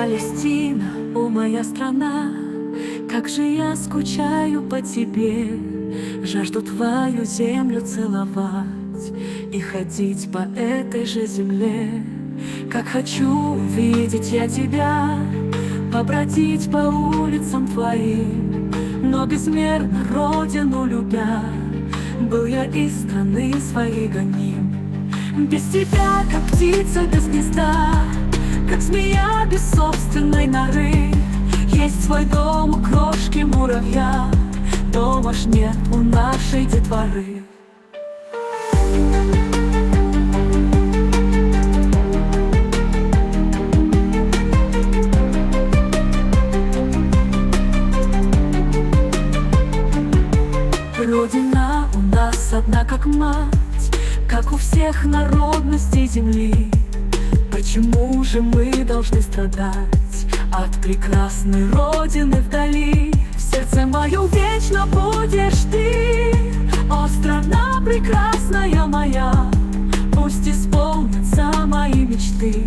Палестина, о моя страна, как же я скучаю по тебе, жажду твою землю целовать и ходить по этой же земле. Как хочу увидеть я тебя, побродить по улицам твоим, но безмерно родину любя, был я из страны своей гоним. Без тебя, как птица без гнезда, как змея без собственной норы. Есть свой дом у крошки муравья, дома ж нет у нашей детворы. Родина у нас одна как мать, как у всех народностей земли. Почему же мы должны страдать от прекрасной родины вдали? В сердце мою вечно будешь ты, о, страна прекрасная моя. Пусть исполнятся мои мечты,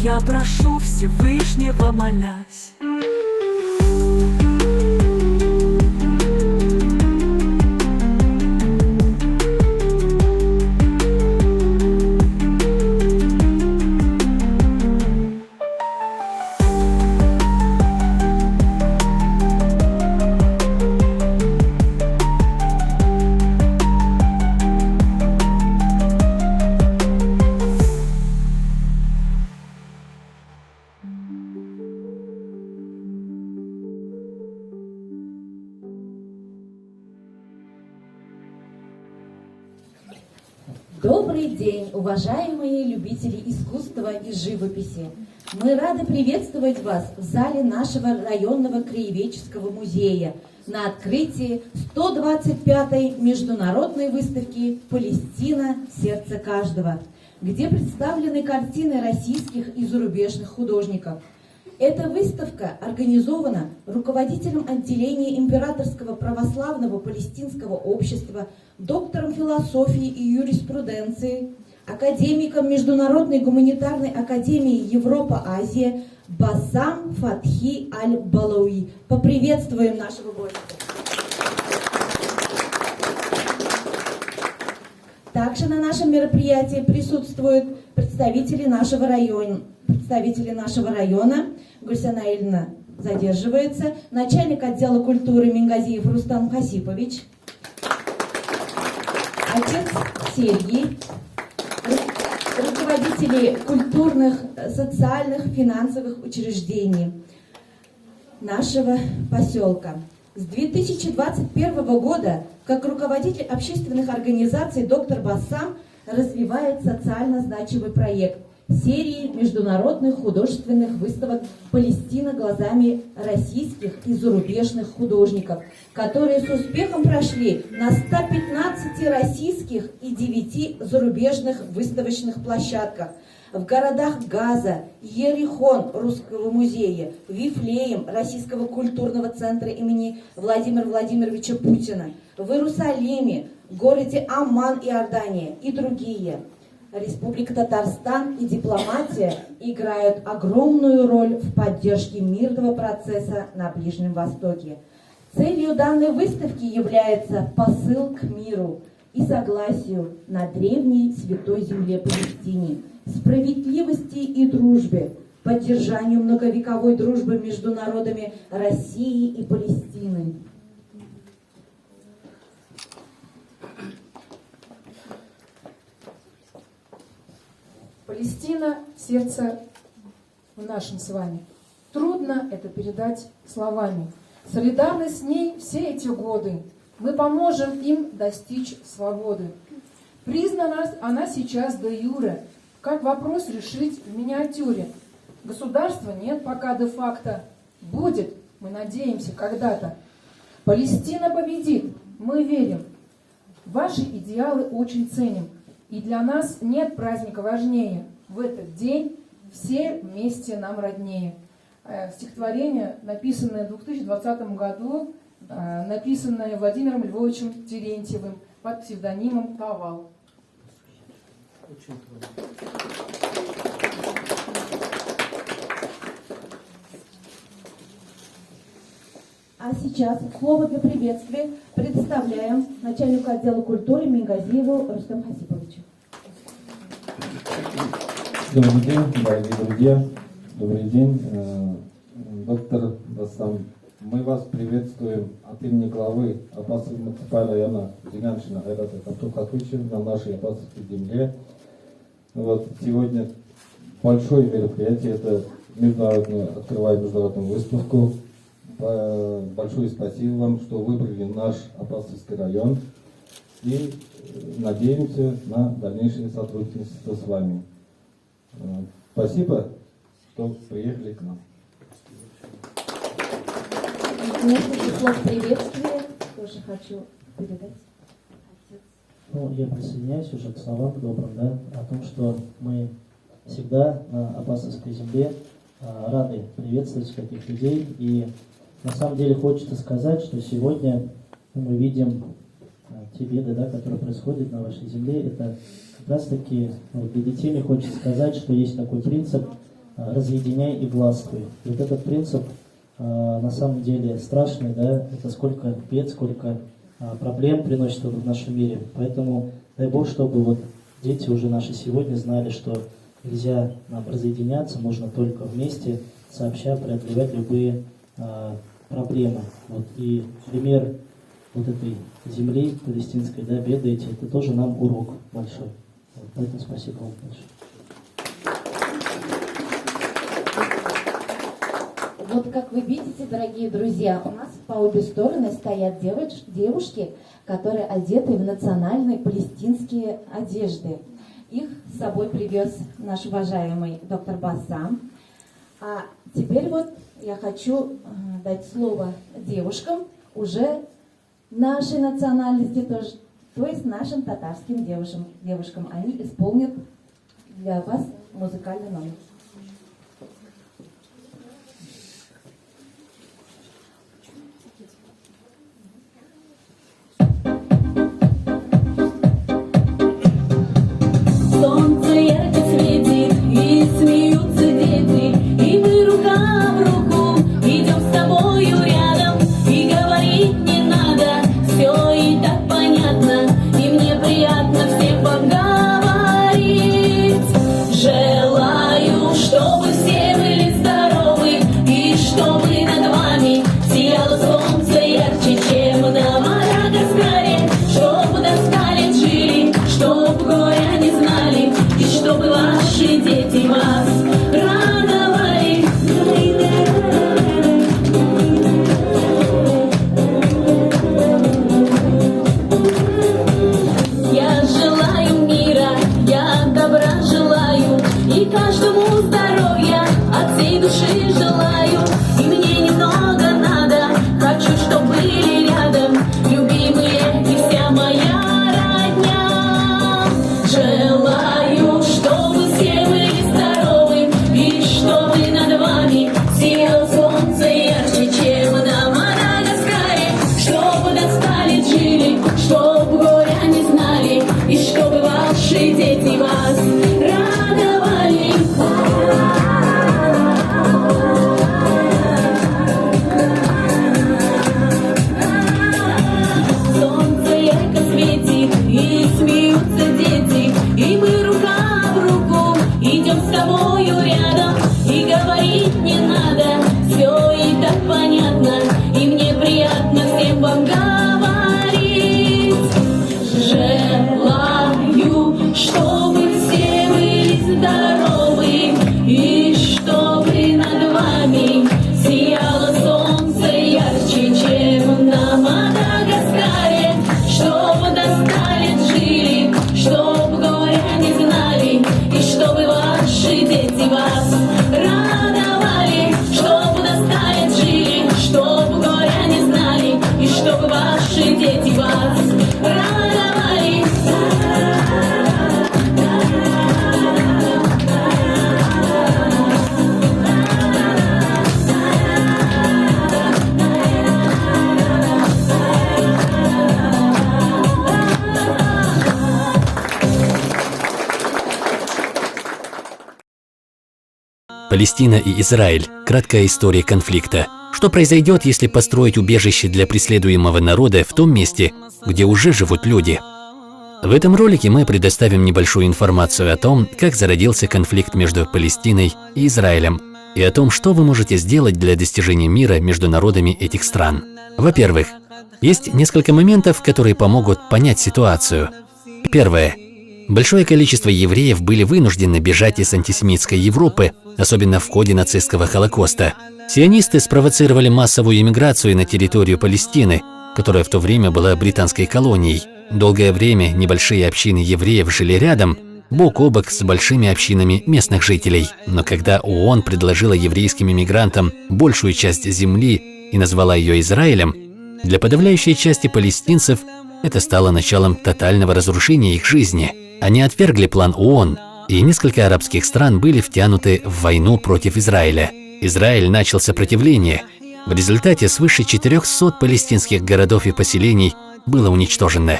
я прошу Всевышнего молясь. Добрый день, уважаемые любители искусства и живописи! Мы рады приветствовать вас в зале нашего районного краеведческого музея на открытии 125-й международной выставки «Палестина. Сердце каждого», где представлены картины российских и зарубежных художников. Эта выставка организована руководителем отделения Императорского православного палестинского общества, доктором философии и юриспруденции, академиком Международной гуманитарной академии Европа-Азия Басам Фатхи Аль-Балауи. Поприветствуем нашего гостя. Также на нашем мероприятии присутствуют представители нашего района. Гульсана Ильина задерживается, начальник отдела культуры Мингазиев Рустам Хасипович, отец Сергей, руководители культурных, социальных, финансовых учреждений нашего поселка. С 2021 года, как руководитель общественных организаций, доктор Басам развивает социально значимый проект серии международных художественных выставок «Палестина глазами российских и зарубежных художников», которые с успехом прошли на 115 российских и 9 зарубежных выставочных площадках в городах Газа, Ерихон Русского музея, Вифлеем Российского культурного центра имени Владимира Владимировича Путина, в Иерусалиме, городе Амман, Иордания и другие. Республика Татарстан и дипломатия играют огромную роль в поддержке мирного процесса на Ближнем Востоке. Целью данной выставки является посыл к миру и согласию на древней святой земле Палестине, справедливости и дружбе, поддержанию многовековой дружбы между народами России и Палестины. Палестина – сердце в нашем с вами. Трудно это передать словами. Солидарность с ней все эти годы. Мы поможем им достичь свободы. Признана она сейчас де юре. Как вопрос решить в миниатюре? Государства нет пока де-факто. Будет, мы надеемся, когда-то. Палестина победит, мы верим. Ваши идеалы очень ценим. И для нас нет праздника важнее. В этот день все вместе нам роднее. Стихотворение, написанное в 2020 году, написанное Владимиром Львовичем Терентьевым под псевдонимом Кавал. А сейчас слово для приветствия предоставляем начальнику отдела культуры Мингазиеву Рустему Хасиповичу. Добрый день, дорогие друзья. Добрый день, доктор Басам. Мы вас приветствуем от имени главы Апасовского муниципального района Зиганшина Айрата Абдулхакыча на нашей Апасовской земле. Вот, сегодня большое мероприятие, это открываем международную выставку. Большое спасибо вам, что выбрали наш Апасовский район. И надеемся на дальнейшее сотрудничество с вами. Спасибо, что приехали к нам. Несколько слов приветствия тоже хочу передать. Ну, я присоединяюсь уже к словам добрым, да, о том, что мы всегда на Апасовской земле рады приветствовать таких людей. И на самом деле хочется сказать, что сегодня мы видим те беды, да, которые происходят на вашей земле. Это как раз таки для детей мне хочется сказать, что есть такой принцип «разъединяй и властвуй». И вот этот принцип на самом деле страшный, да, это сколько бед, сколько проблем приносит в нашем мире. Поэтому дай Бог, чтобы вот дети уже наши сегодня знали, что нельзя нам разъединяться, нужно только вместе, сообща преодолевать любые проблемы. Вот. И пример вот этой земли палестинской, да, беды эти, это тоже нам урок большой. Вот. Поэтому спасибо вам большое. Вот как вы видите, дорогие друзья, у нас по обе стороны стоят девушки, которые одеты в национальные палестинские одежды. Их с собой привез наш уважаемый доктор Басам. А теперь вот я хочу дать слово девушкам уже нашей национальности тоже, то есть нашим татарским девушкам. Они исполнят для вас музыкальный номер. Солнце ярко светит, и смеются дети, и мы рука в руку идем с тобою рядом, и говорить не надо, все и так понятно, и мне приятно всем поговорить. Желаю, чтобы все были здоровы, и чтобы над вами сияло солнце ярче, чем на Мадагаскаре, чтобы до 100 лет жили, чтоб горя не знали, и чтобы ваши дети вас радовали. Я желаю мира, я добра желаю, и каждому здоровья от всей души желаю. И мне немного надо, хочу, чтобы были рядом любимые и вся моя родня. Желаю, чтобы все были здоровы, и чтобы над вами сияло солнце ярче, чем на Мадагаскаре, чтобы до 100 лет жили, чтоб горя не знали, и чтобы ваши дети вас радовали. Солнце ярко светит, и смеются дети, и мы рука в руку идем с тобою рядом, и говорить не надо, все и так понятно, и мне приятно всем вам говорить. Желаю, чтобы все были здоровы, и чтобы над вами сияло солнце ярче, чем на Мадагаскаре, чтобы до 100 лет жили, чтоб горя не знали, и чтобы ваши дети вас радовали, чтобы до 100 лет жили, чтоб горя не знали, и чтобы ваши дети вас радовали. Палестина и Израиль. Краткая история конфликта. Что произойдет, если построить убежище для преследуемого народа в том месте, где уже живут люди? В этом ролике мы предоставим небольшую информацию о том, как зародился конфликт между Палестиной и Израилем, и о том, что вы можете сделать для достижения мира между народами этих стран. Во-первых, есть несколько моментов, которые помогут понять ситуацию. Первое. Большое количество евреев были вынуждены бежать из антисемитской Европы, особенно в ходе нацистского Холокоста. Сионисты спровоцировали массовую иммиграцию на территорию Палестины, которая в то время была британской колонией. Долгое время небольшие общины евреев жили рядом, бок о бок с большими общинами местных жителей. Но когда ООН предложила еврейским иммигрантам большую часть земли и назвала ее Израилем, для подавляющей части палестинцев это стало началом тотального разрушения их жизни. Они отвергли план ООН, и несколько арабских стран были втянуты в войну против Израиля. Израиль начал сопротивление. В результате свыше 400 палестинских городов и поселений было уничтожено.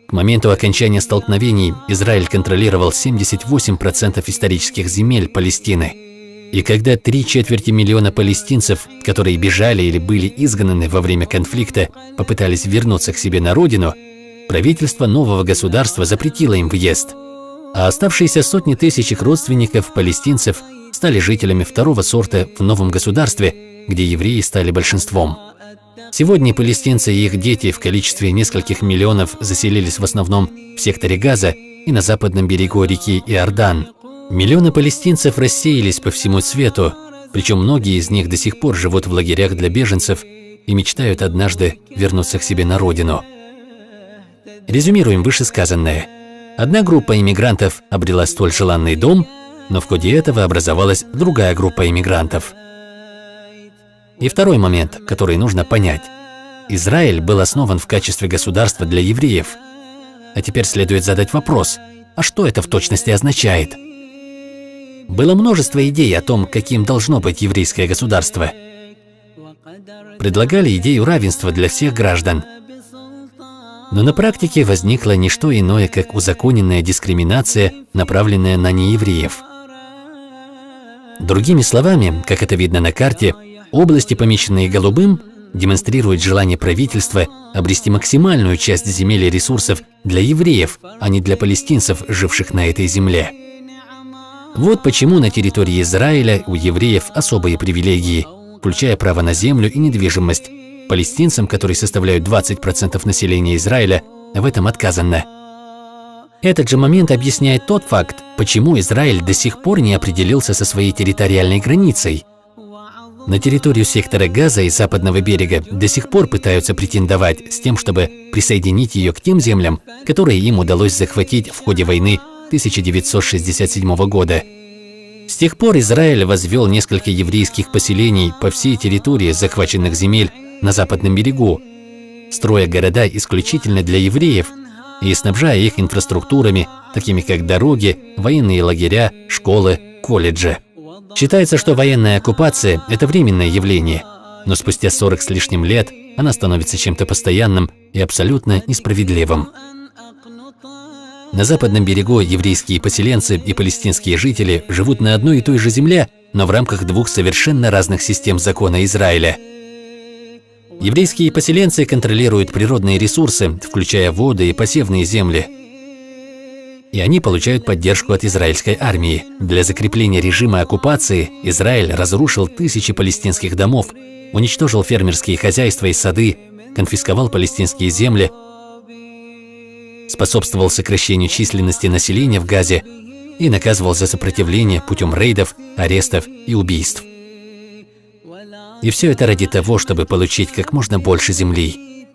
К моменту окончания столкновений Израиль контролировал 78% исторических земель Палестины. И когда 3/4 миллиона палестинцев, которые бежали или были изгнаны во время конфликта, попытались вернуться к себе на родину, правительство нового государства запретило им въезд. А оставшиеся сотни тысяч их родственников, палестинцев, стали жителями второго сорта в новом государстве, где евреи стали большинством. Сегодня палестинцы и их дети в количестве нескольких миллионов заселились в основном в секторе Газа и на западном берегу реки Иордан. Миллионы палестинцев рассеялись по всему свету, причем многие из них до сих пор живут в лагерях для беженцев и мечтают однажды вернуться к себе на родину. Резюмируем вышесказанное. Одна группа иммигрантов обрела столь желанный дом, но в ходе этого образовалась другая группа иммигрантов. И второй момент, который нужно понять. Израиль был основан в качестве государства для евреев. А теперь следует задать вопрос, а что это в точности означает? Было множество идей о том, каким должно быть еврейское государство. Предлагали идею равенства для всех граждан. Но на практике возникла не что иное, как узаконенная дискриминация, направленная на неевреев. Другими словами, как это видно на карте, области, помеченные голубым, демонстрируют желание правительства обрести максимальную часть земель и ресурсов для евреев, а не для палестинцев, живших на этой земле. Вот почему на территории Израиля у евреев особые привилегии, включая право на землю и недвижимость. Палестинцам, которые составляют 20% населения Израиля, в этом отказано. Этот же момент объясняет тот факт, почему Израиль до сих пор не определился со своей территориальной границей. На территорию сектора Газа и западного берега до сих пор пытаются претендовать с тем, чтобы присоединить ее к тем землям, которые им удалось захватить в ходе войны 1967 года. С тех пор Израиль возвел несколько еврейских поселений по всей территории захваченных земель на западном берегу, строя города исключительно для евреев и снабжая их инфраструктурами, такими как дороги, военные лагеря, школы, колледжи. Считается, что военная оккупация – это временное явление, но спустя 40 с лишним лет она становится чем-то постоянным и абсолютно несправедливым. На западном берегу еврейские поселенцы и палестинские жители живут на одной и той же земле, но в рамках двух совершенно разных систем закона Израиля. Еврейские поселенцы контролируют природные ресурсы, включая воды и посевные земли. И они получают поддержку от израильской армии. Для закрепления режима оккупации Израиль разрушил тысячи палестинских домов, уничтожил фермерские хозяйства и сады, конфисковал палестинские земли, способствовал сокращению численности населения в Газе и наказывал за сопротивление путем рейдов, арестов и убийств. И все это ради того, чтобы получить как можно больше земли.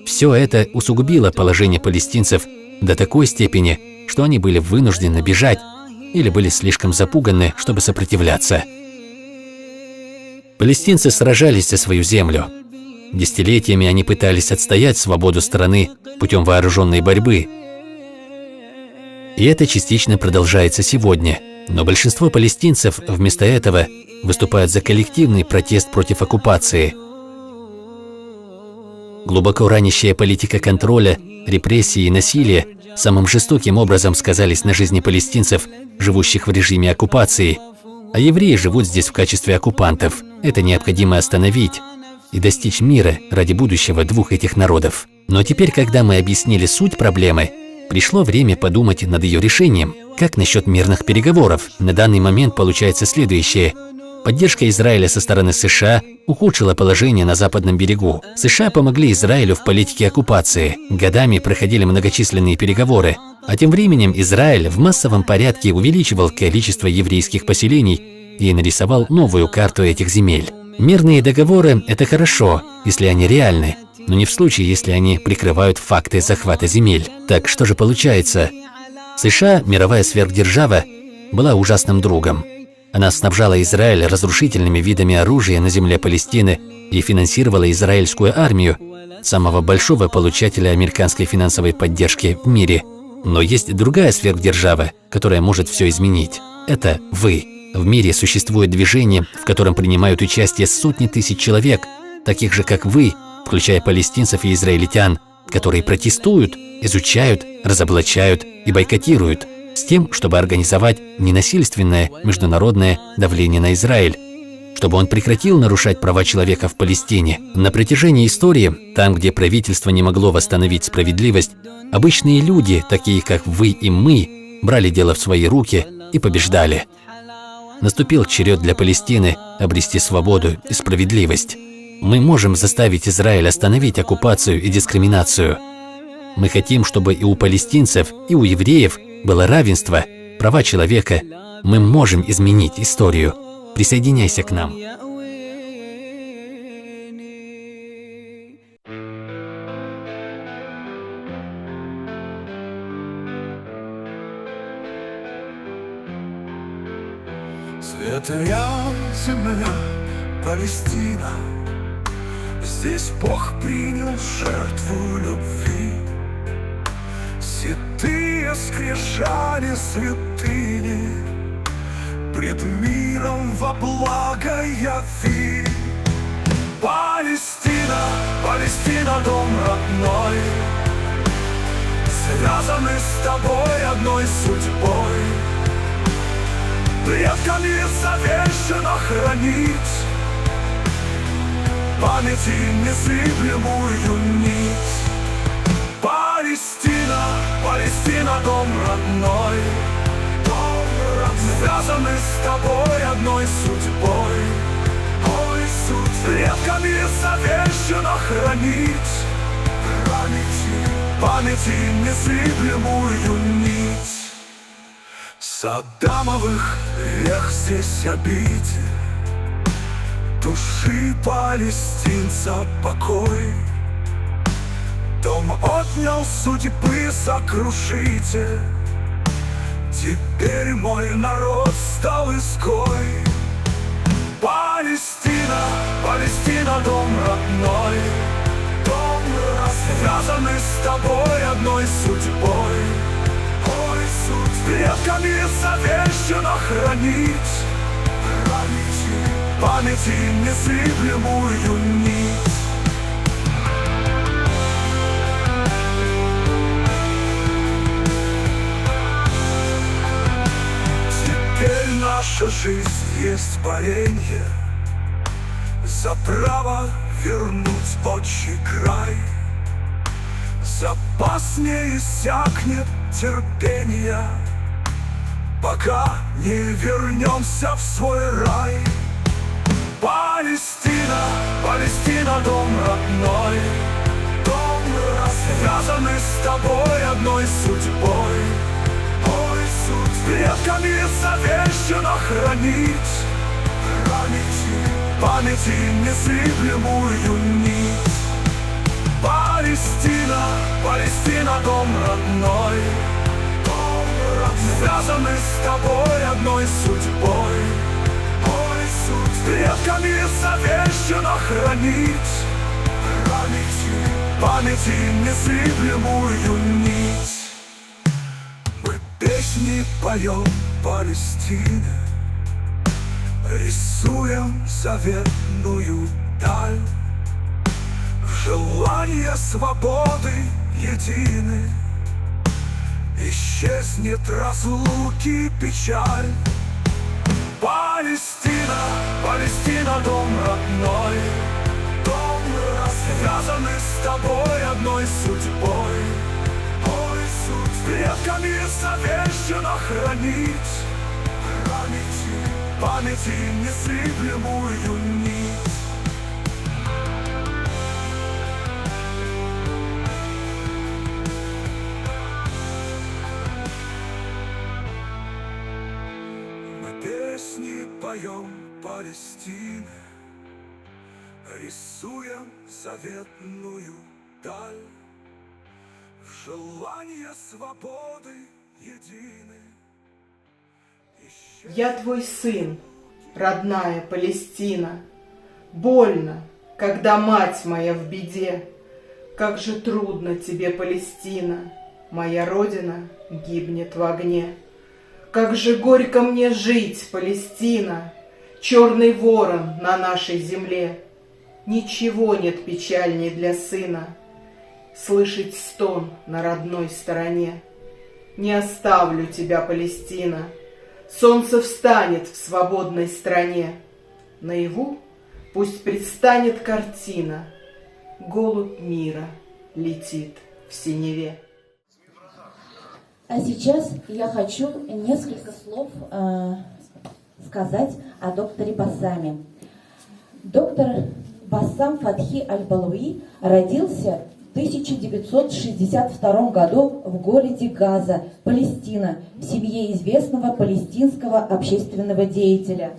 Все это усугубило положение палестинцев до такой степени, что они были вынуждены бежать или были слишком запуганы, чтобы сопротивляться. Палестинцы сражались за свою землю. Десятилетиями они пытались отстоять свободу страны путем вооруженной борьбы. И это частично продолжается сегодня. Но большинство палестинцев вместо этого выступают за коллективный протест против оккупации. Глубоко ранящая политика контроля, репрессии и насилия самым жестоким образом сказались на жизни палестинцев, живущих в режиме оккупации. а евреи живут здесь в качестве оккупантов. Это необходимо остановить и достичь мира ради будущего двух этих народов. Но теперь, когда мы объяснили суть проблемы, пришло время подумать над ее решением. Как насчет мирных переговоров? На данный момент получается следующее. Поддержка Израиля со стороны США ухудшила положение на западном берегу. США помогли Израилю в политике оккупации. Годами проходили многочисленные переговоры. А тем временем Израиль в массовом порядке увеличивал количество еврейских поселений и нарисовал новую карту этих земель. Мирные договоры – это хорошо, если они реальны, но не в случае, если они прикрывают факты захвата земель. Так что же получается? США, мировая сверхдержава, была ужасным другом. Она снабжала Израиль разрушительными видами оружия на земле Палестины и финансировала израильскую армию, самого большого получателя американской финансовой поддержки в мире. Но есть другая сверхдержава, которая может все изменить. Это вы. В мире существует движение, в котором принимают участие сотни тысяч человек, таких же, как вы, включая палестинцев и израильтян, которые протестуют, изучают, разоблачают и бойкотируют, с тем, чтобы организовать ненасильственное международное давление на Израиль, чтобы он прекратил нарушать права человека в Палестине. На протяжении истории, там, где правительство не могло восстановить справедливость, обычные люди, такие как вы и мы, брали дело в свои руки и побеждали. Наступил черед для Палестины обрести свободу и справедливость. Мы можем заставить Израиль остановить оккупацию и дискриминацию. Мы хотим, чтобы и у палестинцев, и у евреев было равенство, права человека. Мы можем изменить историю. Присоединяйся к нам. Святая земля Палестина, здесь Бог принял жертву любви. Святые скрижали святыни, пред миром во благо яви. Палестина, Палестина, дом родной, связаны с тобой одной судьбой. Предками завещано хранить памяти незыблемую нить. Палестина, Палестина, дом родной, связаны с тобой одной судьбой. Ой, суть предками завещано хранить памяти незыблемую нить. Саддамовых век здесь обитель, души палестинца покой. Дом отнял судьбы сокрушитель, теперь мой народ стал изгой. Палестина, Палестина, дом родной, связаны с тобой одной судьбой. Ой, суть предками завещано хранить памяти незыблемую нить. Теперь наша жизнь есть боренье за право вернуть отчий край. Запас не иссякнет терпения, пока не вернемся в свой рай. Палестина, Палестина, дом родной, связаны с тобой одной судьбой. Ой, суть предками завещано хранить памяти незыблемую нить. Палестина, Палестина, дом родной, связаны с тобой одной судьбой. Ой, суть предками завещано хранить памяти незыблемую нить. Мы песни поем Палестине, рисуем заветную даль. Желание свободы едины, исчезнет разлуки печаль. Палестина, Палестина, дом родной, дом связаны с тобой одной судьбой. Ой, суть предками завещано хранить, памяти незыблемую нить. Мы песни поем Палестины, рисуем заветную даль, в желание свободы едины. Я твой сын, родная Палестина. Больно, когда мать моя в беде. Как же трудно тебе, Палестина, моя родина гибнет в огне. Как же горько мне жить, Палестина, черный ворон на нашей земле. Ничего нет печальней для сына слышать стон на родной стороне. Не оставлю тебя, Палестина, солнце встанет в свободной стране. Наяву пусть предстанет картина, голубь мира летит в синеве. А сейчас я хочу несколько слов сказать о докторе Бассаме. Доктор Бассам Фатхи Аль-Балуи родился в 1962 году в городе Газа, Палестина, в семье известного палестинского общественного деятеля,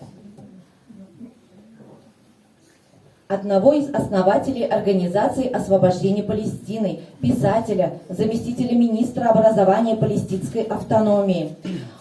одного из основателей Организации освобождения Палестины, писателя, заместителя министра образования палестинской автономии.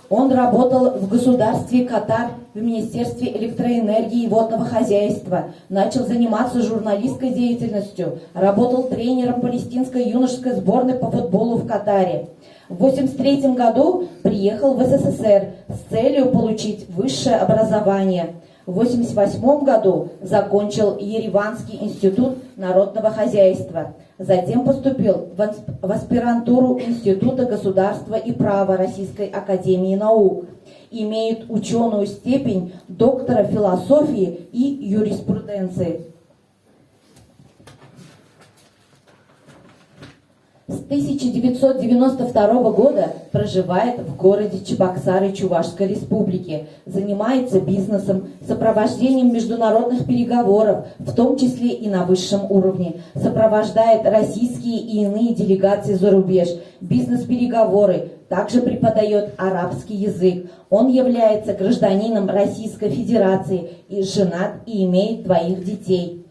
Он работал в государстве Катар, в Министерстве электроэнергии и водного хозяйства, начал заниматься журналистской деятельностью, работал тренером палестинской юношеской сборной по футболу в Катаре. В 1983 году приехал в СССР с целью получить высшее образование. В 1988 году закончил Ереванский институт народного хозяйства. Затем поступил в аспирантуру Института государства и права Российской академии наук. Имеет ученую степень доктора философии и юриспруденции. С 1992 года проживает в городе Чебоксары Чувашской Республики, занимается бизнесом, сопровождением международных переговоров, в том числе и на высшем уровне, сопровождает российские и иные делегации за рубеж, бизнес-переговоры, также преподает арабский язык. Он является гражданином Российской Федерации и женат и имеет 2 детей.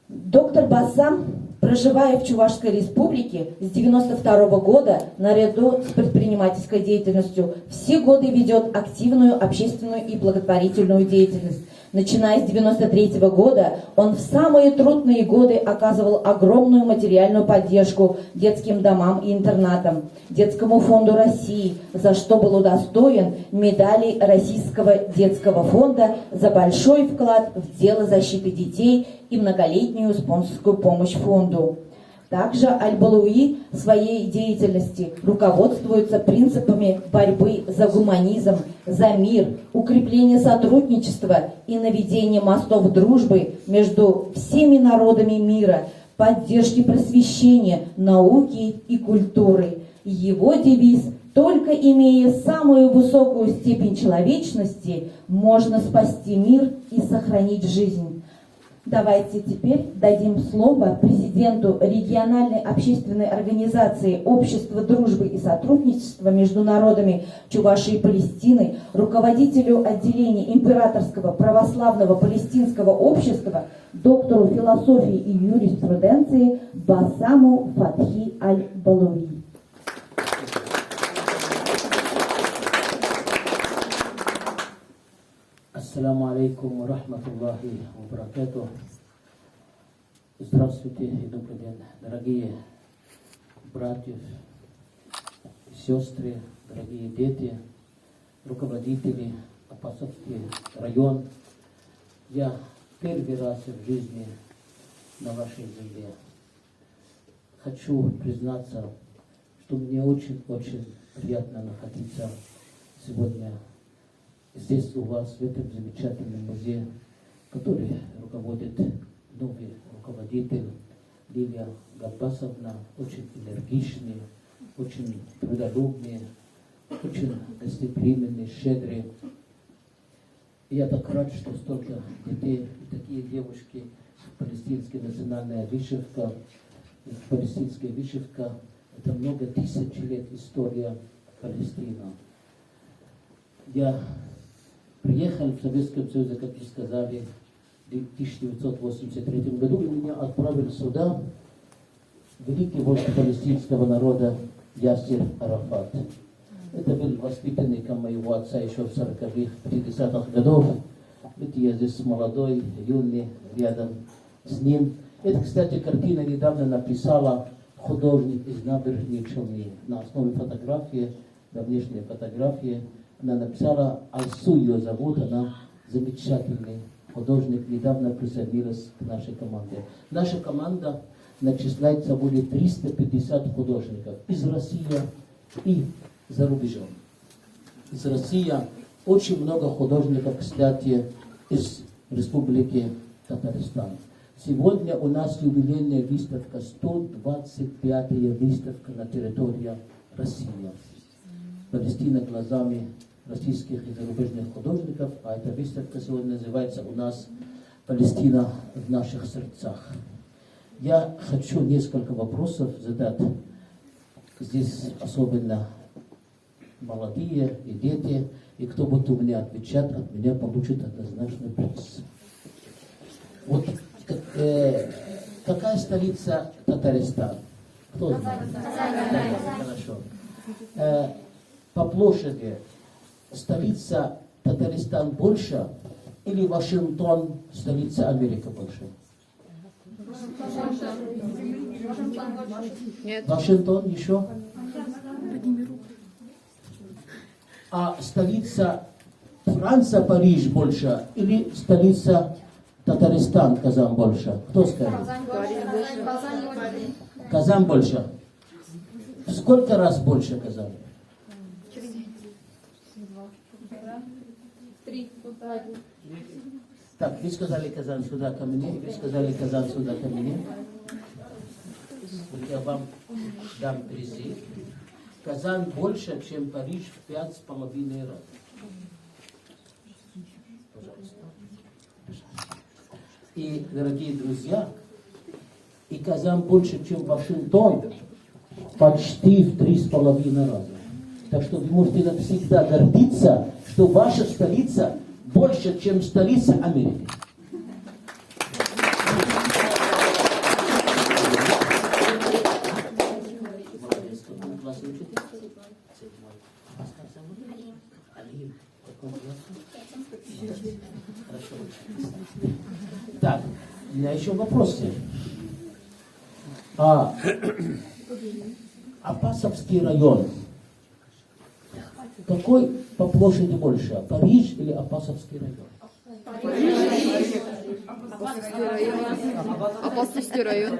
Доктор Бассам, проживая в Чувашской Республике с 1992 года, наряду с предпринимательской деятельностью, все годы ведет активную общественную и благотворительную деятельность. Начиная с 1993 года он в самые трудные годы оказывал огромную материальную поддержку детским домам и интернатам, Детскому фонду России, за что был удостоен медали Российского детского фонда за большой вклад в дело защиты детей и многолетнюю спонсорскую помощь фонду. Также Аль-Балуи в своей деятельности руководствуется принципами борьбы за гуманизм, за мир, укрепление сотрудничества и наведение мостов дружбы между всеми народами мира, поддержки просвещения, науки и культуры. Его девиз: «Только имея самую высокую степень человечности, можно спасти мир и сохранить жизнь». Давайте теперь дадим слово президенту региональной общественной организации Общества дружбы и сотрудничества между народами Чувашии и Палестины, руководителю отделения Императорского православного палестинского общества, доктору философии и юриспруденции Бассаму Фатхи Аль-Балуи. Ассаламу алейкум ва рахматуллахи ва баракатух. Здравствуйте и добрый день, дорогие братья, сестры, дорогие дети, руководители, Апостольский район. Я первый раз в жизни на вашей земле. Хочу признаться, что мне очень-очень приятно находиться сегодня здесь у вас, в этом замечательном музее, который руководит новый руководитель Лилия Габбасовна, очень энергичный, очень трудолюбный, очень гостеприимный, щедрый. Я так рад, что столько детей и такие девушки, палестинская национальная вышивка, палестинская вышивка, это много тысяч лет история Палестины. Я приехал в Советском Союзе, как вы сказали, в 1983 году, и меня отправили сюда великий вождь палестинского народа Ясир Арафат. Это был воспитанником моего отца еще в 40-х, 50-х годов. Ведь я здесь молодой, юный, рядом с ним. Это, кстати, картина недавно написала художник из Набережной Челны. На основе фотографии, давнешней фотографии, она написала, Алсу ее зовут, она замечательный художник, недавно присоединилась к нашей команде. Наша команда начисляется более 350 художников из России и за рубежом. Из России очень много художников, кстати, из Республики Татарстан. Сегодня у нас юбилейная выставка, 125-я выставка на территории России. Палестина глазами российских и зарубежных художников, а эта выставка сегодня называется у нас «Палестина в наших сердцах». Я хочу несколько вопросов задать. Здесь особенно молодые и дети, и кто будет у меня отвечать, от меня получит однозначный приз. Вот какая столица Татарстана? Кто знает? Хорошо. По площади столица Татарстан больше или Вашингтон, столица Америки больше? Нет. Вашингтон еще? А столица Франция, Париж больше или столица Татарстан, Казан больше? Кто скажет? Казан больше. В сколько раз больше Казан? 3. Так, вы сказали Казан сюда ко мне, вы сказали Казан сюда ко мне. Я вам дам призы. Казан больше, чем Париж в 5,5 раз. Пожалуйста. И, дорогие друзья, и Казан больше, чем Вашингтон, почти в 3,5 раза. Так что вы можете навсегда гордиться, что ваша столица больше, чем столица Америки. Так, у меня еще вопросы. Апасовский район. Какой по площади больше? Париж или Апасовский район? Апостольский район.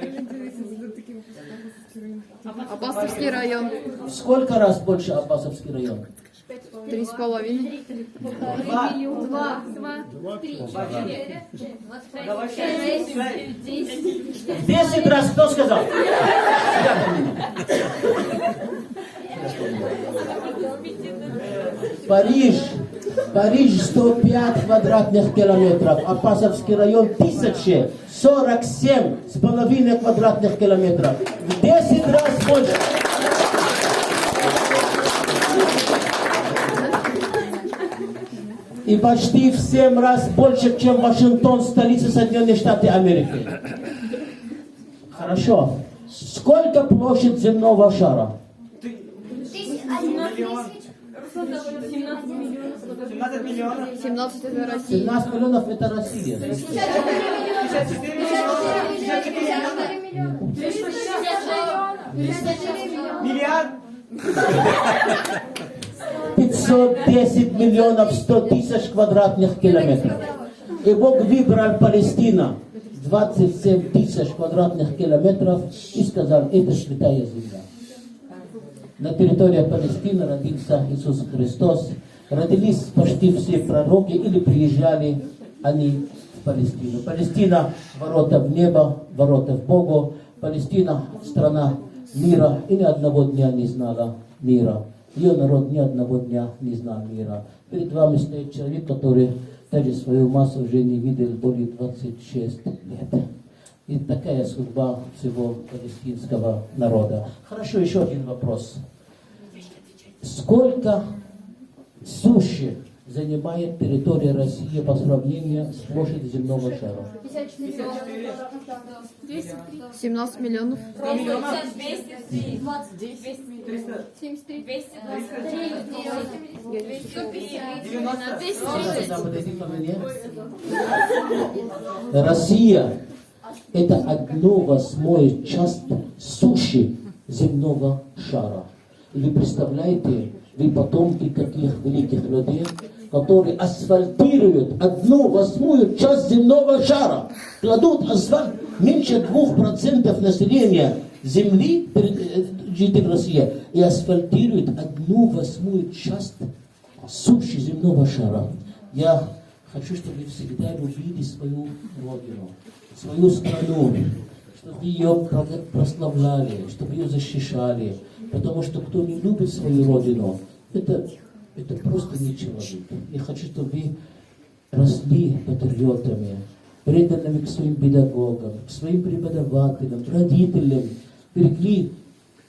Апостольский район. В сколько раз больше Апасовский район? 3,5. 10 раз кто сказал? Париж 105 квадратных километров, Апасовский район 1047,5 квадратных километров. В 10 раз больше. И почти в 7 раз больше, чем Вашингтон, столица Соединенных Штатов Америки. Хорошо. Сколько площадь земного шара? 17 это Россия. 17 миллионов это Россия. 510 миллионов 100 тысяч квадратных километров. И Бог выбрал Палестину 27 тысяч квадратных километров и сказал, это святая земля. На территории Палестины родился Иисус Христос. Родились почти все пророки или приезжали они в Палестину. Палестина – ворота в небо, ворота в Богу. Палестина – страна мира и ни одного дня не знала мира. Ее народ ни одного дня не знал мира. Перед вами стоит человек, который даже свою массу уже не видел более 26 лет. И такая судьба всего палестинского народа. Хорошо, еще один вопрос. Сколько суши занимает территория России по сравнению с площадью земного шара? 17 миллионов. 230. Россия – это 1/8 часть суши земного шара. И вы представляете, вы потомки таких великих людей, которые асфальтируют 1/8 часть земного шара. Кладут асфальт меньше 2% населения земли, жителей России, и асфальтируют 1/8 часть суши земного шара. Я хочу, чтобы вы всегда любили свою родину, свою страну, чтобы ее прославляли, чтобы ее защищали. Потому что кто не любит свою родину, это просто не человек. Я хочу, чтобы вы росли патриотами, преданными к своим педагогам, к своим преподавателям, родителям, берегли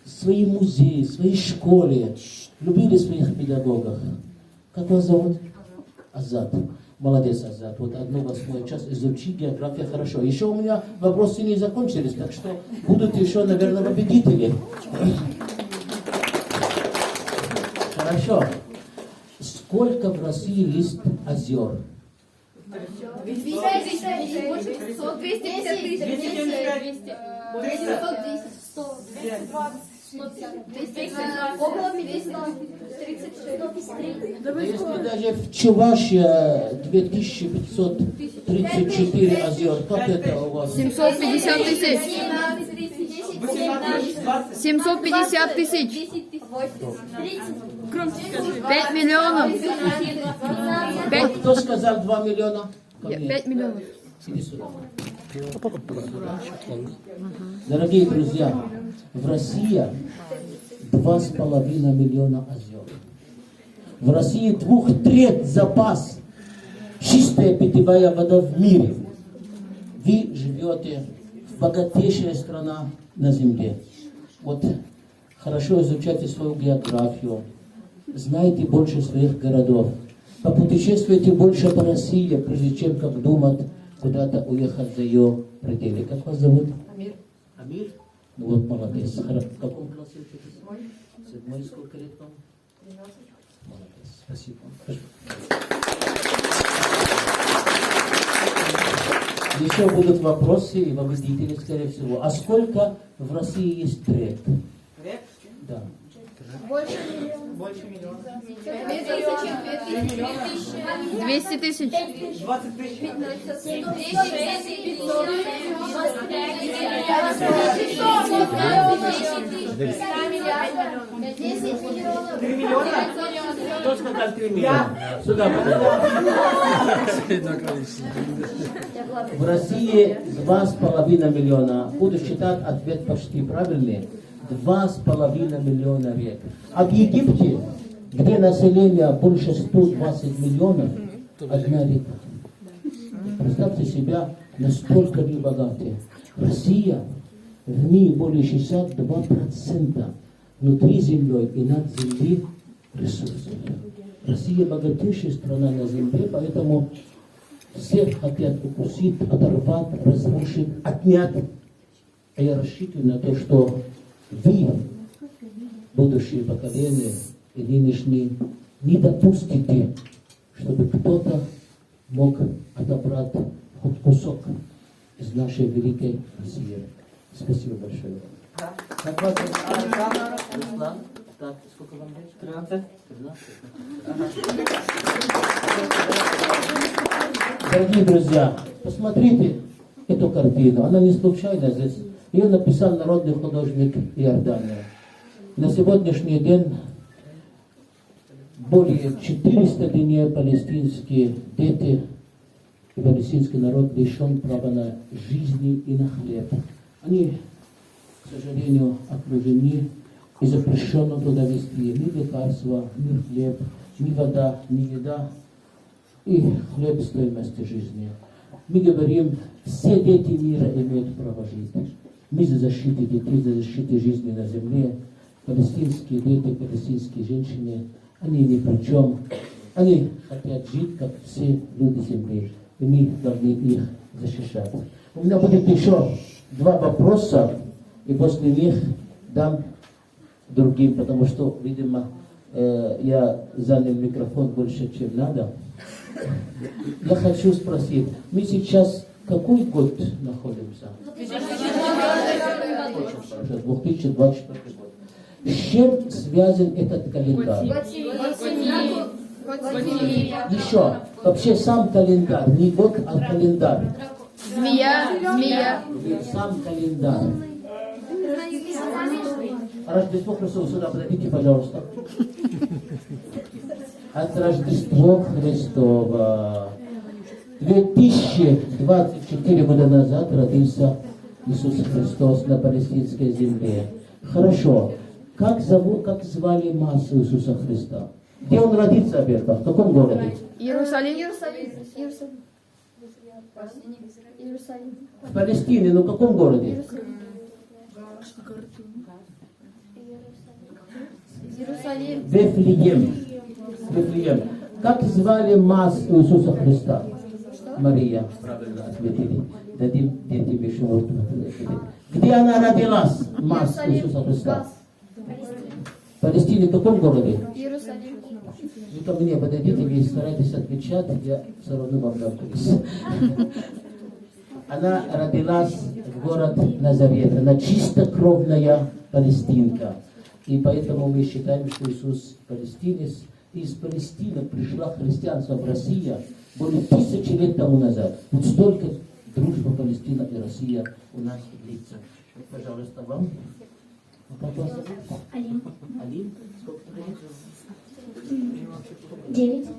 свои музеи, свои школы, любили своих педагогов. Как вас зовут? Азат. Молодец, Азат. Вот 1/8 час изучи географию хорошо. Еще у меня вопросы не закончились, так что будут еще, наверное, победители. Хорошо. Сколько в России есть озер? 250. Если даже в Чувашии 2534 озер, как это у вас? 750 тысяч. 750 тысяч. 5 миллионов. Кто сказал 2 миллиона? 5 миллионов. Иди сюда. Дорогие друзья, в России 2,5 миллиона озер. В России 2/3 запас чистая питьевая вода в мире. Вы живете в богатейшей стране на земле. Вот хорошо изучайте свою географию, знайте больше своих городов, попутешествуйте больше по России, прежде чем как думать куда-то уехать за ее пределы. Как вас зовут? Амир. Амир? Ну вот, молодец. В каком классе учитесь? 7. Сколько лет вам? 13. Молодец. Спасибо. Еще будут вопросы и победители, скорее всего. А сколько в России есть рек? Рек? Да. Больше миллиона. 200 тысяч. 20 тысяч. 3 миллиона? Кто сказал 3 миллиона? Сюда в России 2,5 миллиона. Буду считать ответ почти правильный. 2,5 миллиона рек. А в Египте, где население больше 120 миллионов, одна река. Представьте себя, настолько вы богаты. Россия в мире более 62% внутри земли и над землей ресурсов. Россия богатейшая страна на земле, поэтому все хотят укусить, оторвать, разрушить, отнять. А я рассчитываю на то, что вы, будущие поколения и нынешние, не допустите, чтобы кто-то мог отобрать хоть кусок из нашей великой России. Спасибо большое. Как вас зовут? Руслан. Так, сколько вам лет? 13. 13. Дорогие друзья, посмотрите эту картину. Она не случайна здесь. Ее написал народный художник Иордания. На сегодняшний день более 400 дней палестинские дети и палестинский народ лишен права на жизнь и на хлеб. Они, к сожалению, окружены и запрещено туда везти ни лекарства, ни хлеб, ни вода, ни еда и хлеб стоимости жизни. Мы говорим, все дети мира имеют право жить. Мы за защиту детей, за защиту жизни на земле. Палестинские дети, палестинские женщины, они ни при чем. Они хотят жить, как все люди земли. И мы должны их защищать. У меня будет еще 2 вопроса, и после них дам другим, потому что, видимо, я занял микрофон больше, чем надо. Я хочу спросить, мы сейчас какой год находимся? 2024 год. С чем связан этот календарь? Еще, вообще сам календарь, не год, а календарь. Змея. Сам календарь. Рождество Христово, сюда подойдите, пожалуйста. От Рождества Христова. 2024 года назад родился Иисус Христос на палестинской земле. Хорошо. Как звали массу Иисуса Христа? Где он родится, Берта? В каком городе? Иерусалим. В Палестине, но в каком городе? Вифлеем. Как звали массу Иисуса Христа? Мария. Правильно ответили. Дадим детям еще вот. Где она родилась, массу Иисуса Христа? В Палестине, в каком городе? Иерусалим. Вы ко мне подойдите, вы старайтесь отвечать, я все равно вам дам приз. Она родилась в город Назарет. Она чистокровная палестинка. И поэтому мы считаем, что Иисус палестинец. Из Палестины пришла христианство в Россию более 1000 лет тому назад. Вот столько дружба Палестина и Россия у нас длится. Вот, пожалуйста, вам. Как вас зовут? Алин. Алин? Сколько лет? 9. В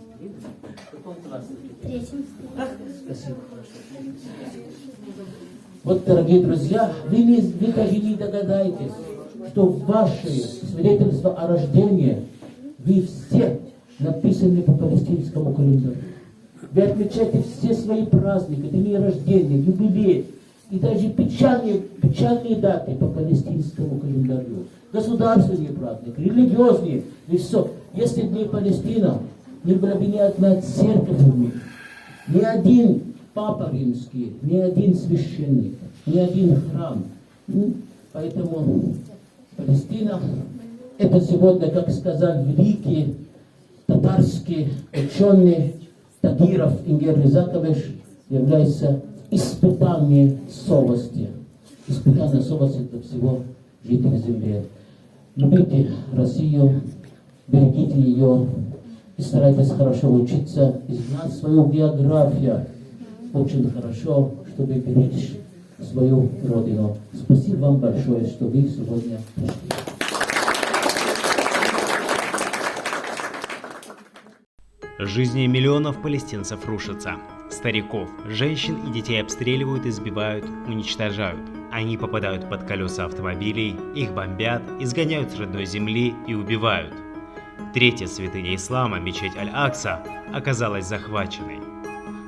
каком классе? 3. Спасибо. Вот, дорогие друзья, вы даже не догадаетесь, что ваши свидетельства о рождении, вы все написаны по палестинскому календарю. Вы отмечаете все свои праздники, дни рождения, юбилеи и даже печальные даты по палестинскому календарю. Государственные праздники, религиозные, и все. Если бы не Палестина, не была бы ни одна церковь в мире, ни один папа римский, ни один священник, ни один храм. Поэтому Палестина — это сегодня, как сказал великий татарский ученый Тагиров Ингер Ризакович, является испытанием совести. Испытание совести для всего жителей земли. Любите Россию, берегите ее и старайтесь хорошо учиться и знать свою географию очень хорошо, чтобы беречь свою родину. Спасибо вам большое, что вы сегодня пришли. Жизни миллионов палестинцев рушатся. Стариков, женщин и детей обстреливают, избивают, уничтожают. Они попадают под колеса автомобилей, их бомбят, изгоняют с родной земли и убивают. Третья святыня ислама, мечеть Аль-Акса, оказалась захваченной.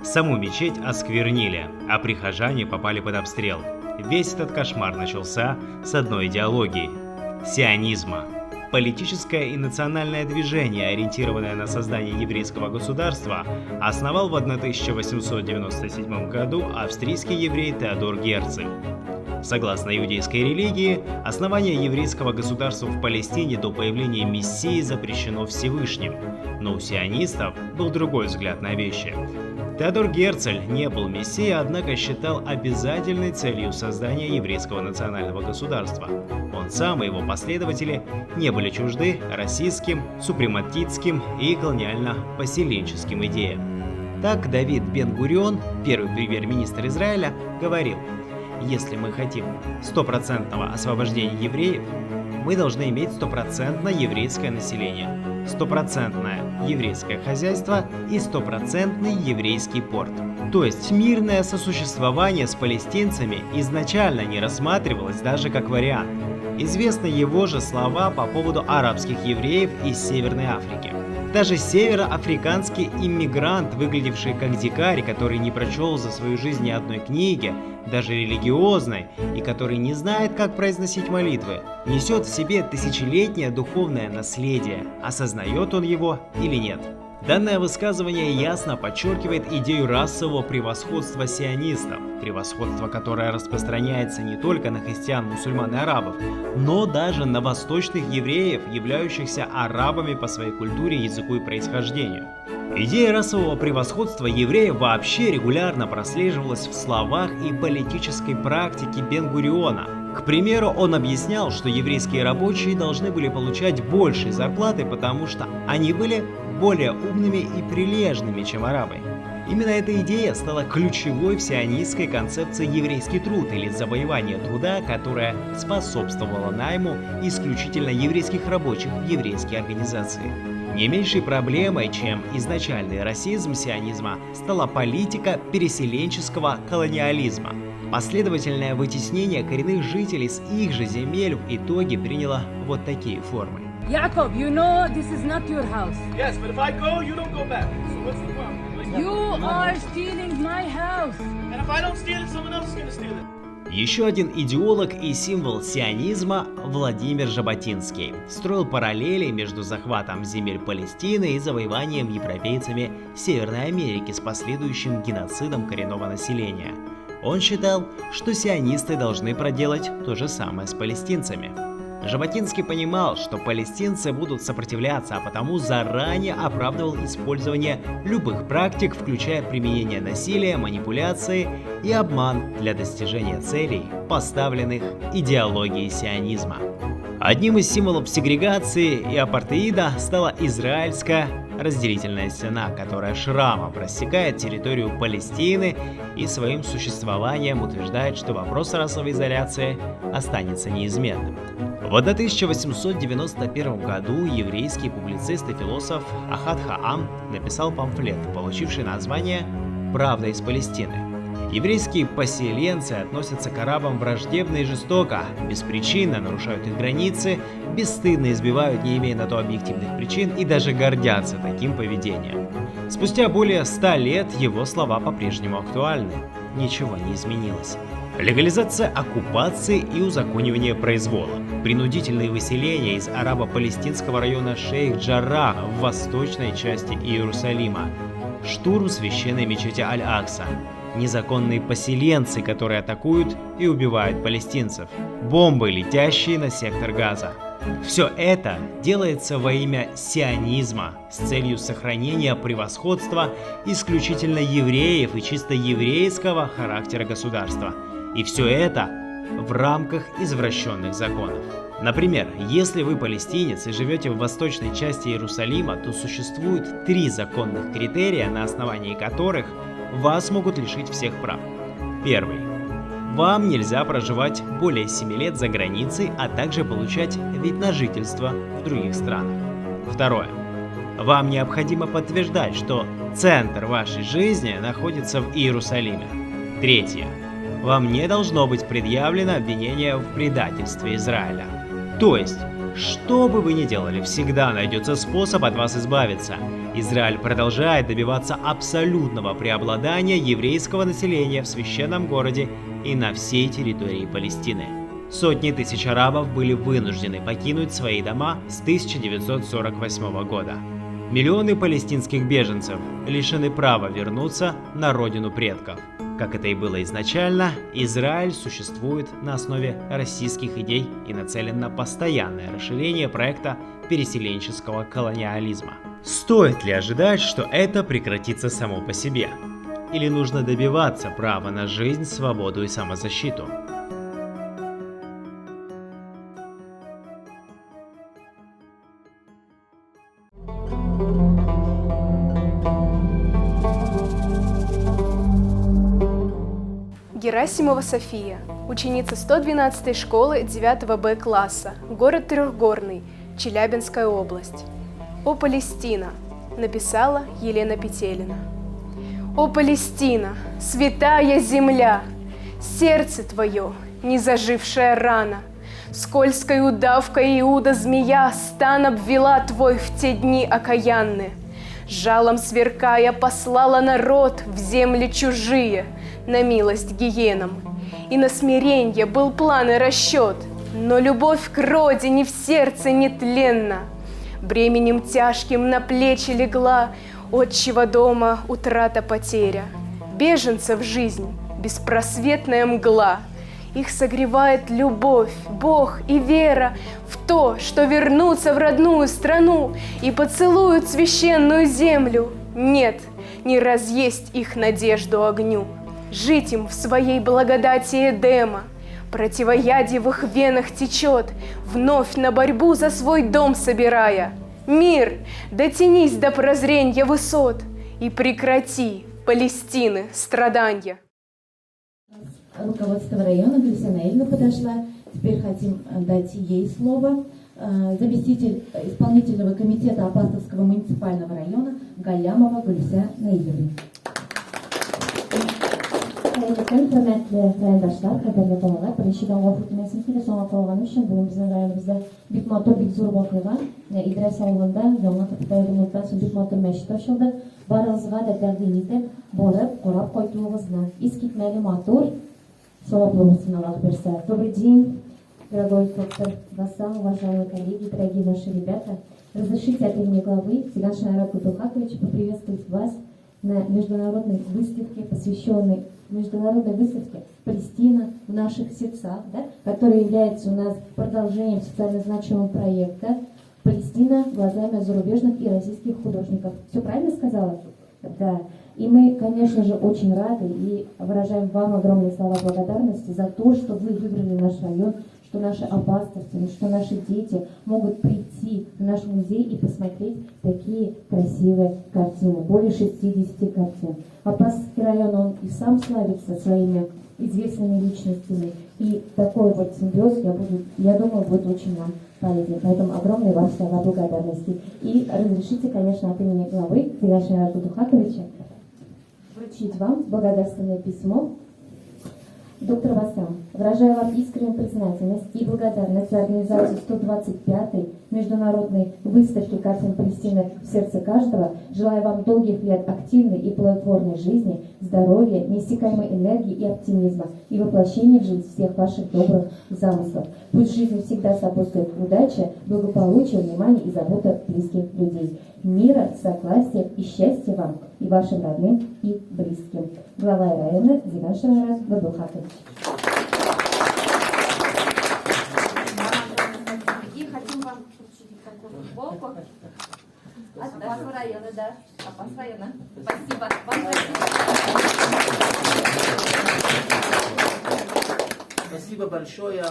Саму мечеть осквернили, а прихожане попали под обстрел. Весь этот кошмар начался с одной идеологии – сионизма. Политическое и национальное движение, ориентированное на создание еврейского государства, основал в 1897 году австрийский еврей Теодор Герцель. Согласно иудейской религии, основание еврейского государства в Палестине до появления Мессии запрещено Всевышним, но у сионистов был другой взгляд на вещи. Теодор Герцель не был мессией, однако считал обязательной целью создания еврейского национального государства. Он сам и его последователи не были чужды расистским, супрематистским и колониально-поселенческим идеям. Так Давид Бен-Гурион, первый премьер-министр Израиля, говорил: «Если мы хотим стопроцентного освобождения евреев, мы должны иметь стопроцентное еврейское население. Стопроцентное еврейское хозяйство и стопроцентный еврейский порт. То есть мирное сосуществование с палестинцами изначально не рассматривалось даже как вариант. Известны его же слова по поводу арабских евреев из Северной Африки. Даже североафриканский иммигрант, выглядевший как дикарь, который не прочел за свою жизнь ни одной книги, даже религиозной, и который не знает, как произносить молитвы, несет в себе тысячелетнее духовное наследие, осознает он его или нет. Данное высказывание ясно подчеркивает идею расового превосходства сионистов, превосходство, которое распространяется не только на христиан, мусульман и арабов, но даже на восточных евреев, являющихся арабами по своей культуре, языку и происхождению. Идея расового превосходства евреев вообще регулярно прослеживалась в словах и политической практике Бен-Гуриона. К примеру, он объяснял, что еврейские рабочие должны были получать большие зарплаты, потому что они были более умными и прилежными, чем арабы. Именно эта идея стала ключевой в сионистской концепции еврейский труд или завоевание труда, которая способствовала найму исключительно еврейских рабочих в еврейские организации. Не меньшей проблемой, чем изначальный расизм сионизма, стала политика переселенческого колониализма. Последовательное вытеснение коренных жителей с их же земель в итоге приняло вот такие формы. Jacob, you know this is not your house. Yes, but if I go, you don't go back. So what's the problem? You are stealing my house. And if I don't steal it, someone else is going to steal it. Еще один идеолог и символ сионизма Владимир Жаботинский строил параллели между захватом земель Палестины и завоеванием европейцами Северной Америки с последующим геноцидом коренного населения. Он считал, что сионисты должны проделать то же самое с палестинцами. Жаботинский понимал, что палестинцы будут сопротивляться, а потому заранее оправдывал использование любых практик, включая применение насилия, манипуляции и обман для достижения целей, поставленных идеологией сионизма. Одним из символов сегрегации и апартеида стала израильская разделительная стена, которая шрамом рассекает территорию Палестины и своим существованием утверждает, что вопрос расовой изоляции останется неизменным. В 1891 году еврейский публицист и философ Ахад Хаам написал памфлет, получивший название «Правда из Палестины». Еврейские поселенцы относятся к арабам враждебно и жестоко, беспричинно нарушают их границы, бесстыдно избивают, не имея на то объективных причин, и даже гордятся таким поведением. Спустя более 100 лет его слова по-прежнему актуальны. Ничего не изменилось. Легализация оккупации и узаконивание произвола. Принудительные выселения из арабо-палестинского района Шейх-Джаррах в восточной части Иерусалима. Штурм священной мечети Аль-Акса. Незаконные поселенцы, которые атакуют и убивают палестинцев. Бомбы, летящие на сектор Газа. Все это делается во имя сионизма с целью сохранения превосходства исключительно евреев и чисто еврейского характера государства. И все это в рамках извращенных законов. Например, если вы палестинец и живете в восточной части Иерусалима, то существует 3 законных критерия, на основании которых вас могут лишить всех прав. Первый. Вам нельзя проживать более 7 лет за границей, а также получать вид на жительство в других странах. Второе. Вам необходимо подтверждать, что центр вашей жизни находится в Иерусалиме. Третье. Вам не должно быть предъявлено обвинение в предательстве Израиля. То есть, что бы вы ни делали, всегда найдется способ от вас избавиться. Израиль продолжает добиваться абсолютного преобладания еврейского населения в священном городе и на всей территории Палестины. Сотни тысяч арабов были вынуждены покинуть свои дома с 1948 года. Миллионы палестинских беженцев лишены права вернуться на родину предков. Как это и было изначально, Израиль существует на основе российских идей и нацелен на постоянное расширение проекта переселенческого колониализма. Стоит ли ожидать, что это прекратится само по себе? Или нужно добиваться права на жизнь, свободу и самозащиту? Герасимова София, ученица 112-й школы 9 Б класса, город Трехгорный, Челябинская область. О Палестина! написала Елена Петелина. О, Палестина, святая земля, сердце твое, не зажившая рана, скользкой удавкой Иуда-змея стан обвела твой в те дни окаянные. Жалом сверкая послала народ в земли чужие на милость гиенам. И на смиренье был план и расчет, но любовь к родине в сердце нетленна. Бременем тяжким на плечи легла отчего дома утрата потеря. Беженцев жизнь беспросветная мгла. Их согревает любовь, Бог и вера в то, что вернутся в родную страну и поцелуют священную землю. Нет, не разъесть их надежду огню. Жить им в своей благодати Эдема. Противоядие в их венах течет, вновь на борьбу за свой дом собирая. Мир, дотянись до прозренья высот и прекрати Палестины страдания. Руководство района Гульсина Эльна подошла. Теперь хотим дать ей слово. Заместитель исполнительного комитета Апастовского муниципального района Галямова Гулься Наиловна. Hörmətli rayondaşlar, qədərli qonaqlar, Birləşikdən Qafur Türməsinin telefona qoyğanı üçün bugün bizim rayonumuzda büyük motor, büyük zor vakıqa İdris avlunda yanına kapitayımızdan sonra büyük motor məşqi açıldı. Barınızға da təqdim edib, barıb, qorab qoyduğunuzdan eskitməli motor savablamasını Allah versə. Добрый день, дорогой доктор Басам, уважаемые коллеги, дорогие наши ребята. Разрешите от имени главы Зиганшина Айрата Габдулхаковича поприветствовать вас на международной выставке, посвященной международной выставке «Палестина в наших сердцах», да, которая является у нас продолжением социально значимого проекта «Палестина глазами зарубежных и российских художников». Все правильно сказала? Да. И мы, конечно же, очень рады и выражаем вам огромные слова благодарности за то, что вы выбрали наш район, что наши апастовцы, что наши дети могут прийти в наш музей и посмотреть такие красивые картины. Более 60 картин. Апастовский район, он и сам славится своими известными личностями. И такой вот симбиоз, я думаю, будет очень нам полезен. Поэтому огромные вам слова благодарности. И разрешите, конечно, от имени главы Зиганшина Айрата Габдулхаковича вручить вам благодарственное письмо. Доктор Басам, выражаю вам искреннюю признательность и благодарность за организацию 125-й международной выставки картин Палестины в сердце каждого. Желаю вам долгих лет активной и плодотворной жизни, здоровья, неиссякаемой энергии и оптимизма и воплощения в жизнь всех ваших добрых замыслов. Пусть в жизни всегда сопутствует удача, благополучие, внимание и забота близких людей. Мира, согласия и счастья вам и вашим родным и близким. Глава района Зиганшина Айрат Габдулхакович. И хотим вам вручить такую футболку от вашего района, да, Апас района. Спасибо. Спасибо большое.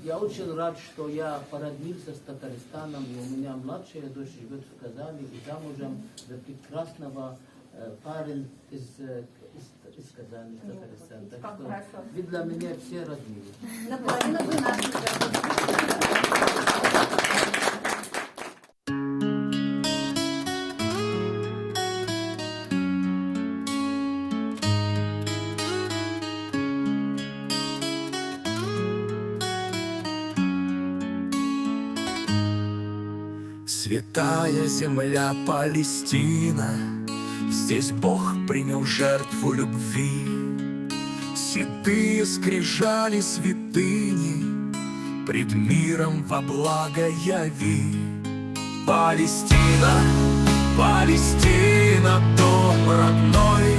Я очень рад, что я породнился с Татарстаном, и у меня младшая дочь живет в Казани, и замужем за прекрасного парень из Казани, из Татарстана. Так что вы для меня все родные. Наполовину вы наши. Святая земля Палестина, здесь Бог принял жертву любви. Седые скрижали святыни пред миром во благо яви. Палестина, Палестина, дом родной,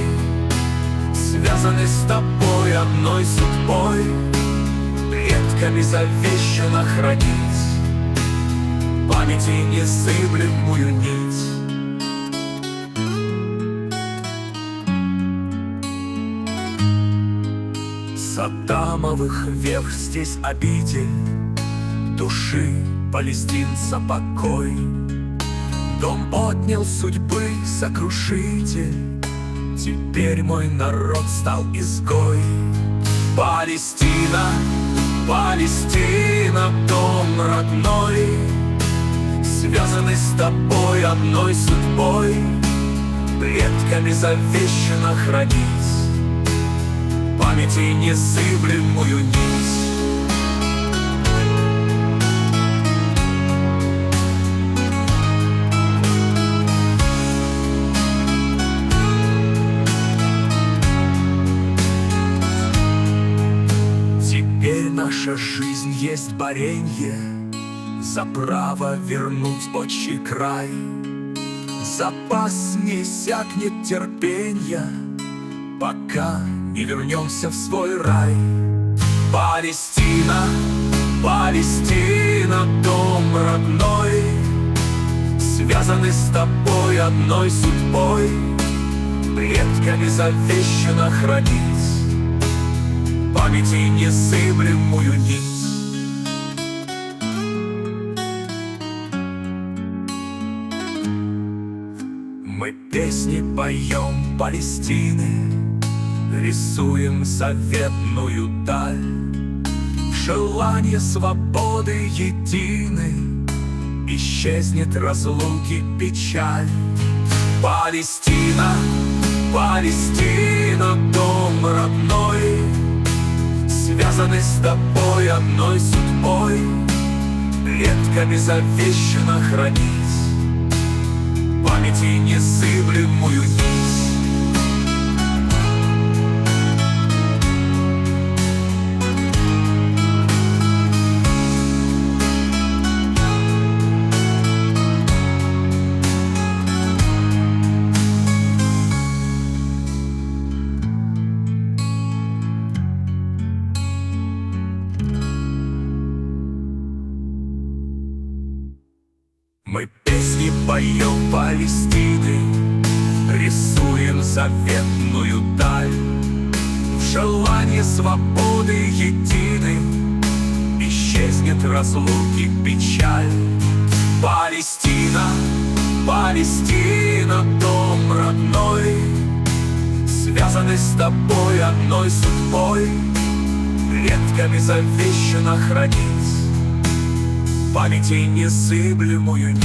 связаны с тобой одной судьбой, предками завещано хранить памяти незыблемую нить. С Адамовых век здесь обитель души палестинца покой. Дом отнял судьбы сокрушитель, теперь мой народ стал изгой. Палестина, Палестина, дом родной, связаны с тобой одной судьбой, предками завещано хранить памяти незыблемую нить. Теперь наша жизнь есть боренье за право вернуть отчий край. Запас не иссякнет терпенья, пока не вернемся в свой рай. Палестина, Палестина, дом родной, связаны с тобой одной судьбой, предками завещано хранить памяти незыблемую нить. Мы песни поем Палестины, рисуем заветную даль. Желание свободы едины, исчезнет разлуки печаль. Палестина, Палестина, дом родной, связаны с тобой одной судьбой, предками завещано хранить памяти незыблемую нить. Мы песни поем Палестины, рисуем заветную даль. В желании свободы едины, исчезнет разлуки печаль. Палестина, Палестина, дом родной, связаны с тобой одной судьбой, предками завещано хранить памяти незыблемую нить.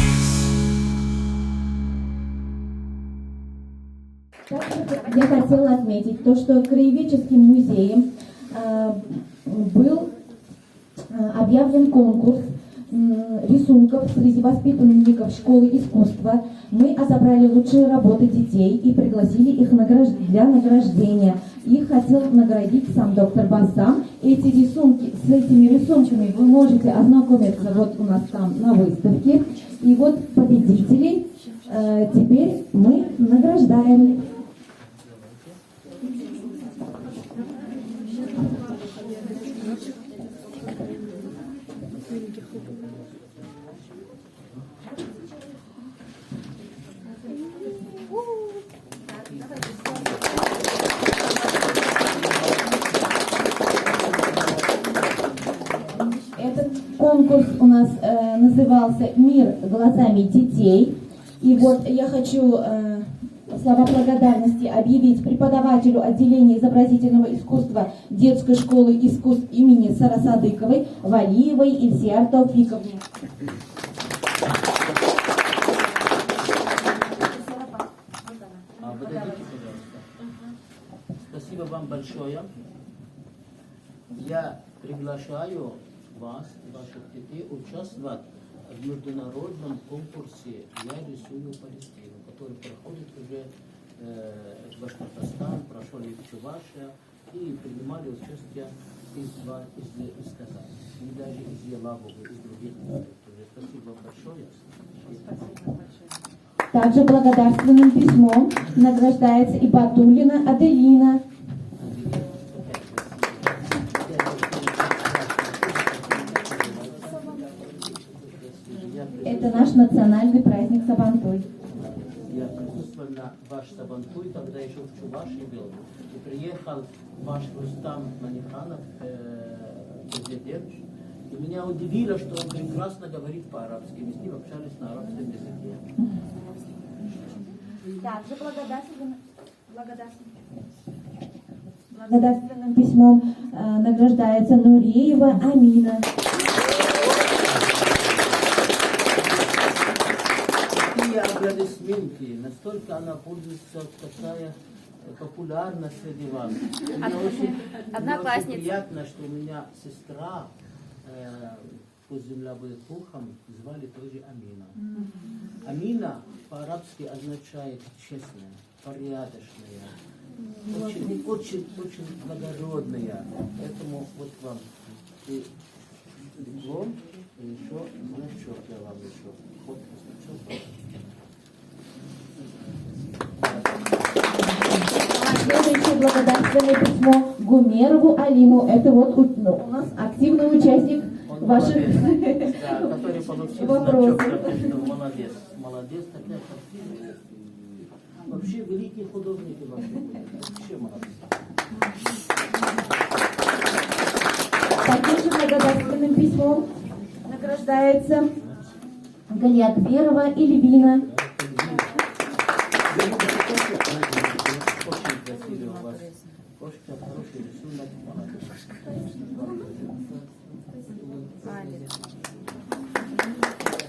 Я хотела отметить то, что Краеведческим музеем был объявлен конкурс рисунков среди воспитанников школы искусства. Мы отобрали лучшие работы детей и пригласили их для награждения. Их хотел наградить сам доктор Бассам. С этими рисунками вы можете ознакомиться вот у нас там на выставке. И вот победителей теперь мы награждаем. Этот конкурс у нас назывался «Мир глазами детей». И вот я хочу слова благодарности объявить преподавателю отделения изобразительного искусства детской школы искусств имени Сарасадыковой Валиевой Ильсияр Тауфиковне. Спасибо вам большое. Я приглашаю вас и ваших детей участвовать в международном конкурсе «Я рисую Палестину», который проходит уже в Башкортостан, прошел и в Чувашия, и принимали участие из Казани, и даже из Елабуги, из других городов. Спасибо большое. Также благодарственным письмом награждается и Батулина Аделина. Это наш национальный праздник Сабантуй. Я присутствовал на ваш Сабантуй, когда еще в Чувашии был. И приехал ваш Рустам Маниханов, президент. И меня удивило, что он прекрасно говорит по-арабски. Мы с ним общались на арабском языке. Также благодарственным письмом награждается Нуреева Амина. Такие аплодисменты, настолько она пользуется такая популярность среди вас. Мне очень приятно, что у меня сестра, пусть земля будет пухом, звали тоже Амина. Амина по-арабски означает честная, порядочная, очень благородная. Поэтому вот вам и диплом, и еще значок я вам еще. Вот значок. Следующее благодарственное письмо Гумерову Алиму. Это вот у нас активный участник ваших Который получил вопросов. значок, молодец. Молодец, такая картина. Вообще великие художники ваши были. Вообще молодцы. Таким же благодарственным письмом награждается Галиакберова Эльвина. Очень красивый у вас. Очень хороший рисунок.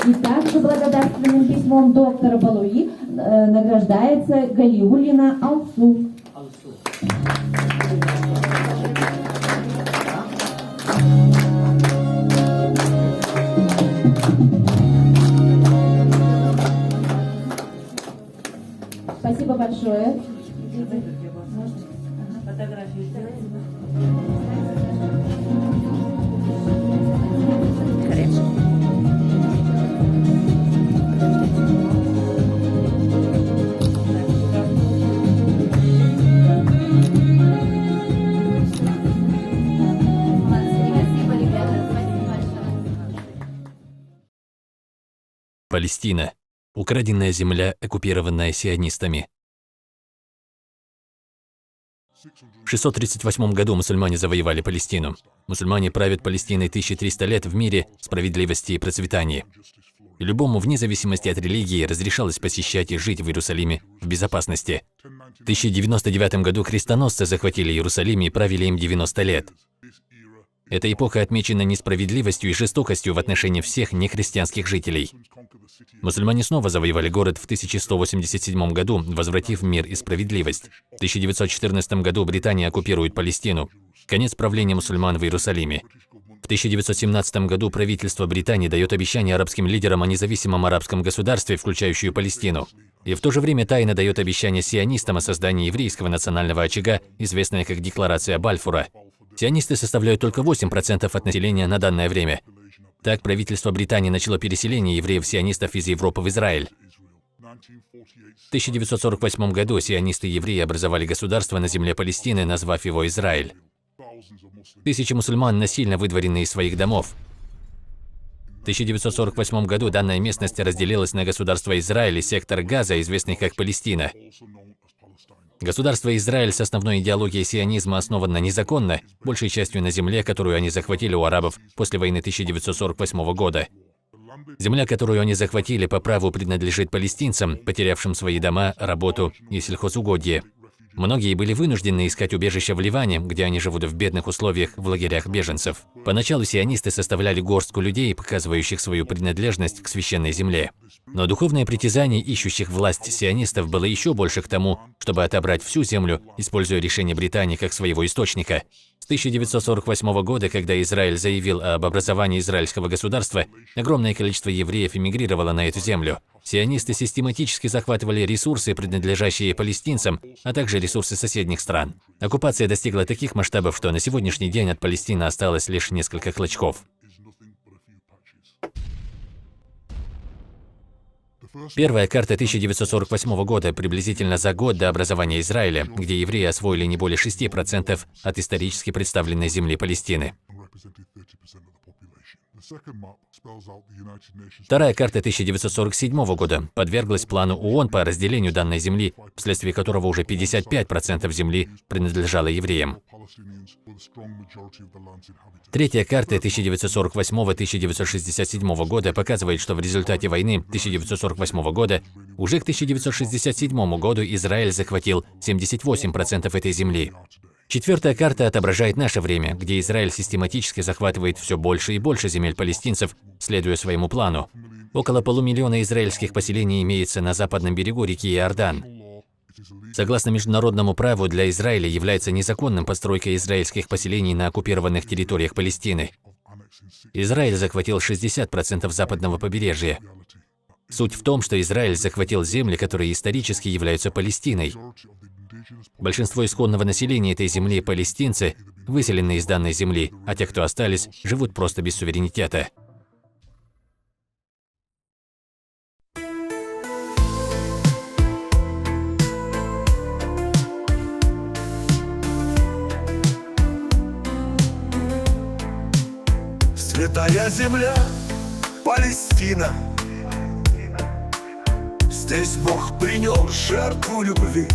И также благодарственным письмом доктора Балуи награждается Галиуллина Алсу. Спасибо большое. Фотографию Палестина. Украденная земля, оккупированная сионистами. В 638 году мусульмане завоевали Палестину. Мусульмане правят Палестиной 1300 лет в мире, справедливости и процветании. И любому, вне зависимости от религии, разрешалось посещать и жить в Иерусалиме в безопасности. В 1099 году крестоносцы захватили Иерусалим и правили им 90 лет. Эта эпоха отмечена несправедливостью и жестокостью в отношении всех нехристианских жителей. Мусульмане снова завоевали город в 1187 году, возвратив мир и справедливость. В 1914 году Британия оккупирует Палестину. Конец правления мусульман в Иерусалиме. В 1917 году правительство Британии дает обещание арабским лидерам о независимом арабском государстве, включающую Палестину. И в то же время тайно дает обещание сионистам о создании еврейского национального очага, известное как Декларация Бальфура. Сионисты составляют только 8% от населения на данное время. Так, правительство Британии начало переселение евреев-сионистов из Европы в Израиль. В 1948 году сионисты-евреи образовали государство на земле Палестины, назвав его Израиль. Тысячи мусульман насильно выдворены из своих домов. В 1948 году данная местность разделилась на государство Израиль и сектор Газа, известный как Палестина. Государство Израиль с основной идеологией сионизма основано незаконно, большей частью на земле, которую они захватили у арабов после войны 1948 года. Земля, которую они захватили, по праву принадлежит палестинцам, потерявшим свои дома, работу и сельхозугодья. Многие были вынуждены искать убежище в Ливане, где они живут в бедных условиях в лагерях беженцев. Поначалу сионисты составляли горстку людей, показывающих свою принадлежность к священной земле. Но духовное притязание ищущих власть сионистов было еще больше к тому, чтобы отобрать всю землю, используя решение Британии как своего источника. С 1948 года, когда Израиль заявил об образовании израильского государства, огромное количество евреев эмигрировало на эту землю. Сионисты систематически захватывали ресурсы, принадлежащие палестинцам, а также ресурсы соседних стран. Оккупация достигла таких масштабов, что на сегодняшний день от Палестины осталось лишь несколько клочков. Первая карта 1948 года, приблизительно за год до образования Израиля, где евреи освоили не более 6% от исторически представленной земли Палестины. Вторая карта 1947 года подверглась плану ООН по разделению данной земли, вследствие которого уже 55% земли принадлежало евреям. Третья карта 1948-1967 года показывает, что в результате войны 1948 года уже к 1967 году Израиль захватил 78% этой земли. Четвертая карта отображает наше время, где Израиль систематически захватывает все больше и больше земель палестинцев, следуя своему плану. Около полумиллиона израильских поселений имеется на западном берегу реки Иордан. Согласно международному праву, для Израиля является незаконным постройка израильских поселений на оккупированных территориях Палестины. Израиль захватил 60% западного побережья. Суть в том, что Израиль захватил земли, которые исторически являются Палестиной. Большинство исконного населения этой земли – палестинцы, выселенные из данной земли, а те, кто остались, живут просто без суверенитета. Святая земля, Палестина. Здесь Бог принес жертву любви.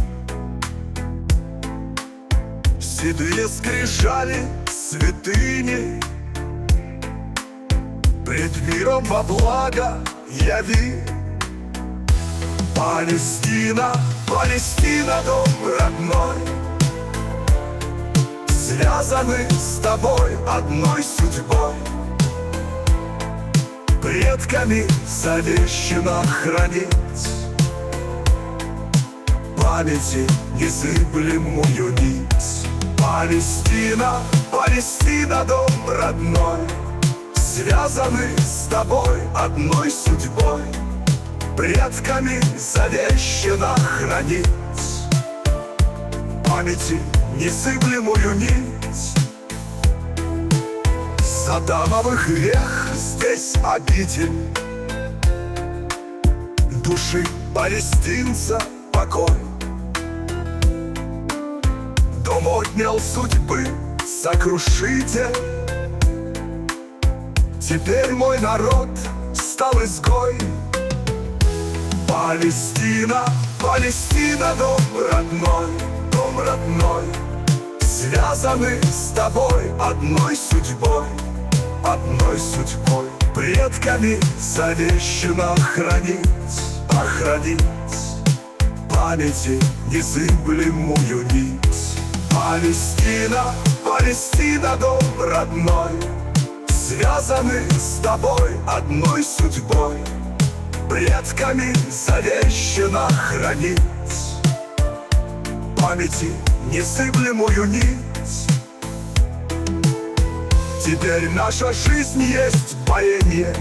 Седые скрижали святыни, пред миром во благо яви. Палестина, Палестина, дом родной, связаны с тобой одной судьбой. Предками завещено хранить памяти незыблемую нить. Палестина, Палестина, дом родной, связаны с тобой одной судьбой. Предками завещено хранить памяти незыблемую нить. Содомовых грех здесь обитель, души палестинца покой. Дом отнял судьбы сокрушитель, теперь мой народ стал изгой. Палестина, Палестина, дом родной, связаны с тобой одной судьбой, одной судьбой. Предками завещено охранить памяти незыблемую нить. Палестина, Палестина, дом родной, связаны с тобой одной судьбой. Предками завещено хранить памяти незыблемую нить. Теперь наша жизнь есть боение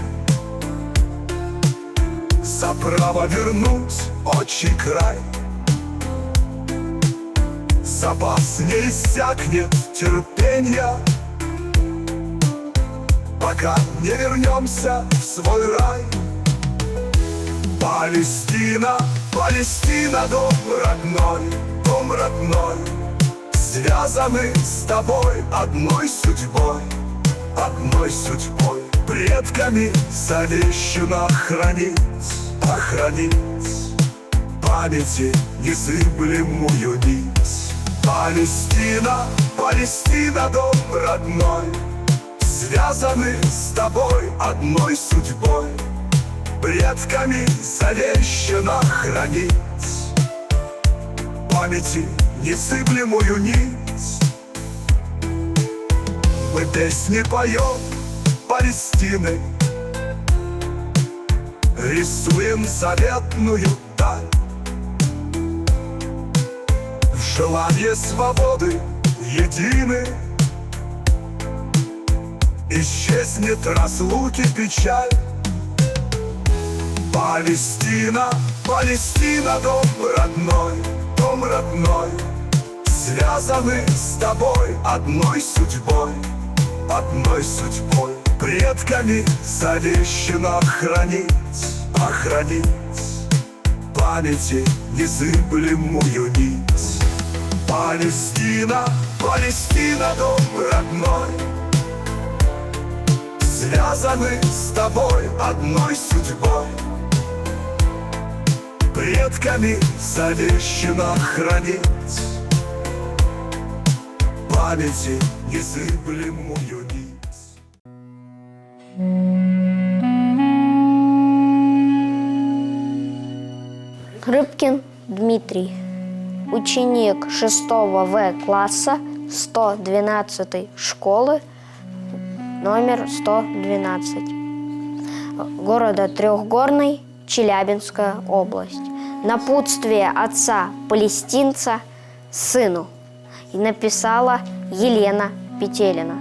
за право вернуть отчий край. Запас не иссякнет терпенья, пока не вернемся в свой рай. Палестина, Палестина, дом родной, связаны с тобой одной судьбой, одной судьбой. Предками завещено охранить памяти незыблемую нить. Палестина, Палестина, дом родной, связаны с тобой одной судьбой. Предками завещено хранить памяти незыблемую нить. Мы песни поем Палестины, рисуем заветную даль. В желании свободы едины исчезнет разлуки печаль. Палестина, Палестина, дом родной, связаны с тобой одной судьбой, одной судьбой. Предками завещено охранить памяти незыблемую нить. Палестина, Палестина, дом родной, связаны с тобой одной судьбой. Предками завещено хранить памяти незыблемую нить. Рыбкин Дмитрий, ученик 6 В класса 112 школы номер 112 города Трехгорный, Челябинская область. Напутствие отца-палестинца сыну. И написала Елена Петелина.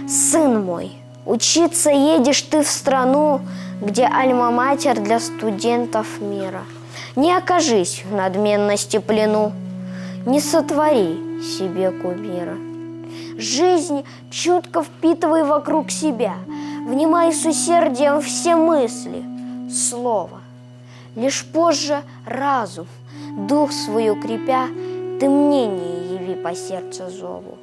«Сын мой, учиться едешь ты в страну, где альма-матер для студентов мира. Не окажись в надменности плену, не сотвори себе кумира. Жизнь чутко впитывай вокруг себя, внимай с усердием все мысли, слово. Лишь позже разум, дух свой укрепя, ты мнение яви по сердцу зову.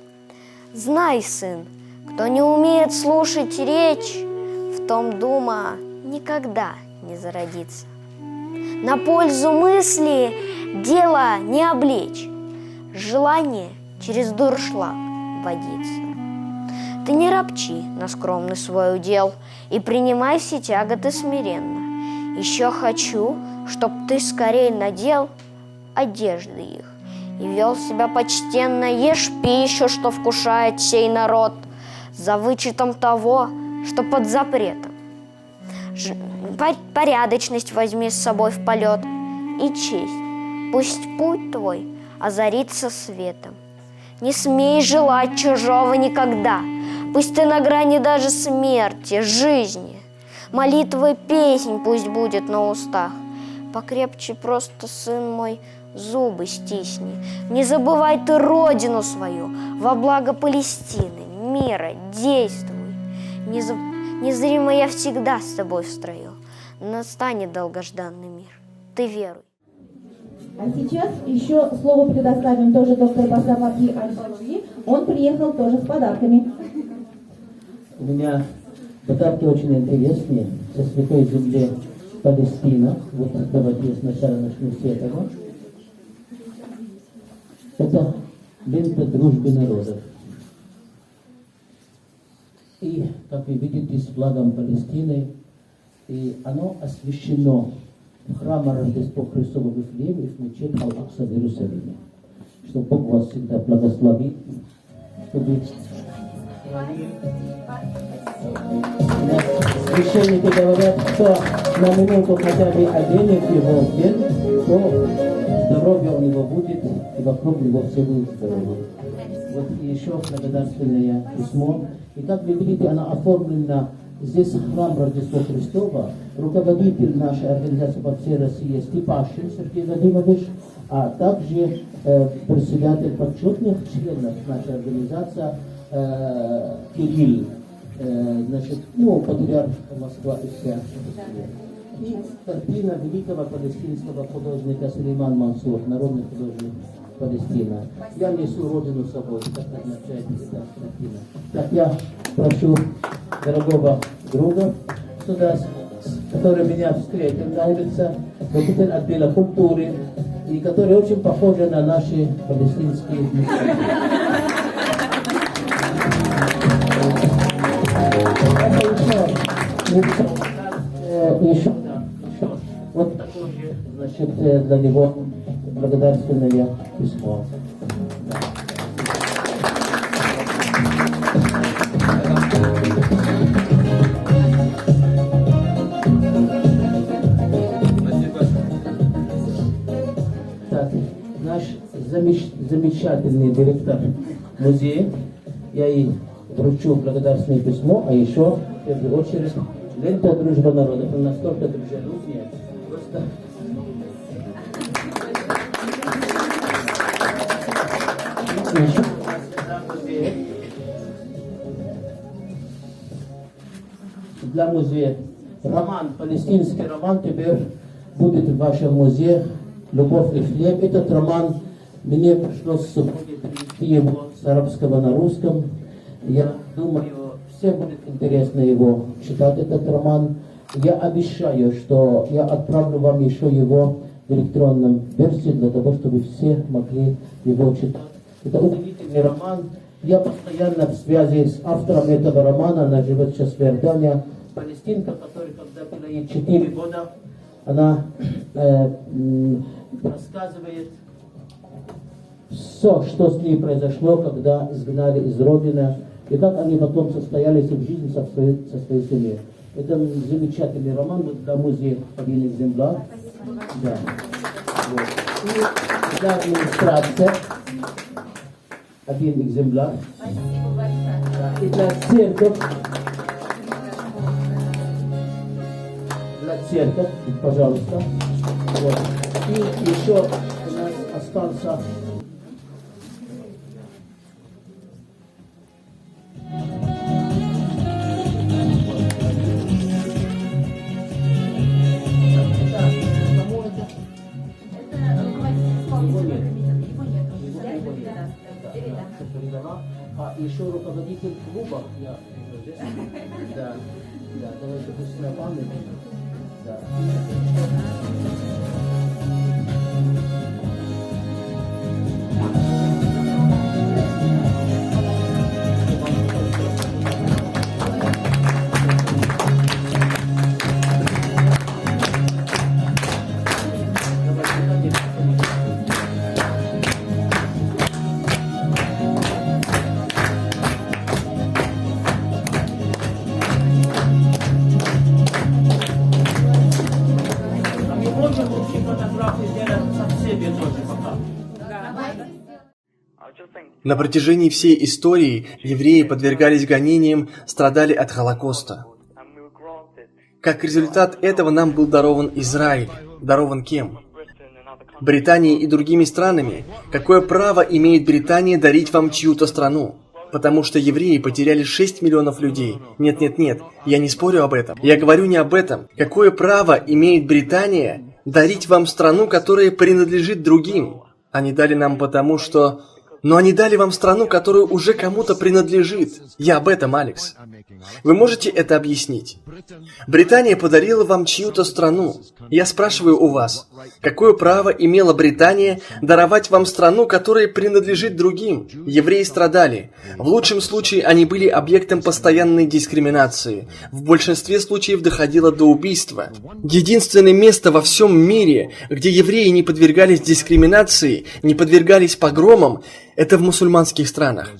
Знай, сын, кто не умеет слушать речь, в том дума никогда не зародится. На пользу мысли дело не облечь, желание через дуршлаг водиться. Ты не ропчи на скромный свой удел и принимай все тяготы смиренно. Еще хочу, чтоб ты скорей надел одежды их и вел себя почтенно, ешь пищу, что вкушает сей народ, за вычетом того, что под запретом. Порядочность возьми с собой в полет и честь. Пусть путь твой озарится светом. Не смей желать чужого никогда. Пусть ты на грани даже смерти, жизни. Молитвы песнь пусть будет на устах. Покрепче просто, сын мой, зубы стисни. Не забывай ты родину свою, во благо Палестины, мира действуй. Незримо я всегда с тобой в строю. Настанет долгожданный мир. Ты веруй. А сейчас еще слово предоставим тоже доктору Басамаки Аль-Баши. Он приехал тоже с подарками. У меня подарки очень интересные со святой земли Палестина. Вот давайте сначала начну с этого. Это лента дружбы народов. И, как вы видите, с флагом Палестины, и оно освящено в храме Рождества Христова в Вифлееме и в мечеть Ал-Акса в Иерусалиме. Что Бог вас всегда благословит, чтобы священники говорят, что на минуту хотя бы оденет его в день, то здоровье у него будет, и вокруг него все будут здоровы. Вот и еще благодарственное письмо. И как вы видите, она оформлена здесь храм Рождества Христова. Руководитель нашей организации по всей России Степашин Сергей Владимирович, а также председатель почетных членов нашей организации Кирилл, патриарх Москва и вся. И картина великого палестинского художника Сулейман Мансур, народный художник Палестина. Я несу родину с собой, как означает эта картина. Так я прошу дорогого друга сюда, который меня встретил на улице, руководитель отдела культуры, и который очень похож на наши палестинские места. Еще вот такое же, значит, для него благодарственное письмо. Так, наш замечательный директор музея, я ей вручу благодарственное письмо, а еще, в первую очередь, лента «Дружба народов». Она настолько дружелюбная, просто... Для музея роман, палестинский роман теперь будет в вашем музее «Любовь и хлеб». Этот роман мне пришлось с собой перевести его с арабского на русском. Я думаю, всем будет интересно его читать, этот роман. Я обещаю, что я отправлю вам еще его в электронном версии, для того, чтобы все могли его читать. Это удивительный роман. Я постоянно в связи с автором этого романа, она живет сейчас в Иордании, палестинка, которая, когда было ей 4 года, она рассказывает все, что с ней произошло, когда изгнали из Родины, и как они потом состоялись в жизни со своей семьей. Это замечательный роман для музея «Обильных земля». Да. Вот. И для иллюстрации «Обильных земля». Да. И для церковь. Для церковь, пожалуйста. Вот. И еще у нас остался еще руководитель клуба. Да, давайте пусть на память. Да. На протяжении всей истории евреи подвергались гонениям, страдали от Холокоста. Как результат этого нам был дарован Израиль. Дарован кем? Британией и другими странами. Какое право имеет Британия дарить вам чью-то страну? Потому что евреи потеряли 6 миллионов людей. Нет, я не спорю об этом. Я говорю не об этом. Какое право имеет Британия дарить вам страну, которая принадлежит другим? Они дали нам потому, что... Но они дали вам страну, которая уже кому-то принадлежит. Я об этом, Алекс. Вы можете это объяснить? Британия подарила вам чью-то страну. Я спрашиваю у вас, какое право имела Британия даровать вам страну, которая принадлежит другим? Евреи страдали. В лучшем случае они были объектом постоянной дискриминации. В большинстве случаев доходило до убийства. Единственное место во всем мире, где евреи не подвергались дискриминации, не подвергались погромам, это в мусульманских странах.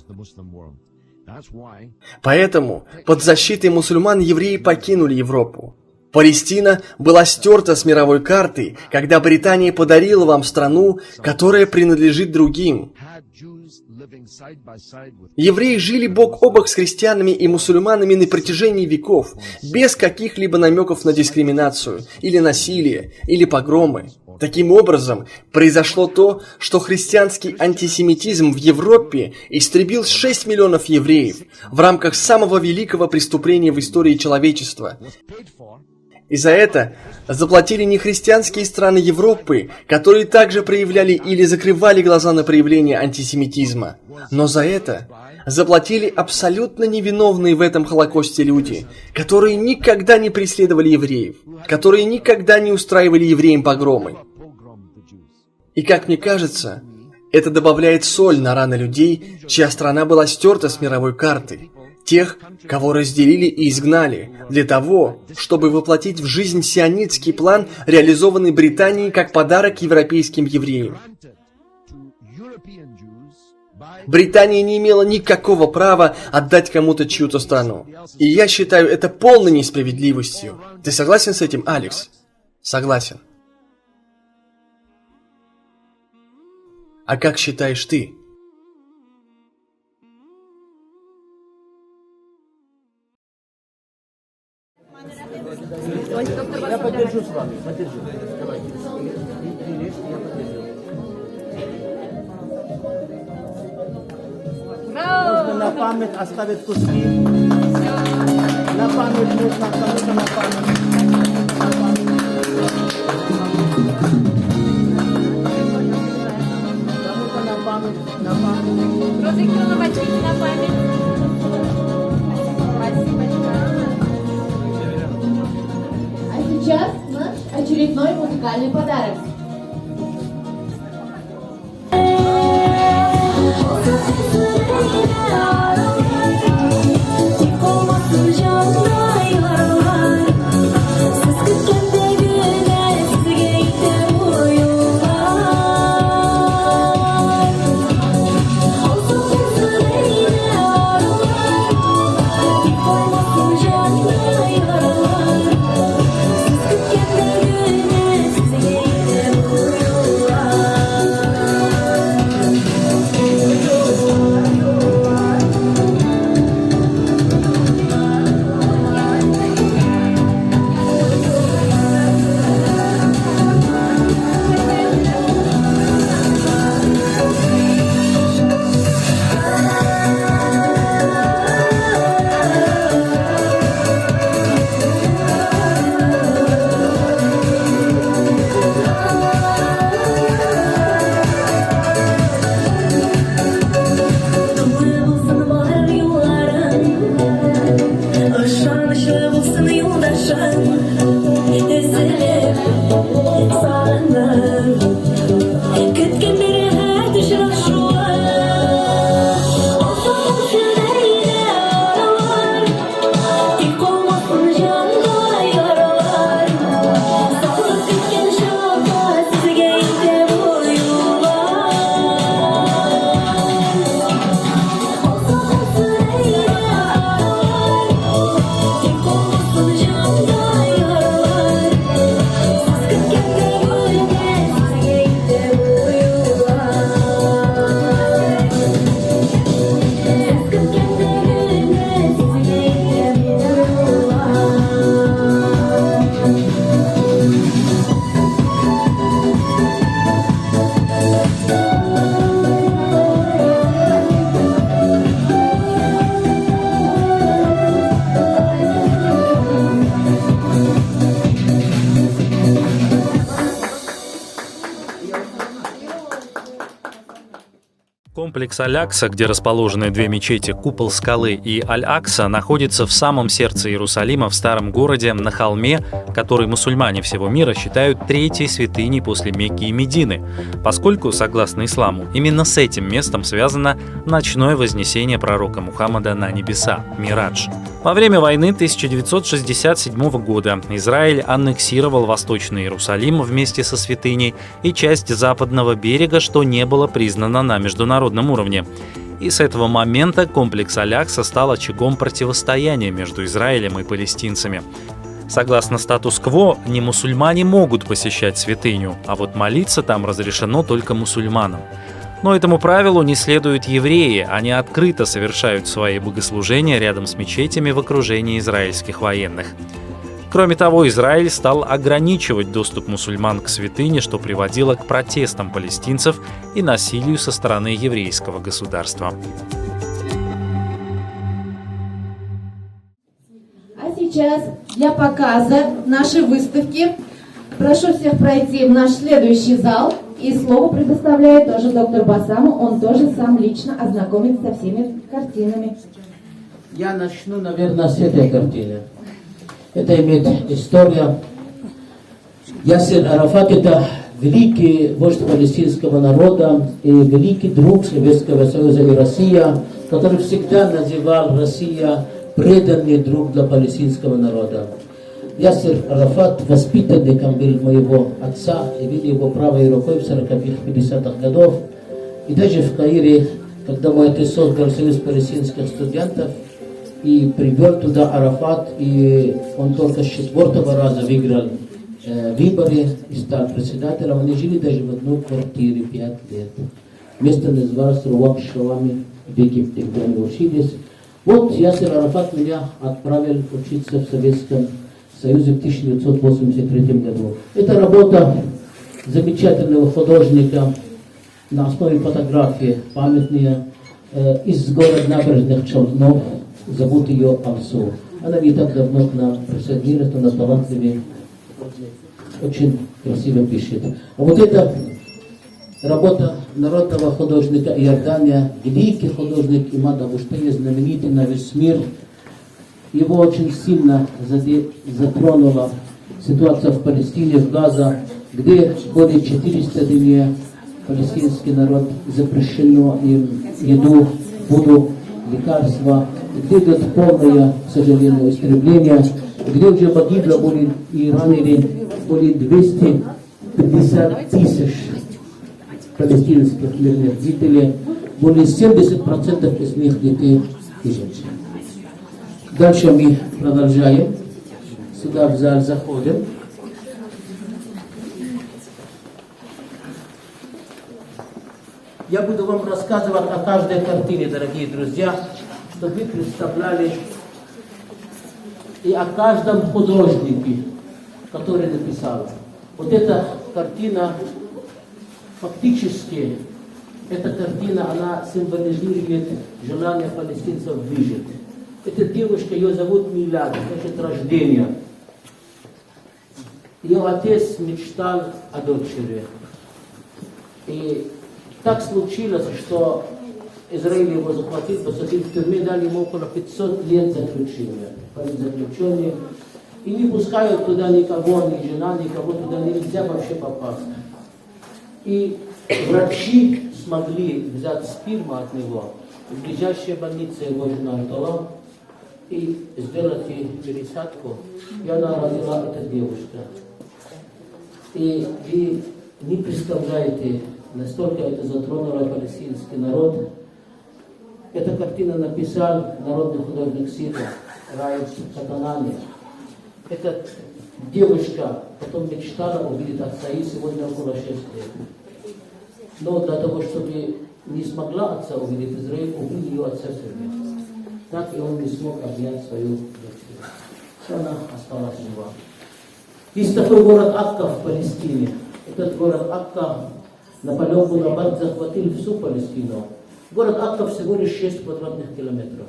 Поэтому под защитой мусульман евреи покинули Европу. Палестина была стерта с мировой карты, когда Британия подарила вам страну, которая принадлежит другим. Евреи жили бок о бок с христианами и мусульманами на протяжении веков, без каких-либо намеков на дискриминацию, или насилие, или погромы. Таким образом, произошло то, что христианский антисемитизм в Европе истребил 6 миллионов евреев в рамках самого великого преступления в истории человечества. И за это заплатили не христианские страны Европы, которые также проявляли или закрывали глаза на проявление антисемитизма, но за это заплатили абсолютно невиновные в этом Холокосте люди, которые никогда не преследовали евреев, которые никогда не устраивали евреям погромы. И как мне кажется, это добавляет соль на раны людей, чья страна была стерта с мировой карты, тех, кого разделили и изгнали, для того, чтобы воплотить в жизнь сионистский план, реализованный Британией как подарок европейским евреям. Британия не имела никакого права отдать кому-то чью-то страну. И я считаю это полной несправедливостью. Ты согласен с этим, Алекс? Согласен. А как считаешь ты? Я поддержу с вами, поддержу. Давайте. Я поддержу. Можно на память оставить куски. На память нужно, кому-то на память. Кому-то на память, на память. Розыгрываем на память. А сейчас наш очередной музыкальный подарок. bulsun yoldaşım Üzülüp sağlanır Kütkin bir her düşür aşuğa Olsa şüreyle aralar Dik olmasın canda yaralar Sağlık kütkin şafa sizge ite bu yuvar Olsa şüreyle aralar Dik olmasın canda yaralar Siz kütkin de gülge sizge ite bu yuvar Комплекс Аль-Акса, где расположены две мечети Купол Скалы и Аль-Акса, находится в самом сердце Иерусалима, в старом городе, на холме, который мусульмане всего мира считают третьей святыней после Мекки и Медины, поскольку, согласно исламу, именно с этим местом связано ночное вознесение пророка Мухаммада на небеса – Мирадж. Во время войны 1967 года Израиль аннексировал Восточный Иерусалим вместе со святыней и часть западного берега, что не было признано на международном уровне. И с этого момента комплекс Аль-Акса стал очагом противостояния между Израилем и палестинцами. Согласно статус-кво, не мусульмане могут посещать святыню, а вот молиться там разрешено только мусульманам. Но этому правилу не следуют евреи, они открыто совершают свои богослужения рядом с мечетями в окружении израильских военных. Кроме того, Израиль стал ограничивать доступ мусульман к святыне, что приводило к протестам палестинцев и насилию со стороны еврейского государства. А сейчас для показа нашей выставки прошу всех пройти в наш следующий зал. И слово предоставляет тоже доктор Басаму. Он тоже сам лично ознакомится со всеми картинами. Я начну, наверное, с этой картины. Это имеет история. Ясир Арафат – это великий вождь палестинского народа и великий друг Советского Союза и Россия, который всегда называл Россия преданный друг для палестинского народа. Ясир Арафат воспитанником был моего отца, и видел его правой рукой в 40-х, 50-х годов. И даже в Каире, когда мой отец создал Союз палестинских студентов, и привел туда Арафат, и он только с 4-го раза выиграл выборы и стал председателем. Они жили даже в одной квартире 5 лет. Место называлось Руак Шавами в Египте, где они учились. Вот Ясир Арафат меня отправил учиться в Советском Союзе в 1983 году. Это работа замечательного художника на основе фотографии памятная из города Набережных Челнов. Зовут ее Алсу. Она не так давно к нам присоединилась, она талантливая, очень красиво пишет. А вот это работа народного художника Иордания, великий художник Имад Абуштейн, знаменитый на весь мир. Его очень сильно затронула ситуация в Палестине, в Газа, где более 400 дней палестинский народ запрещено им еду, воду, лекарства, где идет полное, к сожалению, истребление, где уже погибло и ранили более 250 тысяч палестинских мирных жителей, более 70% из них детей и женщин. Дальше мы продолжаем. Сюда в зал заходим. Я буду вам рассказывать о каждой картине, дорогие друзья, чтобы вы представляли и о каждом художнике, который написал. Вот эта картина, фактически, эта картина, она символизирует желание палестинцев выжить. Эта девушка, ее зовут Милад, значит рождение. Ее отец мечтал о дочери. И так случилось, что Израиль его захватил, посадил в тюрьме, дали ему около 500 лет заключения. И не пускают туда никого, ни жена, никого туда нельзя вообще попасть. И врачи смогли взять сперму от него, в ближайшей больнице его жена отдала, и сделать ей пересадку, и она родила эта девушка. И вы не представляете, настолько это затронуло палестинский народ. Эта картина написал народный художник Сирия Раид Катанани. Эта девушка потом мечтала увидеть отца, и сегодня около 6 лет. Но для того, чтобы не смогла отца увидеть, Израиль убил ее отца Сирия. Так и он не смог обнять свою дочь. Она осталась жива. Есть такой город Акка в Палестине. Этот город Акка Наполеон Бонапарт захватил всю Палестину. Город Акка всего лишь 6 квадратных километров.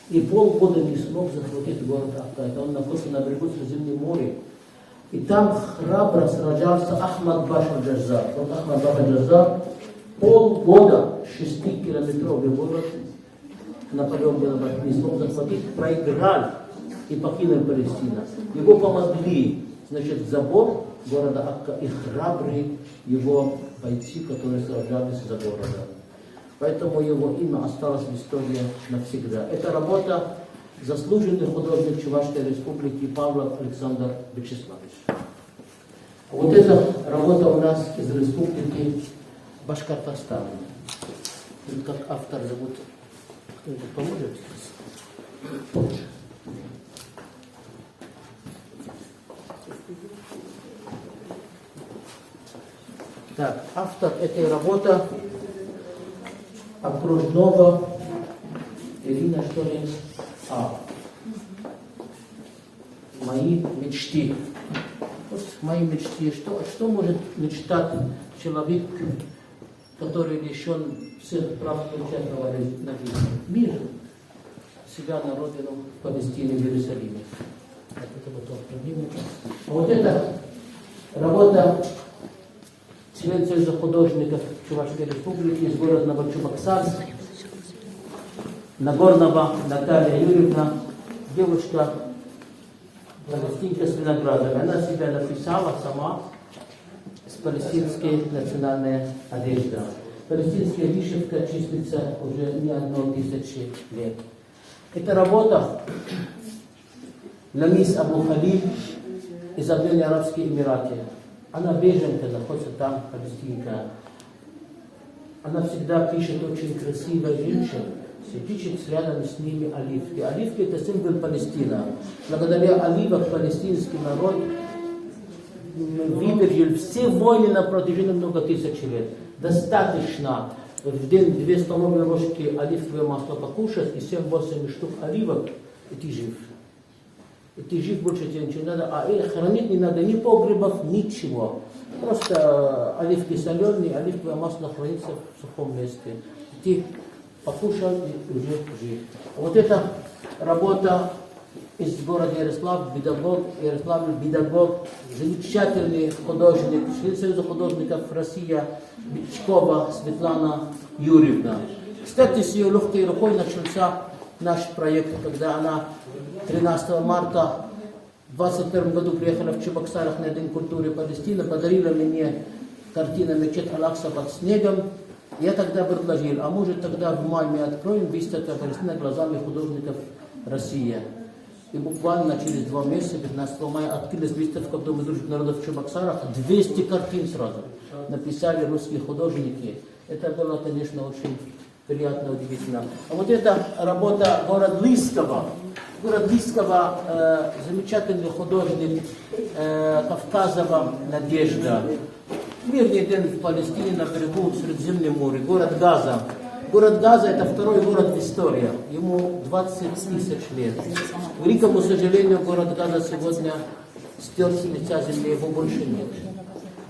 И полгода не смог захватить город Акка. Это он находится на берегу Средиземного моря. И там храбро сражался Ахмад Баша Джазар. Вот Ахмад Баша Джазар полгода 6-километровый город Наполеон Бонапарт не смог захватить, проиграл и покинул Палестину. Его помогли, значит, забор города Акка и храбрые его бойцы, которые сражались за городом. Поэтому его имя осталось в истории навсегда. Это работа заслуженный художник Чувашской республики Павлов Александр Вячеславович. Вот эта работа у нас из республики Башкортостан. Как автор зовут? Кто-нибудь поможет? Так, автор этой работы окружного Ирина, что ли? Мои мечты. Вот мои мечты. Что может мечтать человек, который лишен всех прав полученного на жизнь? Мир себя на родину в Палестине, в Иерусалиме. Вот эта работа член Союза художников Чувашской республики из города Новочебоксарск, Нагорнова Наталья Юрьевна, девушка, палестинка с виноградами. Она себя написала сама с палестинской национальной одеждой. Палестинская вышивка числится уже не 1000 лет. Эта работа Ламис Абу Халиль из Объединенных Арабских Эмиратов. Она беженка, находится там, палестинка. Она всегда пишет очень красивая женщина. Пишет рядом с ними оливки. Оливки — это символ Палестины. Благодаря оливам палестинский народ выдержал все войны на протяжении много тысяч лет. Достаточно в день 2 столовые ложки оливкового масла покушать и 7-8 штук оливок, и ты жив. И ты жив, больше тебе ничего не надо. А хранить не надо ни погребов, ничего. Просто оливки соленые, оливковое масло хранится в сухом месте. Ты покушал и уже жив. Вот эта работа из города Ярославль Бедагог, замечательный художник, член Союза художников России Бичкова Светлана Юрьевна. Кстати, с ее легкой рукой начался наш проект, когда она 13 марта в 2021 году приехала в Чебоксарах на День культуры Палестины, подарила мне картину «Мечеть Аль-Акса под снегом». Я тогда предложил, а может тогда в мае мы откроем выставку Палестина глазами художников России. И буквально через 2 месяца, 15 мая, открылась выставка в Доме дружбы народов в Чебоксарах. 200 картин сразу написали русские художники. Это было, конечно, очень приятно, удивительно. А вот эта работа город Лисково. Город Лисково, замечательный художник Кавказова Надежда. Мирный день в Палестине на берегу Средиземного моря. Город Газа. Город Газа — это второй город в истории. Ему 20 тысяч лет. К великому сожалению, город Газа сегодня стер с лица земли, его больше нет.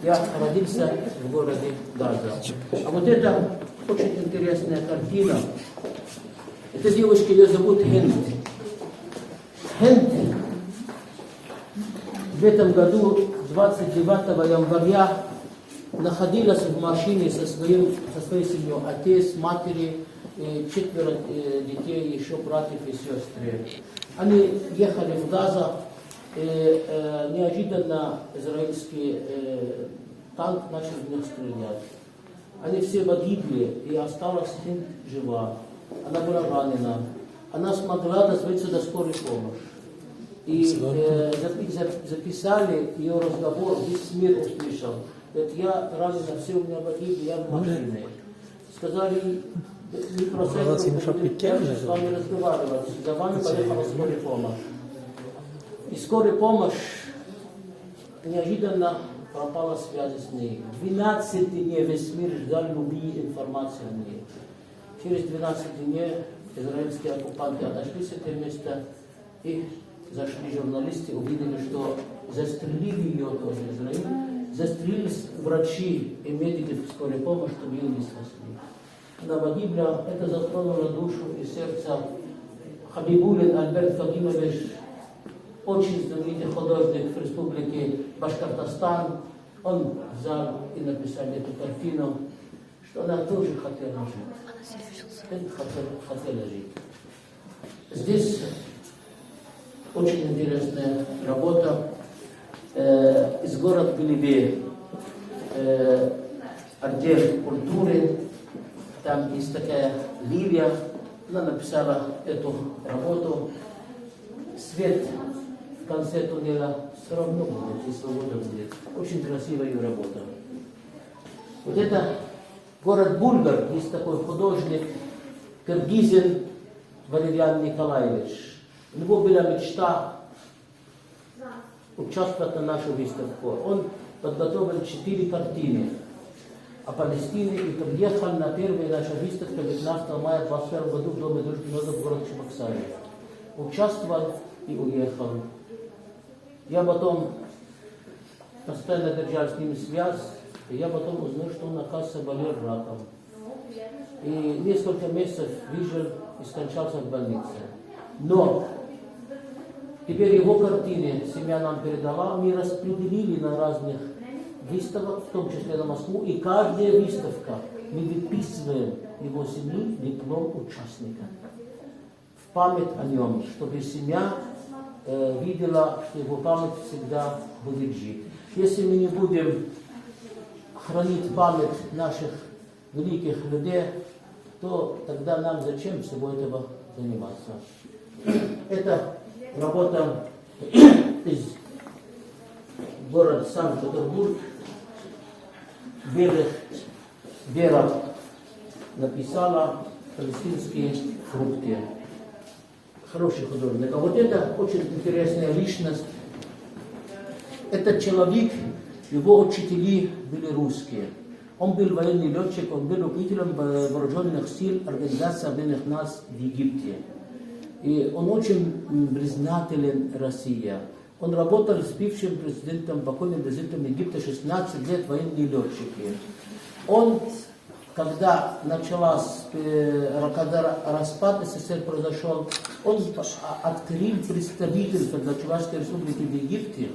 Я родился в городе Газа. А вот это очень интересная картина. Эта девушка, ее зовут Хенд. Хенд в этом году, 29 января, находилась в машине со своей семьей, отец, матери 4 детей, еще братьев и сестры. Они ехали в Газа, неожиданно израильский танк начал в них стрелять. Они все погибли, и осталась сын жива. Она была ранена. Она смогла дозвониться до скорой помощи. И записали ее разговор, весь мир услышал. Говорит, я ранена, все у меня погибли, я в машине. Сказали, не процент, с вами разговаривать. За вами поехала скорая помощь. И скорая помощь неожиданно пропала связь с ней. 12 дней весь мир ждал любые информации о ней. Через 12 дней израильские оккупанты отошли с этого места и зашли журналисты, увидели, что застрелили ее тоже Израиль, застрелили врачи и медики в скорой помощи, чтобы ее не спасли. Она погибла, это затронуло душу и сердце. Хабибулин Альберт Фагимович, очень знаменитый художник в республике Башкортостан, он взял и написал эту картину, что она тоже хотела жить. Хотела жить. Здесь очень интересная работа из города Белебе, отдел культуры. Там есть такая Лилия, она написала эту работу. Свет в конце туннеля все равно будет, и свобода будет. Очень красивая ее работа. Вот это город Булгар, есть такой художник, Киргизин Валерьян Николаевич. У него была мечта участвовать на нашу выставку. Он подготовил 4 картины о Палестине и приехал на первую нашу выставку 15 мая 2021 году в Доме дружбы народов в городе Чебоксары. Участвовал и уехал. Я потом постоянно держал с ним связь, и я потом узнал, что он, оказывается, болел раком. И несколько месяцев выжил и скончался в больнице. Но теперь его картины семья нам передала, мы распределили на разных выставках, в том числе на Москву, и каждая выставка мы выписываем его семьи диплом участника. В память о нем, чтобы семья видела, что его память всегда будет жить. Если мы не будем хранить память наших великих людей, то тогда нам зачем всего этого заниматься? Это работа из города Санкт-Петербург. Вера написала «Палестинские фрукты». Хороший художник. А вот это очень интересная личность. Этот человек, его учителя были русские. Он был военный летчик, он был руководителем вооруженных сил Организации Объединенных Наций в Египте. И он очень признателен России. Он работал с бывшим президентом, покойным президентом Египта 16 лет, военные летчики. Он, когда когда распад СССР произошел, он открыл представительство для Чувашской республики в Египте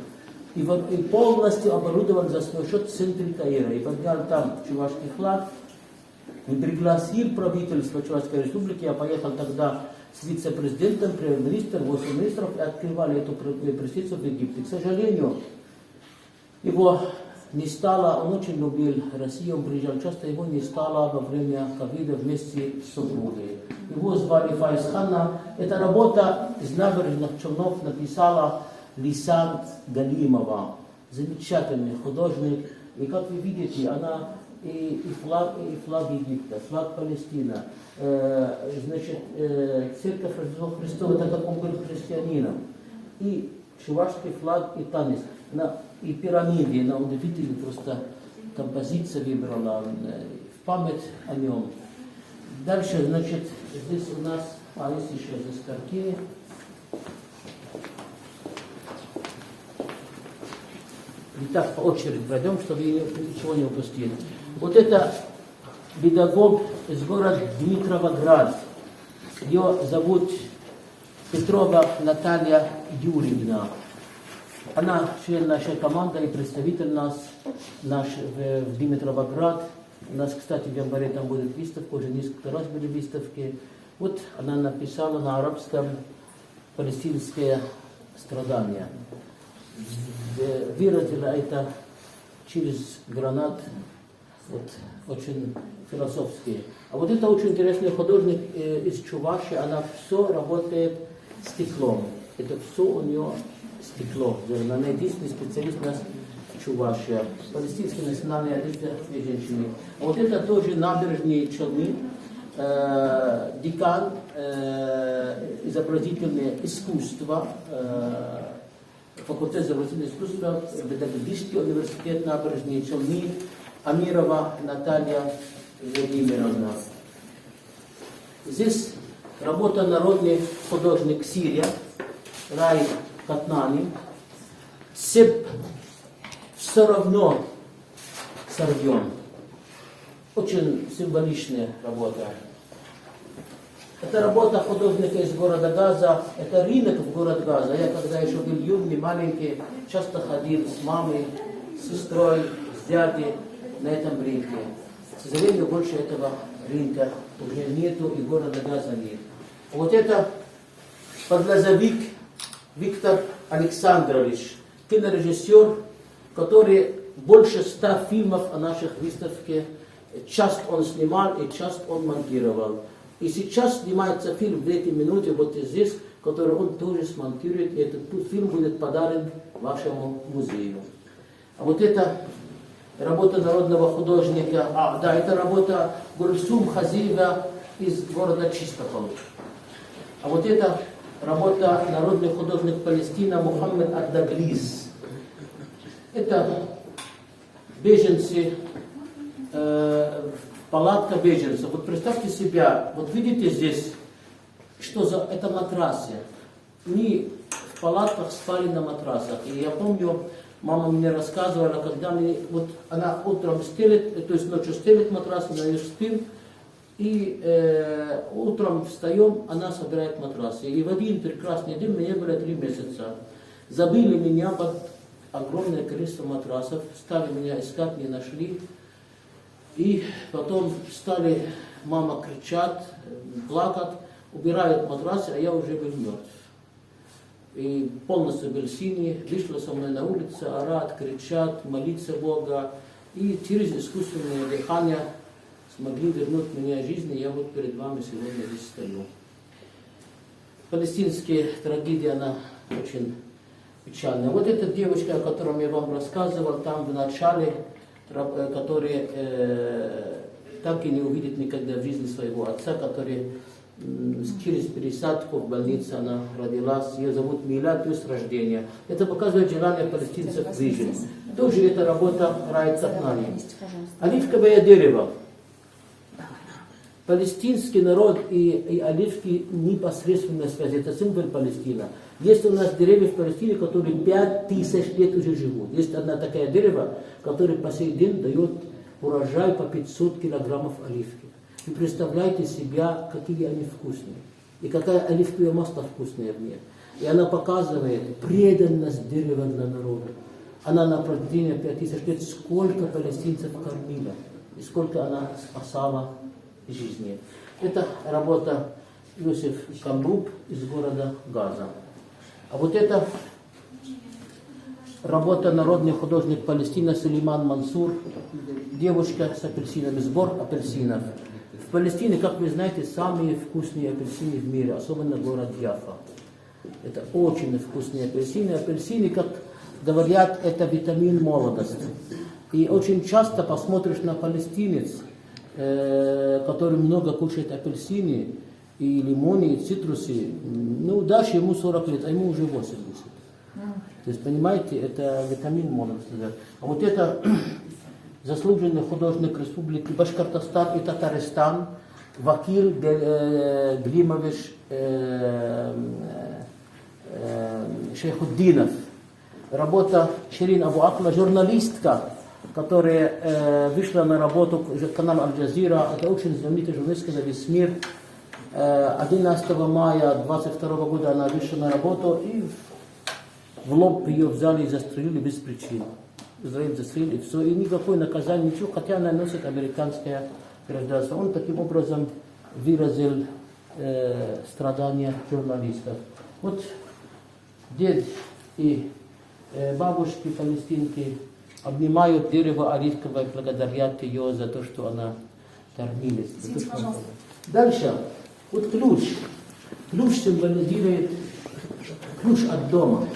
и полностью оборудовал за свой счет центр Каира. И поднял там чувашский флаг, и пригласил правительство Чувашской республики. Я поехал тогда с вице-президентом, премьер-министром, 8 министров, и открывали эту представительство в Египте. К сожалению, его не стало, он очень любил Россию, он приезжал часто, его не стало во время ковида вместе с супругой. Его звали Фаиз Ханна. Эта работа из набережных Челнов написала Лисан Галимова, замечательный художник. И как вы видите, она и флаг Египта, флаг Палестины, значит, церковь Рождества Христова, так как он был христианином, и чувашский флаг, и танец, и пирамиды, она удивительная просто композиция выбрала в память о нем. Дальше, значит, здесь у нас, есть еще здесь картины. И так по очереди пройдем, чтобы ничего не упустили. Вот это педагог из города Дмитровоград. Ее зовут Петрова Наталья Юрьевна. Она член нашей команды и представитель нас в Дмитровоград. У нас, кстати, в январе там будет выставка, уже несколько раз были выставки. Вот она написала на арабском «Палестинское страдание». Выразила это через гранат, вот, очень философский. А вот это очень интересный художник из Чувашии, она все работает стеклом. Это все у нее стекло. Она единственный специалист у нас в Чувашии. Палестинская национальная одежда и женщины. А вот это тоже набережные Челны, декан изобразительное искусство, факультет изобразительного искусства, педагогический университет набережные Челны, Амирова Наталья Владимировна. Здесь работа народный художник Сирия, Рай Катнани. Сеп все равно сорвен. Очень символичная работа. Это работа художника из города Газа. Это рынок в город Газа. Я когда еще был юный, маленький, часто ходил с мамой, с сестрой, с дядей на этом рынке. К сожалению, больше этого рынка уже нету, и города Газа нет. Вот это подлазовик Виктор Александрович, кинорежиссер, который больше 100 фильмов о наших выставке. Часть он снимал и часть он монтировал. И сейчас снимается фильм в этой минуте, вот здесь, который он тоже смонтирует, и этот фильм будет подарен вашему музею. А вот это работа народного художника, это работа Гульсум Хазиева из города Чистопол. А вот это работа народный художник Палестина Мухаммед Ад-Даглис. Это беженцы, палатка беженцев. Вот представьте себя, вот видите здесь, что за это матрасы. Мы в палатках спали на матрасах. И я помню, мама мне рассказывала, когда вот она утром стелит, то есть ночью стелит матрас, на нее спим, и утром встаем, она собирает матрасы. И в один прекрасный день, мне было 3 месяца, забыли меня под огромное количество матрасов, стали меня искать, не нашли. И потом стали, мама кричат, плакать, убирают матрасы, а я уже был мертв. И полностью был синий, вышла со мной на улицу, орать, кричат, молиться Бога. И через искусственное дыхание смогли вернуть меня жизнь, и я вот перед вами сегодня здесь стою. Палестинская трагедия, она очень печальная. Вот эта девочка, о которой я вам рассказывал, там в начале, который так и не увидит никогда в жизни своего отца, который через пересадку в больнице она родилась, ее зовут Милад, плюс рождение. Это показывает желание палестинцев выжить. Тоже это работа Рай Катнани. Оливковое дерево. Палестинский народ и оливки непосредственно связаны. Это символ Палестины. Есть у нас деревья в Палестине, которые 5000 лет уже живут. Есть одна такая дерево, которая по сей день дает урожай по 500 килограммов оливки. Вы представляете себя, какие они вкусные. И какая оливковое масло вкусное в ней. И она показывает преданность дерева для народа. Она на протяжении 5000 лет сколько палестинцев кормила. И сколько она спасала жизни. Это работа Юсеф Камбуб из города Газа. А вот это работа народный художник Палестины Сулейман Мансур, девушка с апельсинами, сбор апельсинов. В Палестине, как вы знаете, самые вкусные апельсины в мире, особенно город Яффа. Это очень вкусные апельсины. Апельсины, как говорят, это витамин молодости. И очень часто посмотришь на палестинец, который много кушает апельсины, и лимоны, и цитрусы, дашь ему 40 лет, а ему уже 80. То есть, понимаете, это витамин молодости. А вот это заслуженный художник Республики Башкортостан и Татарстан, Вакил Глимович Шейхуддинов. Работа Ширин Абу Акла, журналистка, которая вышла на работу в канал Аль-Джазира. Это очень знаменитая журналистка за весь мир. 11 мая 22 года она вышла на работу, и в лоб ее взяли и застрелили без причины. Израиль застрелил, и все, и никакое наказание, ничего, хотя она носит американское гражданство. Он таким образом выразил страдания журналистов. Вот дед и бабушки палестинки обнимают дерево оливковое и благодарят ее за то, что она кормилась. Дальше. Вот ключ. Ключ символизирует ключ от дома.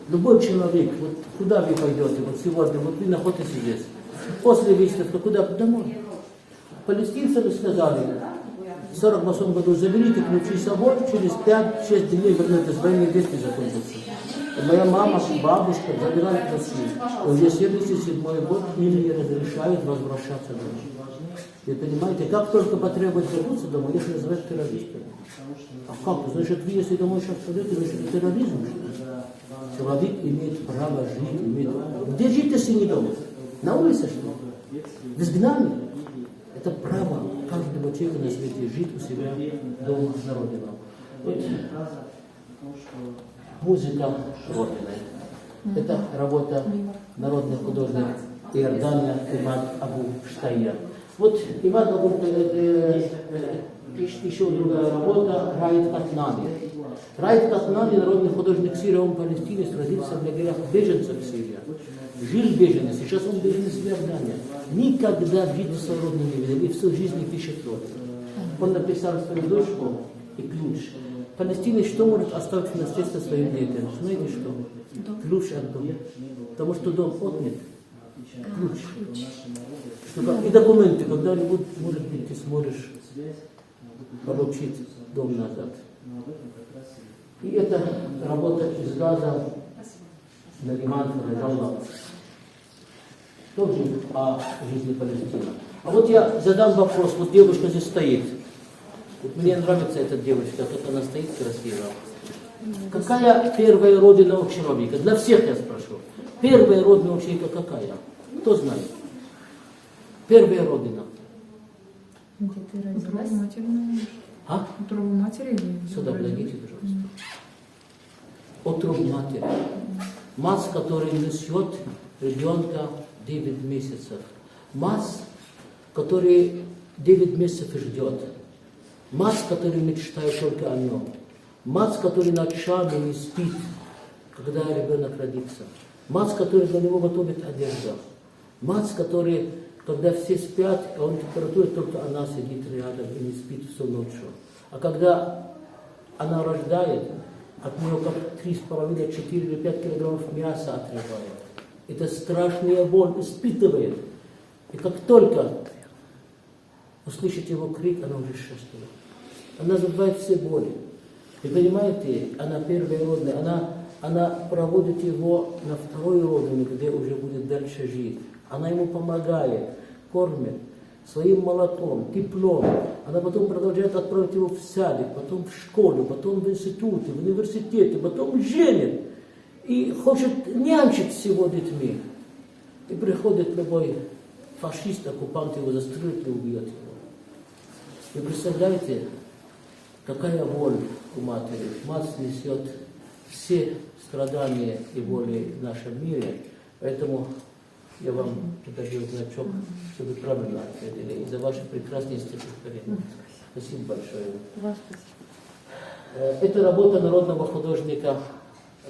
Любой человек, вот куда вы пойдете, вот сегодня, вот вы находитесь здесь. После выставки, куда? Домой. Палестинцам сказали, в 1948 году заберите ключи с собой, через 5-6 дней вернетесь, войны здесь не закончится. И моя мама, бабушка забирали ключи. Уже 77 год им не разрешают возвращаться домой. Вы понимаете, как только потребует вернуться домой, их называют террористами. А как? Значит, вы если домой сейчас пойдете, значит, это терроризм. Человек имеет право жить, имеет... Где жить, если не дома? На улице, что ли? В изгнании. Это право каждого человека на свете жить у себя дома на родине. Вот. Музыка Родины. Это работа народных художников Иордания Имад Абу Штайер. Вот Имад Абу еще другая работа Раид Катнани. Раид Катнани, народный художник Сирии, он в Палестине, родился в лагерях беженцев в Сирии. Жил беженец, сейчас он беженец в Иордании. Никогда видео своей родины не видел, и всю жизнь пишет Родину. Он написал свою дочку и ключ. Палестина что может оставить в наследство своим детям? Знаете что? Ключ от дома. Потому что дом отнят. Ключ. И документы, когда-нибудь, может быть, ты сможешь получить дом назад. И это работа из Газа Нариман Фараджалла. Тоже о жизни Палестины. А вот я задам вопрос, вот девушка здесь стоит. Вот мне нравится эта девушка, как она стоит красиво. Какая первая родина у человека? Для всех я спрошу. Первая родина у человека какая? Кто знает? Первая родина. Где ты родилась? А? Утробу матери или... Сюда подойдите, пожалуйста. Утробу матери. Мать, которая несет ребенка 9 месяцев. Мать, который 9 месяцев ждет. Мать, которая мечтает только о нем. Мать, которая ночами не спит, когда ребенок родится. Мать, которая для него готовит одежду. Мать, которая, когда все спят, а он температура, только она сидит рядом и не спит всю ночь. А когда она рождает, от нее как 3,5, 4 или 5 килограммов мяса отрывает. Это страшная боль испытывает. И как только услышит его крик, она уже счастлива. Она забывает все боли. Вы понимаете, она первая родная, она проводит его на второй родине, где уже будет дальше жить. Она ему помогает, кормит своим молоком, теплом. Она потом продолжает отправить его в садик, потом в школу, потом в институте, в университете, потом женит. И хочет нянчить с его детьми. И приходит любой фашист, оккупант его застрелит и убьет его. Вы представляете, какая боль у матери? Мать несет все страдания и боли в нашем мире. Поэтому я вам покажу значок, чтобы правильно ответили. И за ваши прекрасные стихотворения. Спасибо большое. Это работа народного художника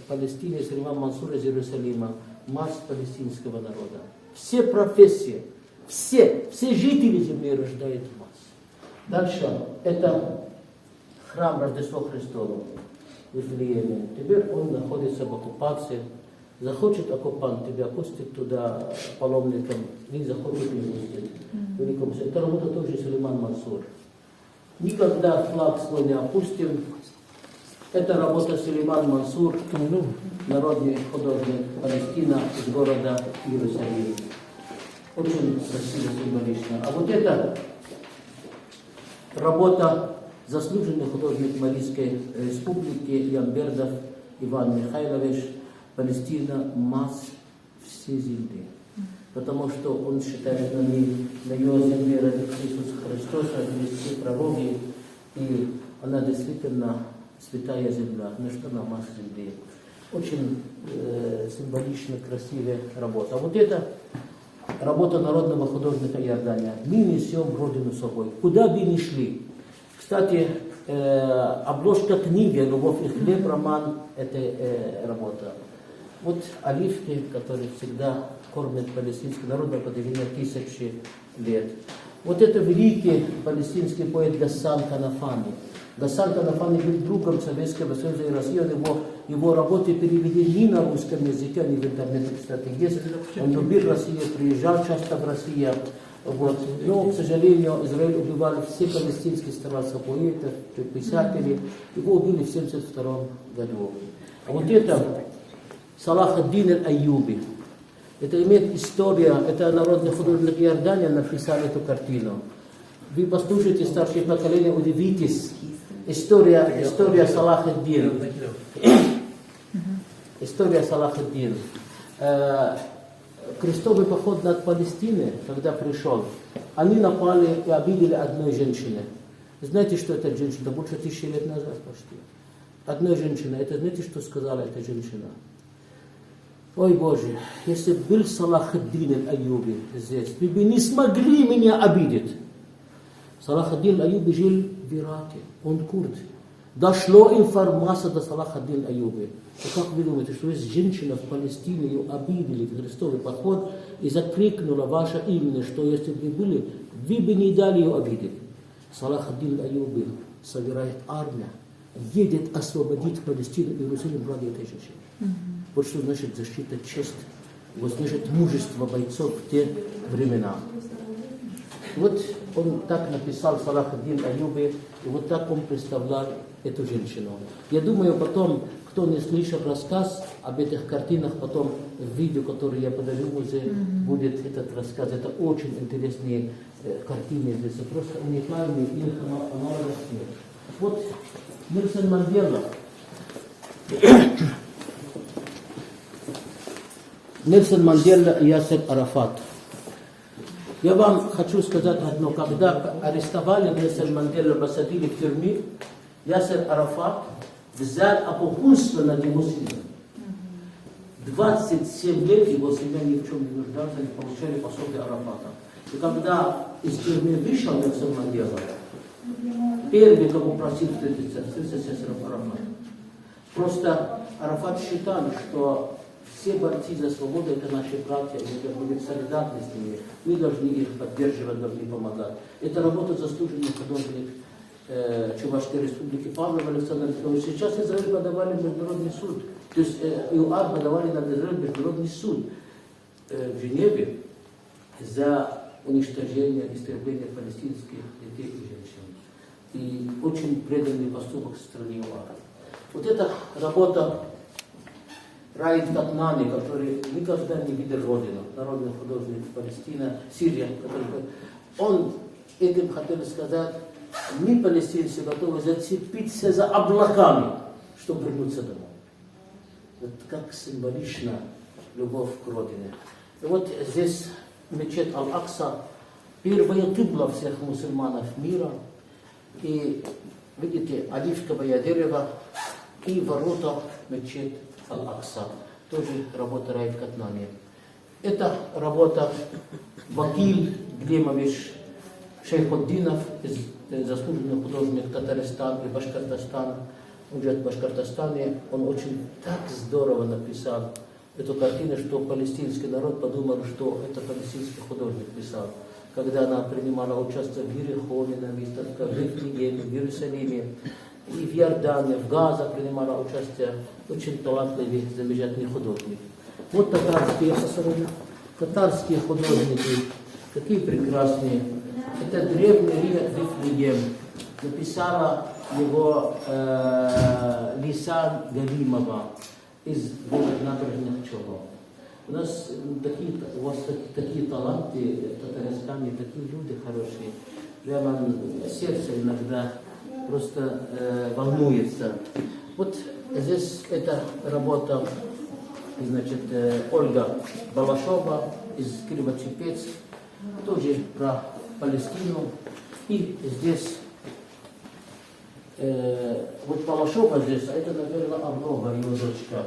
Палестины Сулеймана Мансура из Иерусалима. Мать палестинского народа. Все профессии, все жители земли рождают мать. Дальше. Это храм Рождества Христова в Вифлееме. Теперь он находится в оккупации. Захочет оккупант, тебя пустит туда паломником, не захочет, не пустит. Это работа тоже Сулейман Мансур. Никогда флаг свой не опустим. Это работа Сулейман Мансур, народный художник Палестина из города Иерусалим. Очень красиво, символично. А вот это работа заслуженный художник Марийской республики Ямбердов Иван Михайлович. Палестина мать всей земли. Потому что он считает, на его земле родился Иисус Христос, родились все пророки, и она действительно святая земля, потому что она мать земли. Очень символичная, красивая работа. А вот это работа народного художника Иордания. Мы несем Родину с собой, куда бы ни шли. Кстати, обложка книги «Любовь и хлеб», роман, это работа. Вот оливки, которые всегда кормят палестинский народ на протяжении тысячи лет. Вот это великий палестинский поэт Гассан Канафани. Гассан Канафани был другом Советского Союза и России. Его работы переведены на русском языке, они в интернете, кстати, есть. Он любил Россию, приезжал часто в Россию. Вот. Но, к сожалению, Израиль убивал все палестинские стараться поэтов, писателей. Его убили в 1972 году. А вот это Салах ад-Дин аль-Айюби. Это имеет история, это народный художник Иордания написал эту картину. Вы послушайте старшее поколение, удивитесь. История Салах ад-Дин. История Салах ад-Дин. Крестовый поход над Палестиной, когда пришел, они напали и обидели одной женщины. Знаете, что эта женщина? Больше 1000 лет назад почти. Одной женщины. Это знаете, что сказала эта женщина? Ой Боже, если был Салах ад-Дин аль-Айюби здесь, вы бы не смогли меня обидеть. Салах ад-Дин аль-Айюби жил в Ираке, он курд. Дошло информация до Салах ад-Дин аль-Айюби. И как вы думаете, что есть женщина в Палестине, ее обидели в крестовый поход и закрикнула ваше имя, что если бы вы были, вы бы не дали ее обидеть. Салах ад-Дин аль-Айюби собирает армию, едет освободить Палестину и Иерусалим ради этой женщины. Вот что значит защита чести, вот значит мужество бойцов в те времена. Вот он так написал Салах ад-Дин аль-Айюби, и вот так он представлял эту женщину. Я думаю, потом, кто не слышал рассказ об этих картинах, потом в видео, которое я подарю в музей, будет этот рассказ. Это очень интересные картины, здесь просто уникальные, их мало нет. Вот Нельсон Мандела. Нельсон Мандела и Ясер Арафат. Я вам хочу сказать одно. Когда арестовали Нельсон Манделу, посадили в тюрьму, Ясер Арафат взял опекунство над его сыном. 27 лет его семья ни в чем не нуждалась, они получали пособие Арафата. И когда из тюрьмы вышел Нельсон Мандела, первый, кого просил встретиться с Ясером Арафатом. Просто Арафат считал, что все борцы за свободу — это наши братья, мы должны быть солидарны с ними, мы должны их поддерживать, должны помогать. Это работа заслуженный художник Чувашской республики Павлов Александр Петрович. Сейчас Израиль подавали в международный суд, то есть ЮАР подавали на Израиль международный суд в Женеве за уничтожение, истребление палестинских детей и женщин. И очень преданный поступок со стороны ЮАР. Вот эта работа Раид Катнани, который никогда не видел родину, народный художник Палестина, Сирия, который, он этим хотел сказать, мы, палестинцы, готовы зацепиться за облаками, чтобы вернуться домой. Вот как символично любовь к родине. И вот здесь мечеть Аль-Акса, первая кибла всех мусульманов мира. И видите, оливковое дерево и ворота мечеть Аль-Акса. Тоже работа Раид Катнани. Это работа Вакиль Глемович Шейхуддинов, заслуженный художник Татарстана и Башкортостана. Он живет в Башкортостане. Он очень так здорово написал эту картину, что палестинский народ подумал, что это палестинский художник писал. Когда она принимала участие в Ерехоне, на выставках, в Вифлееме, в Иерусалиме, и в Иордании, в Газе принимала участие. Очень талантливый, замечательный художник. Вот татарские художники, какие прекрасные. Это древний Рим Вифлеем. Написала его Лисан Галимова из города Набережных Челнов. У вас такие таланты в Татарстане, такие люди хорошие. Прямо сердце иногда просто волнуется. Вот здесь эта работа, значит, Ольга Балашова из Кирово-Чепецк, тоже про Палестину. И здесь вот Балашова здесь, а это, наверное, Аврова, его дочка.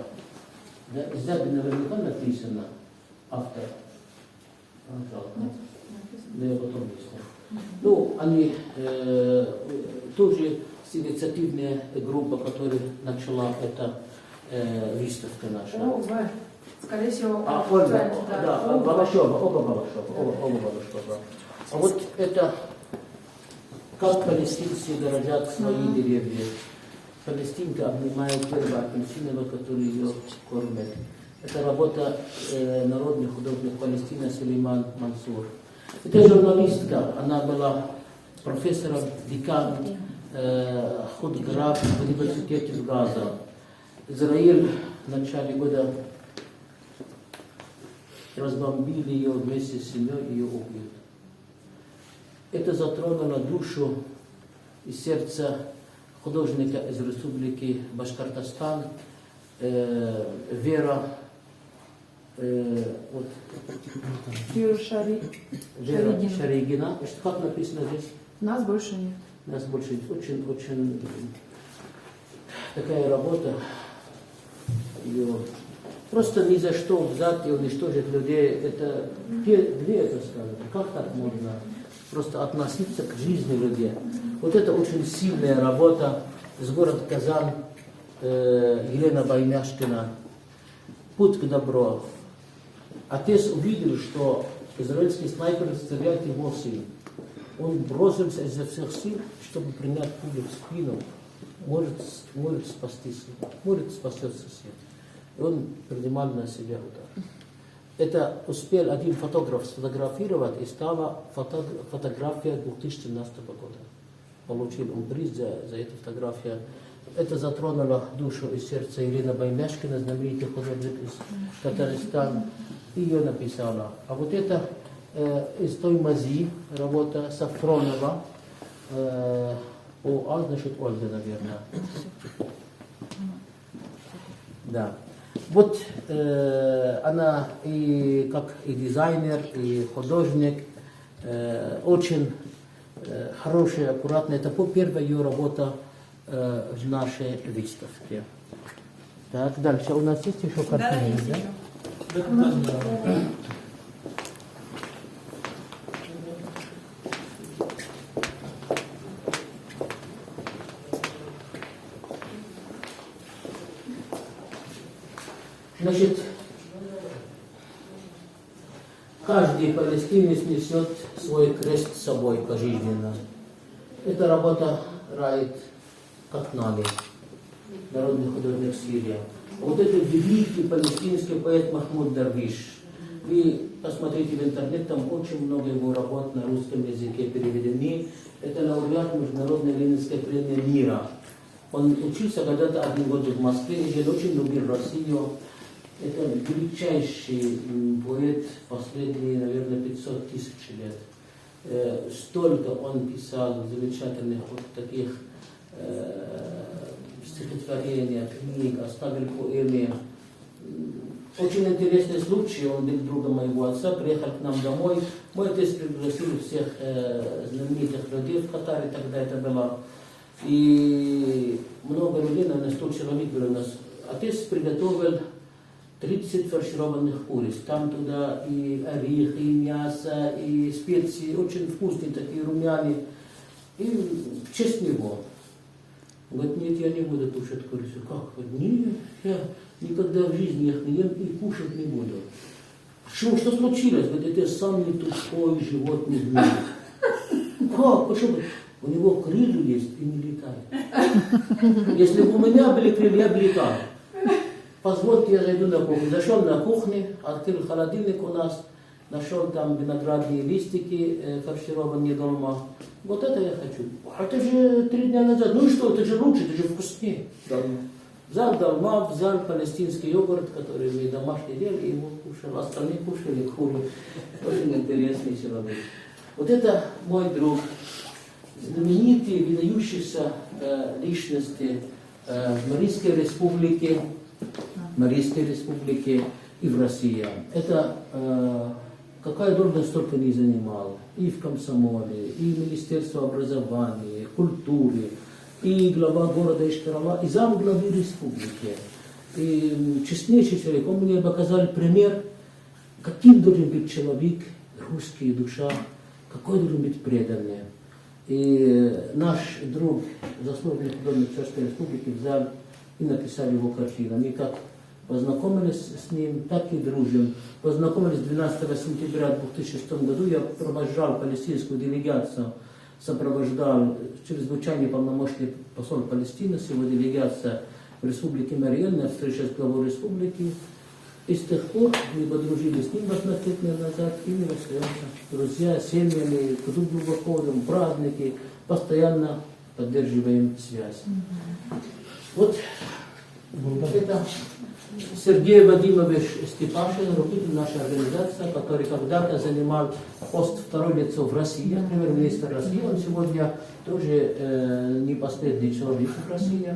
Сзади наверняка написано автор. Жалко. Да я потом объясню. Ну, они тоже инициативная группа, которая начала эта выставка наша. Скорее всего, Ольга, да, Балашова, оба Балашова. А вот это как палестинцы дорожат свои деревья. Палестинка обнимает первого апельсинового, который ее кормит. Это работа народный художник Палестины Сулейман Мансур. Это журналистка, она была профессором, декан, худграф в университете в Газа. Израиль в начале года разбомбили ее вместе с семьей, ее убили. Это затронуло душу и сердце художника из республики Башкортостан, Вера Шаригина. Как написано здесь? Нас больше нет. Нас больше нет. Очень такая работа. Ее просто ни за что взять и уничтожить людей. Это где это сказано? Как так можно просто относиться к жизни людей? Вот это очень сильная работа с города Казань, Елена Баймяшкина. Путь к добру. Отец увидел, что израильский снайпер стреляет в его сын. Он бросился изо всех сил, чтобы принять пулю в спину. Может спастись, может спасется сын. И он принимал на себя удар. Это успел один фотограф сфотографировать, и стала фотография 2017 года. Получил он приз за эту фотографию. Это затронуло душу и сердце Елены Баймяшкина, знаменитый художник из Татарстана. Ее написала. А вот это из той мази работа Сафронова. Значит, Ольга, наверное. Да. Вот она и как и дизайнер, и художник, очень хорошая, аккуратная. Это первая ее работа в нашей выставке. Так, дальше. У нас есть еще картины, да? Значит, каждый палестинец несет свой крест с собой пожизненно. Эта работа Раид Катнали, народный художник Сирии. Вот это великий палестинский поэт Махмуд Дарвиш. Вы посмотрите в интернет, там очень много его работ на русском языке переведены. Это лауреат Международной Ленинской премии мира. Он учился когда-то 1 год в Москве, и очень любил Россию. Это величайший поэт последние, наверное, 500 тысяч лет. Столько он писал замечательных вот таких стихотворения, книг, оставил поэмы. Очень интересный случай, он был другом моего отца, приехал к нам домой. Мой отец пригласил всех знаменитых людей в Катаре, тогда это было. И много людей, наверное, 100 человек было у нас. Отец приготовил 30 фаршированных куриц. Там туда и орехи, и мясо, и специи, очень вкусные такие, румяные. И в честь него. Он говорит, нет, я не буду кушать курицу. Как? Нет, я никогда в жизни их не ем и кушать не буду. Почему? Что случилось? Говорит, это самый тупой животный в мире. Как? Почему? У него крылья есть и не летает. Если бы у меня были крылья, я бы летал. Позвольте, я зайду на кухню. Зашел на кухню, открыл холодильник у нас, нашел там виноградные листики, фаршированные дома. Вот это я хочу. Это же 3 дня назад. Ну и что, это же лучше, это же вкуснее. Взял долма, взял палестинский йогурт, который мы домашний делали, и его кушал. Остальные кушали хуже. Очень интересный человек. Вот это мой друг. Знаменитые, выдающиеся личности в Марийской республике и в России. Это какая должность только не занимал. И в комсомоле, и в Министерстве образования, культуры, и глава города Ишкарала, и замглавы республики. и честнейший человек. Он мне показал пример, каким должен быть человек, русский душа, какой должен быть преданный. И наш друг, заслуженный художник Чешской Республики, взял и написал его картину. Мы как познакомились с ним, так и дружим. Познакомились 12 сентября 2006 году. Я провожал палестинскую делегацию, сопровождал чрезвычайный полномочный посол Палестины с его делегацией в Республике Мариэл на встрече с главой республики. И с тех пор мы подружились с ним 18 лет назад, и мы остаемся друзья, семьями, друг друга ходим, праздники, постоянно поддерживаем связь. Вот это Сергей Вадимович Степашин, руководитель нашей организации, который когда-то занимал пост второе лицо в России, премьер-министр России. Он сегодня тоже не последний человек в России.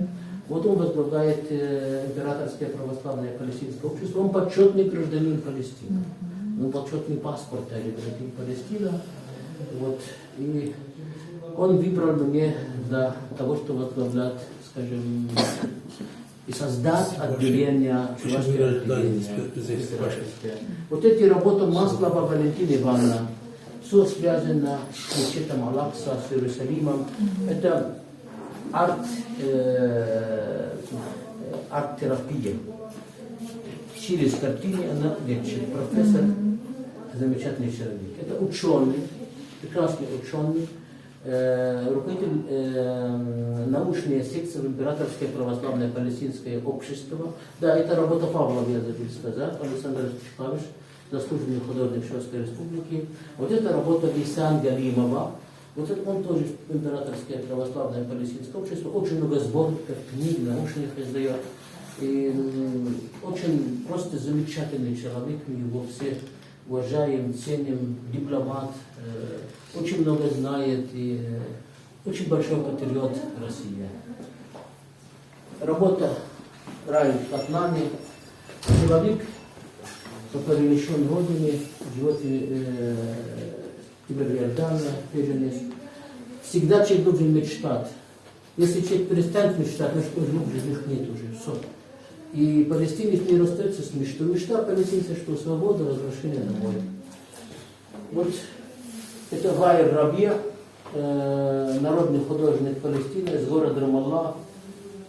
Вот он возглавляет Императорское православное палестинское общество. Он почетный гражданин Палестины. Ну, почетный паспорт или гражданин Палестины. Вот. И он выбрал меня для того, чтобы возглавлять, скажем, и создать отделение, чувашское отделение. Вот эти работы Маслова Валентина Ивановна, все связано с мечетом Аль-Акса, с Иерусалимом. Это арт-терапия. Через картины она лечит. Профессор, замечательный человек. Это ученый, прекрасный ученый, руководитель научной секции в Императорское православное палестинское общество. Да, это работа Павлова, я забыл сказать, Александр Чехович, заслуженный художник Чешской Республики. Вот это работа Лисан Галимова. Вот это он тоже Императорское православное палестинское общество. Очень много сборников, книг научных издает. И очень просто замечательный человек. Мы его все уважаем, ценим, дипломат. Очень много знает и очень большой патриот России. Работа Раиль Катнани. Человек, который лишен родины, живет в Иордании, всегда человек должен мечтать. Если человек перестанет мечтать, значит, у него в жизни нет уже. Все. И палестинец не расстается с мечтой. Мечта палестинца, что свобода, возвращение домой. Вот это Вайер Рабия, народный художник Палестины из города Рамалла.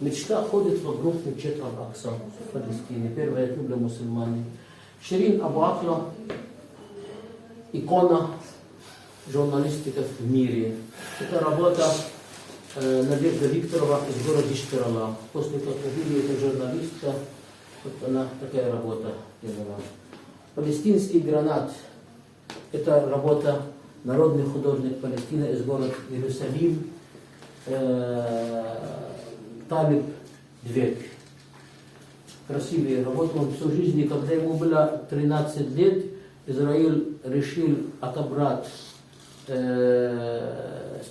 Мечта ходит вокруг мечети Аль-Акса в Палестине. Первая для мусульман. Ширин Абу Акла, икона журналистика в мире. Это работа Надежда Викторова из города Штирала. После как убили эту журналистка, вот она такая работа делала. Палестинский гранат. Это работа народный художник Палестины из города Иерусалим. Талиб Двек. Красивая работа. Он всю жизнь, когда ему было 13 лет, Израиль решил отобрать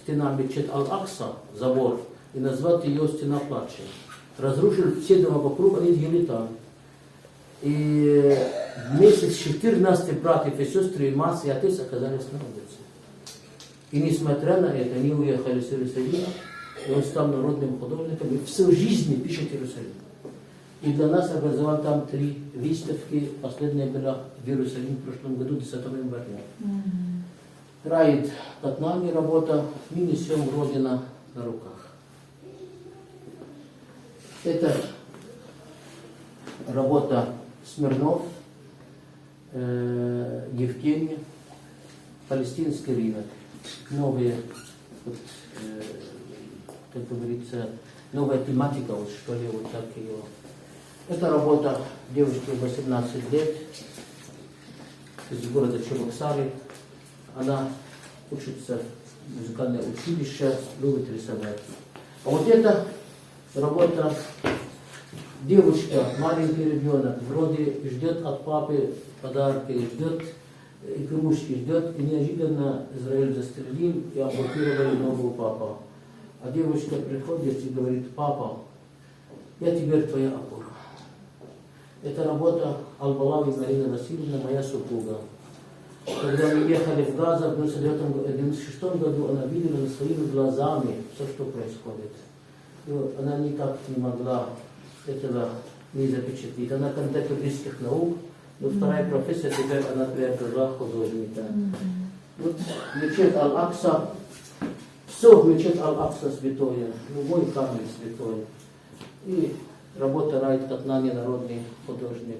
стена мечеть Аль-Акса, забор, и назвать ее стена плача. Разрушил все дома вокруг, они жили там. И вместе с 14 братьев и сестры, и мать, и отец оказались на улице. И несмотря на это, они уехали с Иерусалима, и он стал народным художником, и всю жизнь пишет Иерусалим. И для нас организовал там 3 выставки. Последняя была в Иерусалиме в прошлом году, 10 января. Раид Катнани работа, мы несем Родина на руках. Это работа Смирнов, Евгений, палестинский рынок. Новые, вот, как говорится, новая тематика, вот, что ли, вот так ее. Это работа девушки 18 лет из города Чебоксары. Она учится в музыкальное училище, любит рисовать. А вот эта работа девушка, маленький ребенок, вроде ждет от папы подарки, ждет игрушки, ждет, и неожиданно Израиль застрелил и ампутировали ногу папа. А девушка приходит и говорит: папа, я теперь твоя опора. Это работа Албалави Марина Васильевна, моя супруга. Когда мы ехали в Газа в 1996 году, она видела своими глазами все, что происходит. И она никак не могла этого не запечатлит. Она кандидат юридических наук, но вторая профессия теперь она приобрела художника. Вот мечеть Аль-Акса, все мечеть Аль-Акса святое, любой камень святой. И работает как нами народный художник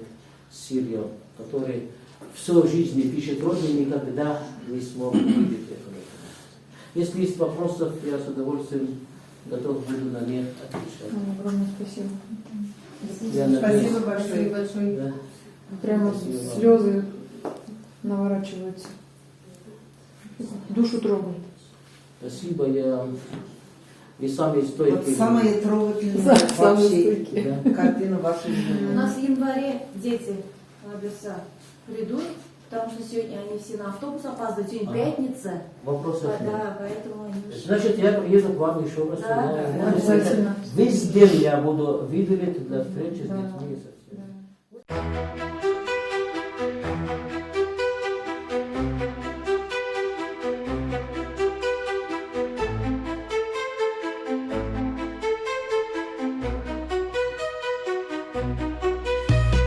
Сирия, который всю жизнь пишет родину, никогда не смог видеть этого. Если есть вопросы, я с удовольствием готов буду на них отвечать. Огромное спасибо. Спасибо большое. Да. Прямо слезы наворачиваются. Душу трогают. Спасибо, вы самые стойкие. Вот самые трогательные вообще картины вашей жизни. У нас в январе дети Аберса придут, потому что сегодня они все на автобус опаздывают, сегодня пятница. Вопросов нет. Да, поэтому они... Значит, я приеду к вам еще раз. Да, обязательно. Весь день я буду выделить для встречи с детьми.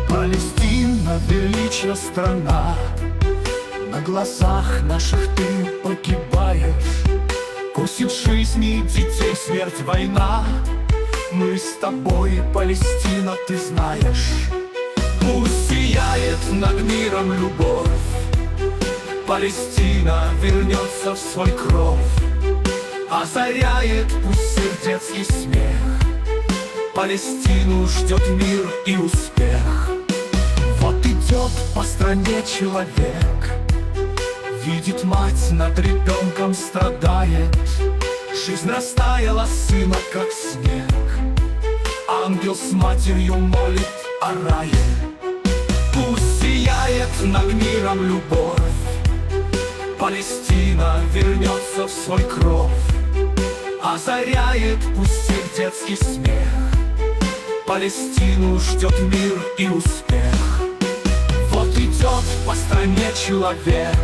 Палестина, величая страна, на глазах наших ты погибаешь. Кусит жизни детей смерть, война. Мы с тобой, Палестина, ты знаешь. Пусть сияет над миром любовь, Палестина вернется в свой кров. Озаряет пусть сердецкий смех, Палестину ждет мир и успех. Вот идет по стране человек, видит мать над ребенком страдает. Жизнь растаяла сына, как снег. Ангел с матерью молит о рае. Пусть сияет над миром любовь, Палестина вернется в свой кров. Озаряет пусть сердецкий смех, Палестину ждет мир и успех. Вот идет по стране человек,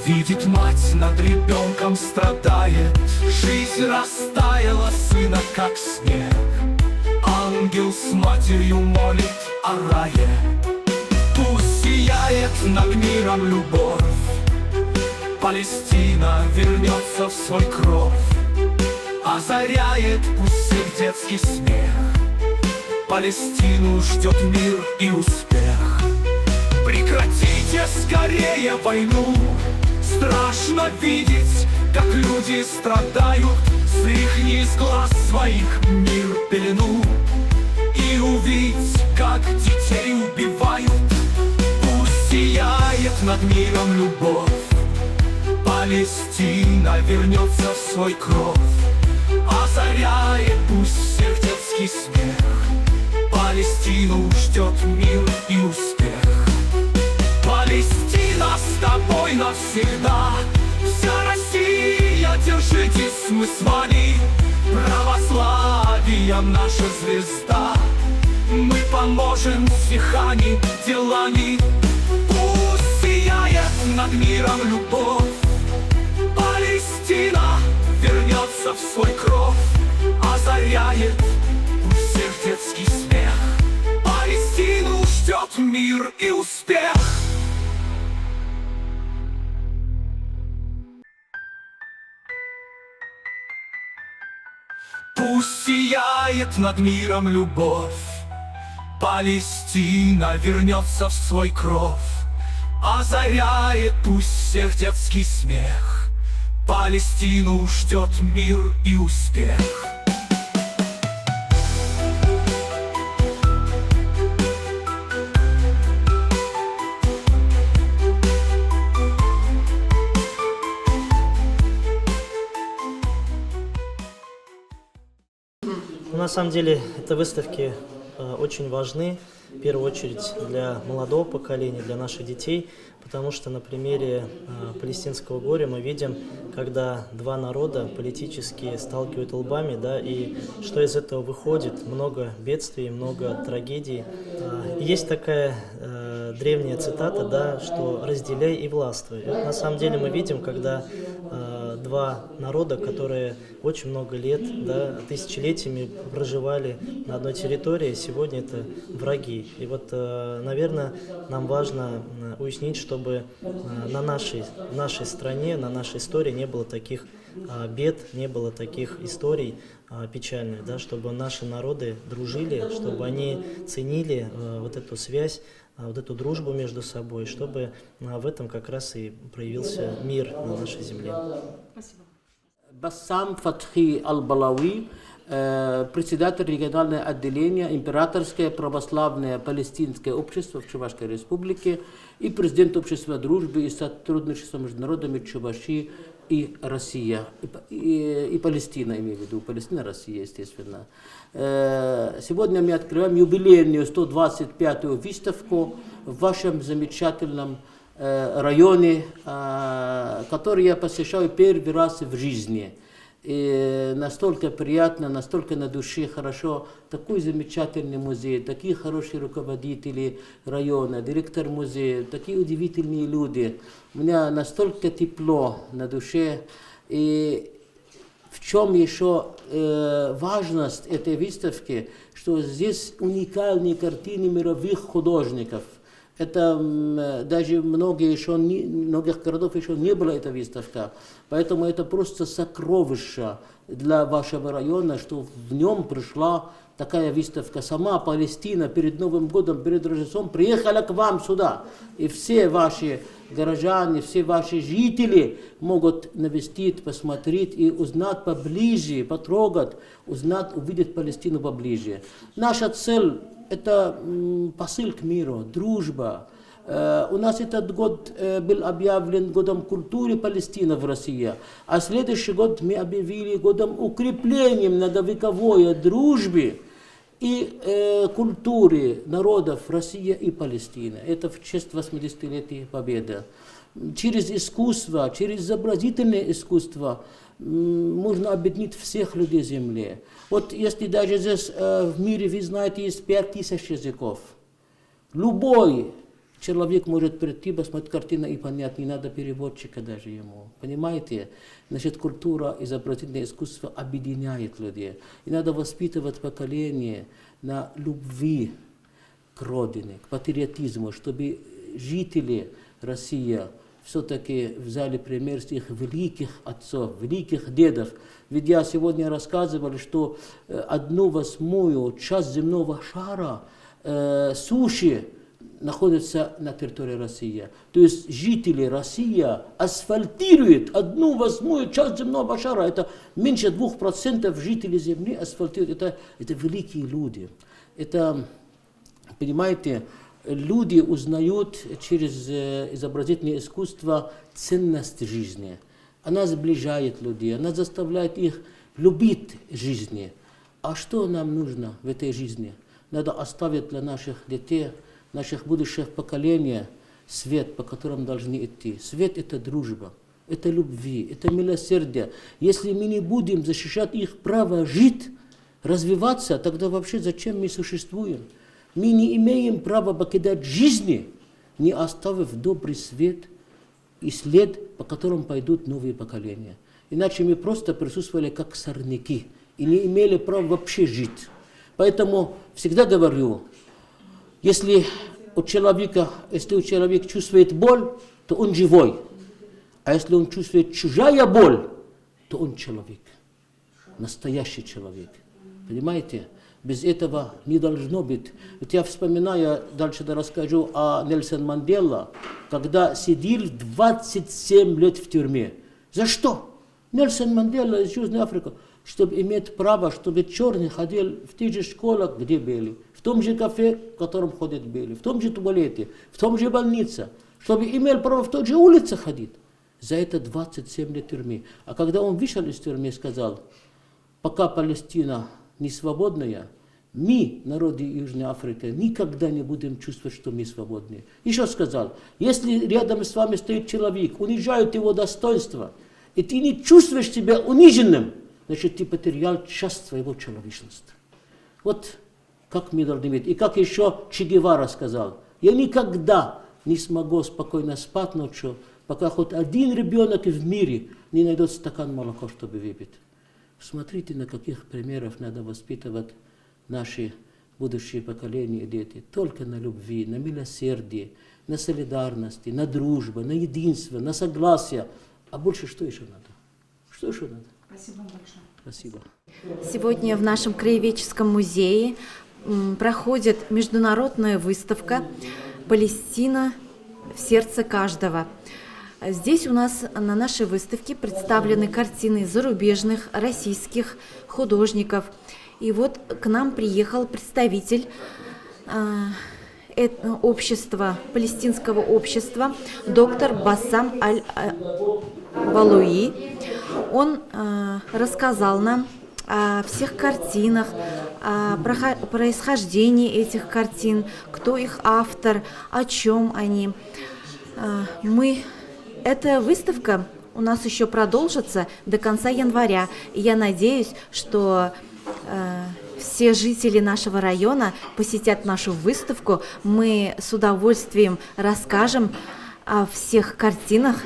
видит мать над ребенком страдает. Жизнь растаяла сына, как снег. Ангел с матерью молит о рае. Пусть сияет над миром любовь, Палестина вернется в свой кров. Озаряет пусть сердецкий смех, Палестину ждет мир и успех. Прекратите скорее войну, страшно видеть, как люди страдают. Стряхни с глаз своих мир пелену и увидь, как детей убивают. Пусть сияет над миром любовь, Палестина вернется в свой кров. Озаряет пусть сердецкий смех, Палестину ждет мир и успех. Палестина с тобой навсегда, вся Россия, держитесь мы с вами. Православие наша звезда, мы поможем стихами, делами. Пусть сияет над миром любовь, Палестина вернется в свой кров. Озаряет пусть сердецкий смех, Палестину ждет мир и успех. Пусть сияет над миром любовь, Палестина вернется в свой кров. Озаряет пусть сердецкий смех, Палестину ждет мир и успех. На самом деле, это выставки очень важны, в первую очередь для молодого поколения, для наших детей, потому что на примере палестинского горя мы видим, когда два народа политически сталкивают лбами, да, и что из этого выходит, много бедствий, много трагедий. И есть такая древняя цитата, да, что «разделяй и властвуй». И вот на самом деле мы видим, когда два народа, которые очень много лет, да, тысячелетиями проживали на одной территории, сегодня это враги. И вот, наверное, нам важно уяснить, чтобы в нашей стране, на нашей истории не было таких бед, не было таких историй печальных, да, чтобы наши народы дружили, чтобы они ценили вот эту связь, вот эту дружбу между собой, чтобы в этом как раз и проявился мир на нашей земле. Спасибо. Бассам Фатхи Аль-Балави, председатель регионального отделения Императорское православное палестинское общество в Чувашской республике и президент общества дружбы и сотрудничества между народами Чувашии и Россия, и Палестина, имею в виду, Палестина, Россия, естественно. Сегодня мы открываем юбилейную 125-ю выставку в вашем замечательном районе, который я посещаю первый раз в жизни. И настолько приятно, настолько на душе хорошо. Такой замечательный музей, такие хорошие руководители района, директор музея, такие удивительные люди. У меня настолько тепло на душе. И в чем еще важность этой выставки, что здесь уникальные картины мировых художников. Это даже многих городов еще не было эта выставка. Поэтому это просто сокровище для вашего района, что в нем пришла такая выставка. Сама Палестина перед Новым годом, перед Рождеством приехала к вам сюда. И все ваши горожане, все ваши жители могут навестить, посмотреть и узнать поближе, потрогать, узнать, увидеть Палестину поближе. Наша цель – это посыл к миру, дружба. У нас этот год был объявлен годом культуры Палестины в России, а следующий год мы объявили годом укрепления многовековой дружбы и культуры народов России и Палестины. Это в честь 80-летия Победы. Через искусство, через изобразительное искусство можно объединить всех людей Земли. Вот если даже здесь в мире, вы знаете, есть 5000 языков. Любой человек может прийти, посмотреть картину и понять, не надо переводчика даже ему. Понимаете? Значит, культура, изобразительное искусство объединяет людей. И надо воспитывать поколение на любви к родине, к патриотизму, чтобы жители России все-таки взяли пример с их великих отцов, великих дедов. Ведь я сегодня рассказывал, что 1/8 часть земного шара суши находится на территории России. То есть жители России асфальтируют 1/8 часть земного шара. Это меньше 2% жителей Земли асфальтируют. Это великие люди. Это, понимаете, люди узнают через изобразительное искусство ценность жизни. Она сближает людей, она заставляет их любить жизнь. А что нам нужно в этой жизни? Надо оставить для наших детей, наших будущих поколений свет, по которому должны идти. Свет – это дружба, это любви, это милосердие. Если мы не будем защищать их право жить, развиваться, тогда вообще зачем мы существуем? Мы не имеем права покидать жизни, не оставив добрый свет и след, по которому пойдут новые поколения. Иначе мы просто присутствовали как сорняки и не имели права вообще жить. Поэтому всегда говорю, если человек чувствует боль, то он живой. А если он чувствует чужая боль, то он человек, настоящий человек. Понимаете? Без этого не должно быть. Вот я вспоминаю, дальше расскажу о Нельсон Манделе, когда сидел 27 лет в тюрьме. За что? Нельсон Мандела из Южной Африки, чтобы иметь право, чтобы черный ходил в те же школах, где белый, в том же кафе, в котором ходит белый, в том же туалете, в том же больнице, чтобы имел право в той же улице ходить. За это 27 лет тюрьмы. А когда он вышел из тюрьмы, сказал, пока Палестина не свободная, мы, народы Южной Африки, никогда не будем чувствовать, что мы свободны. Еще сказал, если рядом с вами стоит человек, унижает его достоинство, и ты не чувствуешь себя униженным, значит, ты потерял часть своего человечности. Вот как мы должны быть. И как еще Че Гевара сказал, Я никогда не смогу спокойно спать ночью, пока хоть один ребенок в мире не найдет стакан молока, чтобы выпить. Смотрите, на каких примеров надо воспитывать наши будущие поколения и дети. Только на любви, на милосердии, на солидарности, на дружбе, на единство, на согласие. А больше что еще надо? Что еще надо? Спасибо большое. Спасибо. Сегодня в нашем краеведческом музее проходит международная выставка «Палестина в сердце каждого». Здесь у нас на нашей выставке представлены картины зарубежных, российских художников. И вот к нам приехал представитель общества, палестинского общества, доктор Басам Аль-Балуи. Он рассказал нам о всех картинах, о происхождении этих картин, кто их автор, о чем они. Эта выставка у нас еще продолжится до конца января. И я надеюсь, что все жители нашего района посетят нашу выставку. Мы с удовольствием расскажем о всех картинах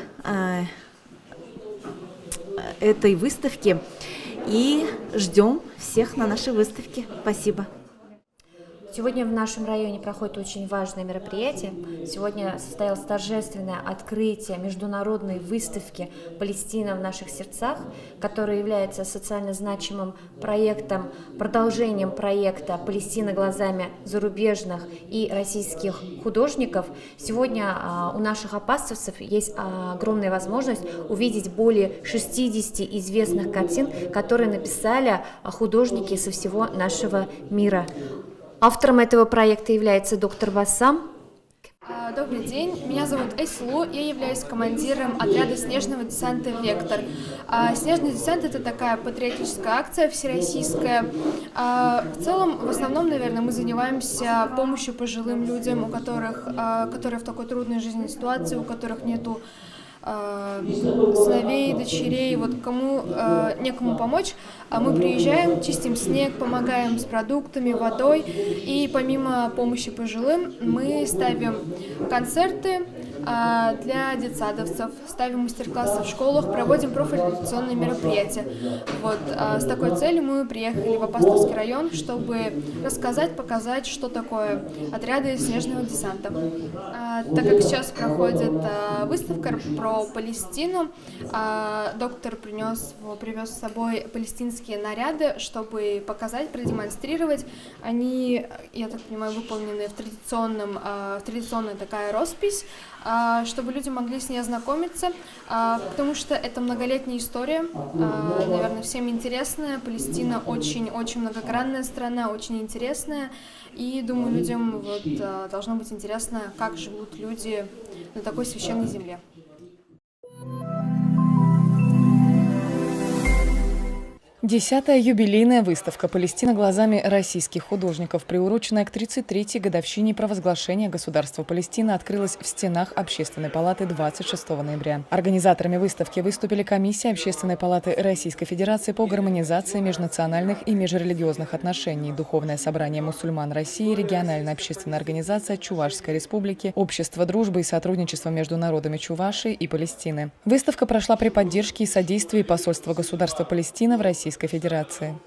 этой выставки и ждем всех на нашей выставке. Спасибо. Сегодня в нашем районе проходит очень важное мероприятие. Сегодня состоялось торжественное открытие международной выставки «Палестина в наших сердцах», которая является социально значимым проектом, продолжением проекта «Палестина глазами зарубежных и российских художников». Сегодня у наших опасовцев есть огромная возможность увидеть более 60 известных картин, которые написали художники со всего нашего мира. Автором этого проекта является доктор Басам. Добрый день, меня зовут Эслу, я являюсь командиром отряда снежного десанта «Вектор». Снежный десант — это такая патриотическая акция всероссийская. В целом, в основном, наверное, мы занимаемся помощью пожилым людям, которые в такой трудной жизненной ситуации, у которых нету сыновей, дочерей, вот кому некому помочь, мы приезжаем, чистим снег, помогаем с продуктами, водой, и помимо помощи пожилым мы ставим концерты для детсадовцев, ставим мастер-классы в школах, проводим профориентационные мероприятия. Вот, с такой целью мы приехали в Апостольский район, чтобы рассказать, показать, что такое отряды снежного десанта. Так как сейчас проходит выставка про Палестину, доктор привез с собой палестинские наряды, чтобы показать, продемонстрировать. Они, я так понимаю, выполнены в традиционная такая роспись, чтобы люди могли с ней ознакомиться, потому что это многолетняя история, наверное, всем интересная. Палестина очень многогранная страна, очень интересная, и думаю, людям должно быть интересно, как живут люди на такой священной земле. 10-я юбилейная выставка «Палестина глазами российских художников», приуроченная к 33-й годовщине провозглашения государства Палестина, открылась в стенах Общественной палаты 26 ноября. Организаторами выставки выступили комиссия Общественной палаты Российской Федерации по гармонизации межнациональных и межрелигиозных отношений, Духовное собрание мусульман России, региональная общественная организация Чувашской Республики, Общество дружбы и сотрудничества между народами Чувашии и Палестины. Выставка прошла при поддержке и содействии посольства государства Палестина в Российской Федерации.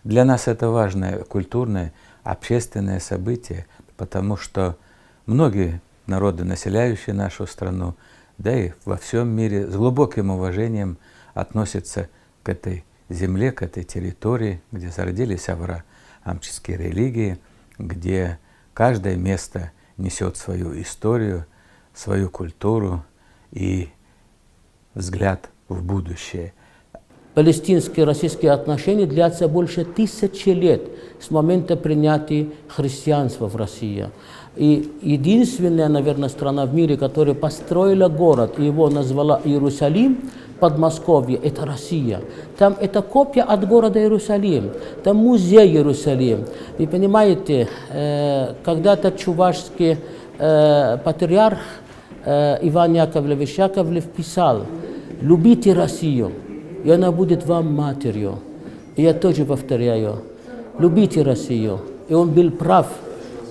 Для нас это важное культурное, общественное событие, потому что многие народы, населяющие нашу страну, да и во всем мире с глубоким уважением относятся к этой земле, к этой территории, где зародились авраамические религии, где каждое место несет свою историю, свою культуру и взгляд в будущее. Палестинские и российские отношения длятся больше 1000 лет с момента принятия христианства в России. И единственная, наверное, страна в мире, которая построила город и его назвала Иерусалим, Подмосковье, это Россия. Там это копия от города Иерусалим, там музей Иерусалим. Вы понимаете, когда-то чувашский патриарх Иван Яковлевич Яковлев писал: «Любите Россию, и она будет вам матерью». И я тоже повторяю: любите Россию, И он был прав.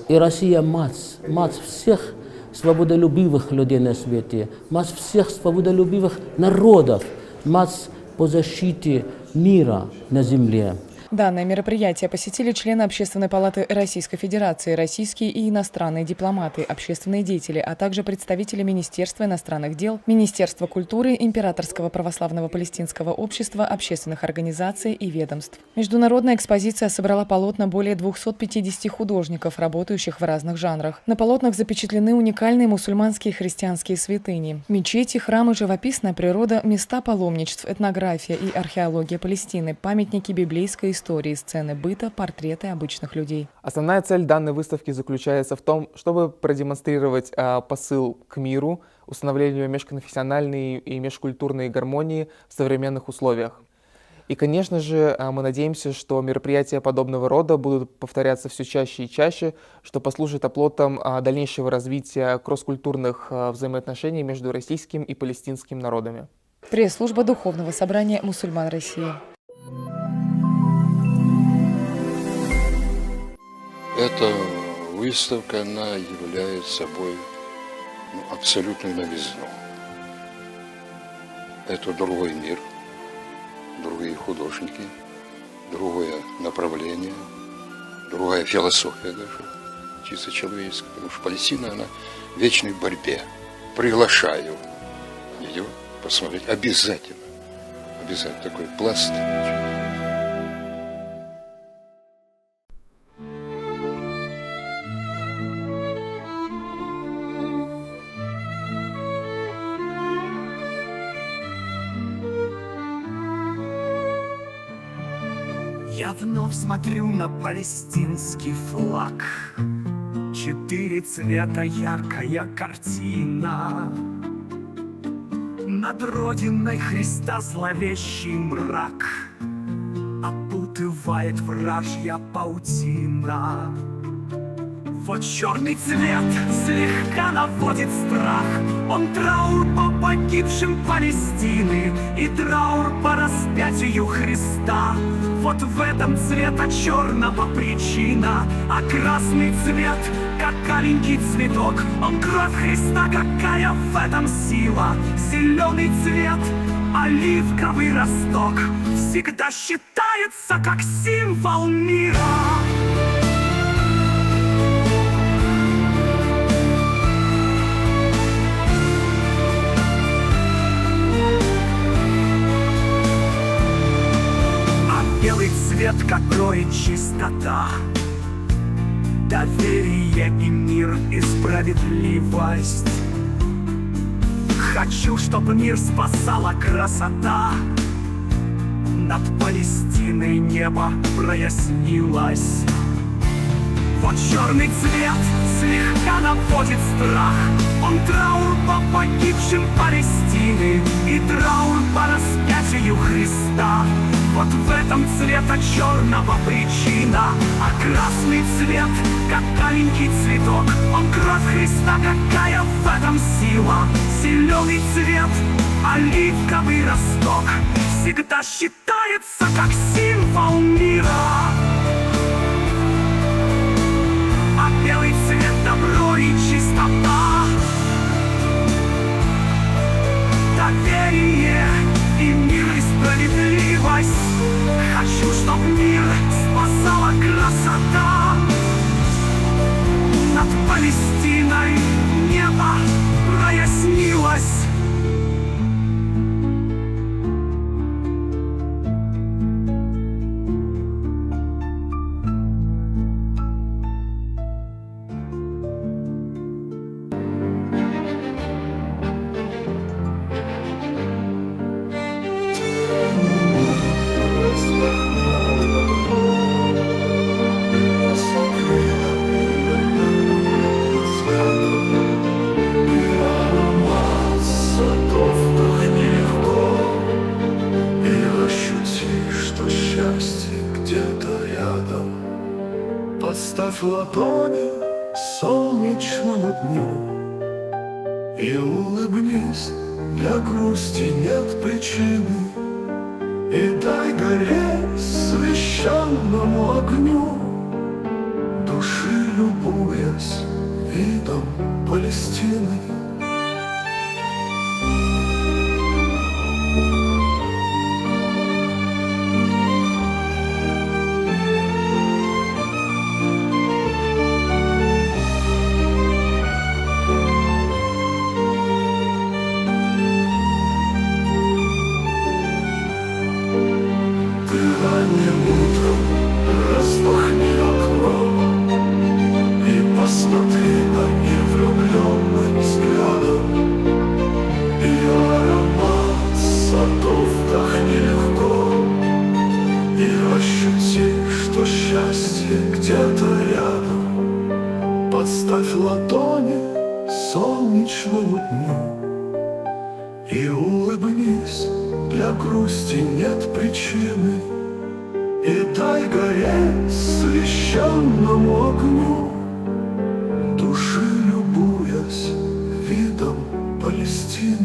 И Россия мать всех свободолюбивых людей на свете, мать всех свободолюбивых народов, мать по защите мира на земле. Данное мероприятие посетили члены Общественной палаты Российской Федерации, российские и иностранные дипломаты, общественные деятели, а также представители Министерства иностранных дел, Министерства культуры, Императорского православного палестинского общества, общественных организаций и ведомств. Международная экспозиция собрала полотна более 250 художников, работающих в разных жанрах. На полотнах запечатлены уникальные мусульманские и христианские святыни, мечети, храмы, живописная природа, места паломничеств, этнография и археология Палестины, памятники библейской истории, сцены быта, портреты обычных людей. Основная цель данной выставки заключается в том, чтобы продемонстрировать посыл к миру, установлению межконфессиональной и межкультурной гармонии в современных условиях. И, конечно же, мы надеемся, что мероприятия подобного рода будут повторяться все чаще и чаще, что послужит оплотом дальнейшего развития кросс-культурных взаимоотношений между российским и палестинским народами. Пресс-служба Духовного собрания мусульман России. Эта выставка, она является собой абсолютную новизну. Это другой мир, другие художники, другое направление, другая философия даже, чисто человеческая. Потому что Палестина, она в вечной борьбе. Приглашаю ее посмотреть обязательно. Обязательно такой пласт. Я вновь смотрю на палестинский флаг. 4 цвета, яркая картина. Над родиной Христа зловещий мрак, опутывает вражья паутина. Вот черный цвет слегка наводит страх. Он траур по погибшим Палестины и траур по распятию Христа. Вот в этом цвета черного причина, а красный цвет, как аленький цветок. Он кровь Христа, какая в этом сила. Зеленый цвет, оливковый росток, всегда считается как символ мира. Белый цвет, как кроет чистота, доверие и мир и справедливость. Хочу, чтобы мир спасала красота. Над Палестиной небо прояснилось. Вот черный цвет слегка наводит страх. Он траур по погибшим Палестины и траур по распятию Христа. Вот в этом цвета черного причина, а красный цвет, как аленький цветок. Он кровь Христа, какая в этом сила. Зеленый цвет, оливковый росток, всегда считается как символ мира. А белый цвет — добро и чистота, доверие и мир и справедливость. Хочу, чтоб мир спасала красота. Над Палестиной небо прояснилось. Подставь ладони солнечному дню и улыбнись, для грусти нет причины. И дай гореть священному огню Подставь ладони солнечному дню и улыбнись, для грусти нет причины. И дай гореть священному огню, души любуясь видом Палестины.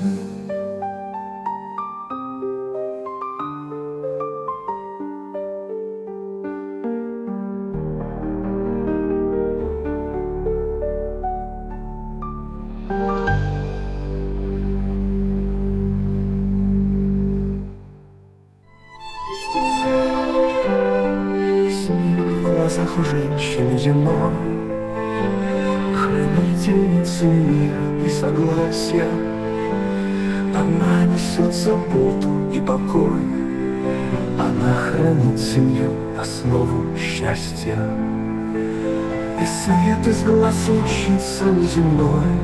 В глазах у женщины земной, хранительницы мира и согласия, она несет заботу и покой, она хранит семью, основу счастья. И свет из глаз лучницы неземной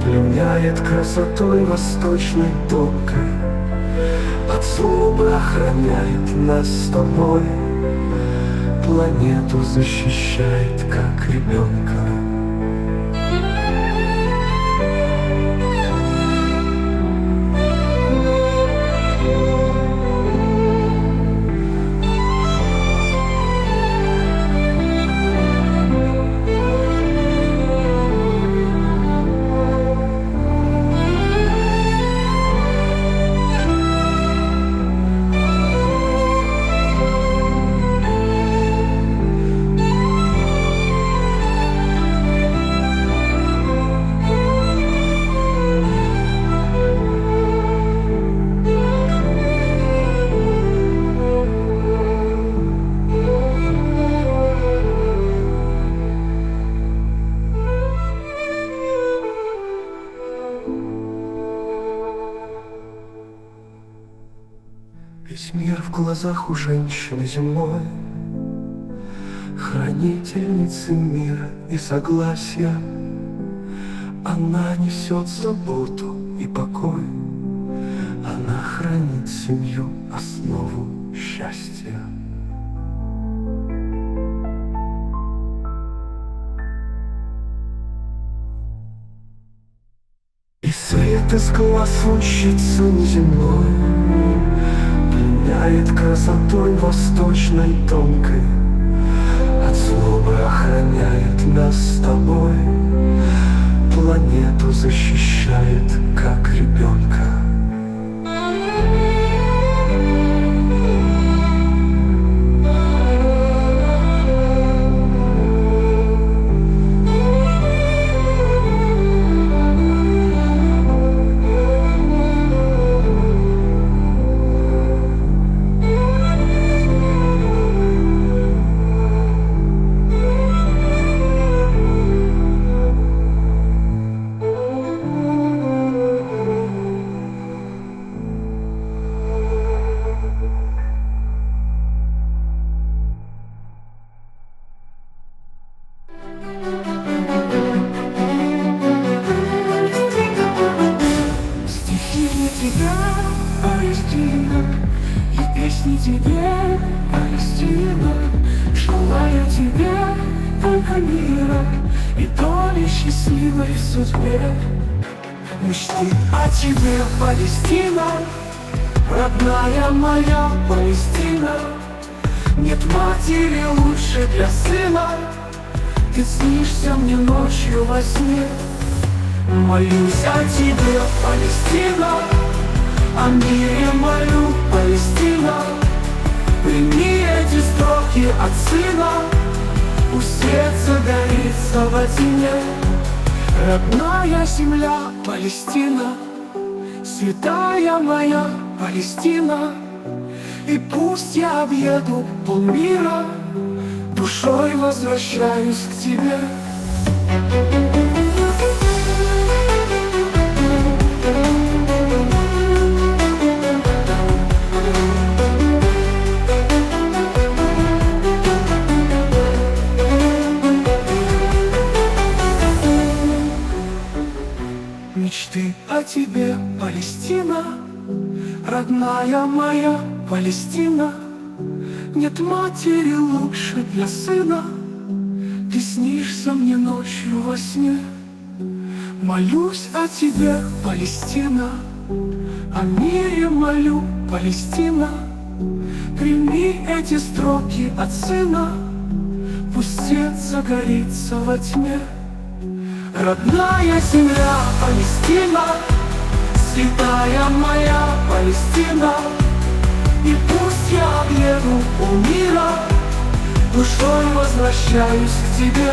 пленяет красотой восточной тонкой, от злобы охраняет нас с тобой, планету защищает, как ребенка. Весь мир в глазах у женщины земной, хранительницы мира и согласия. Она несет заботу и покой, она хранит семью, основу счастья. И свет из глаз лучницы неземной пленяет красотой восточной тонкой, от злобы охраняет нас с тобой, планету защищает, как ребенка. Тебя, Палестина, и песни тебе, Палестина, желаю тебе только мира и доли счастливой в судьбе. Мечты о тебе, Палестина, родная моя Палестина. Нет матери лучше для сына, ты снишься мне ночью во сне. Молюсь о тебе, Палестина, о мире молю, Палестина. Прими эти строки от сына, пусть сердце горится во тьме. Родная земля, Палестина, святая моя Палестина. И пусть я объеду полмира, душой возвращаюсь к тебе. Мечты о тебе, Палестина, родная моя Палестина. Нет матери лучше для сына, Ты снишься мне ночью во сне. Молюсь о тебе, Палестина, о мире молю, Палестина. Прими эти строки от сына, пусть свет загорится во тьме. Родная земля Палестина, святая моя Палестина, и пусть я объеду полмира, душой возвращаюсь к тебе.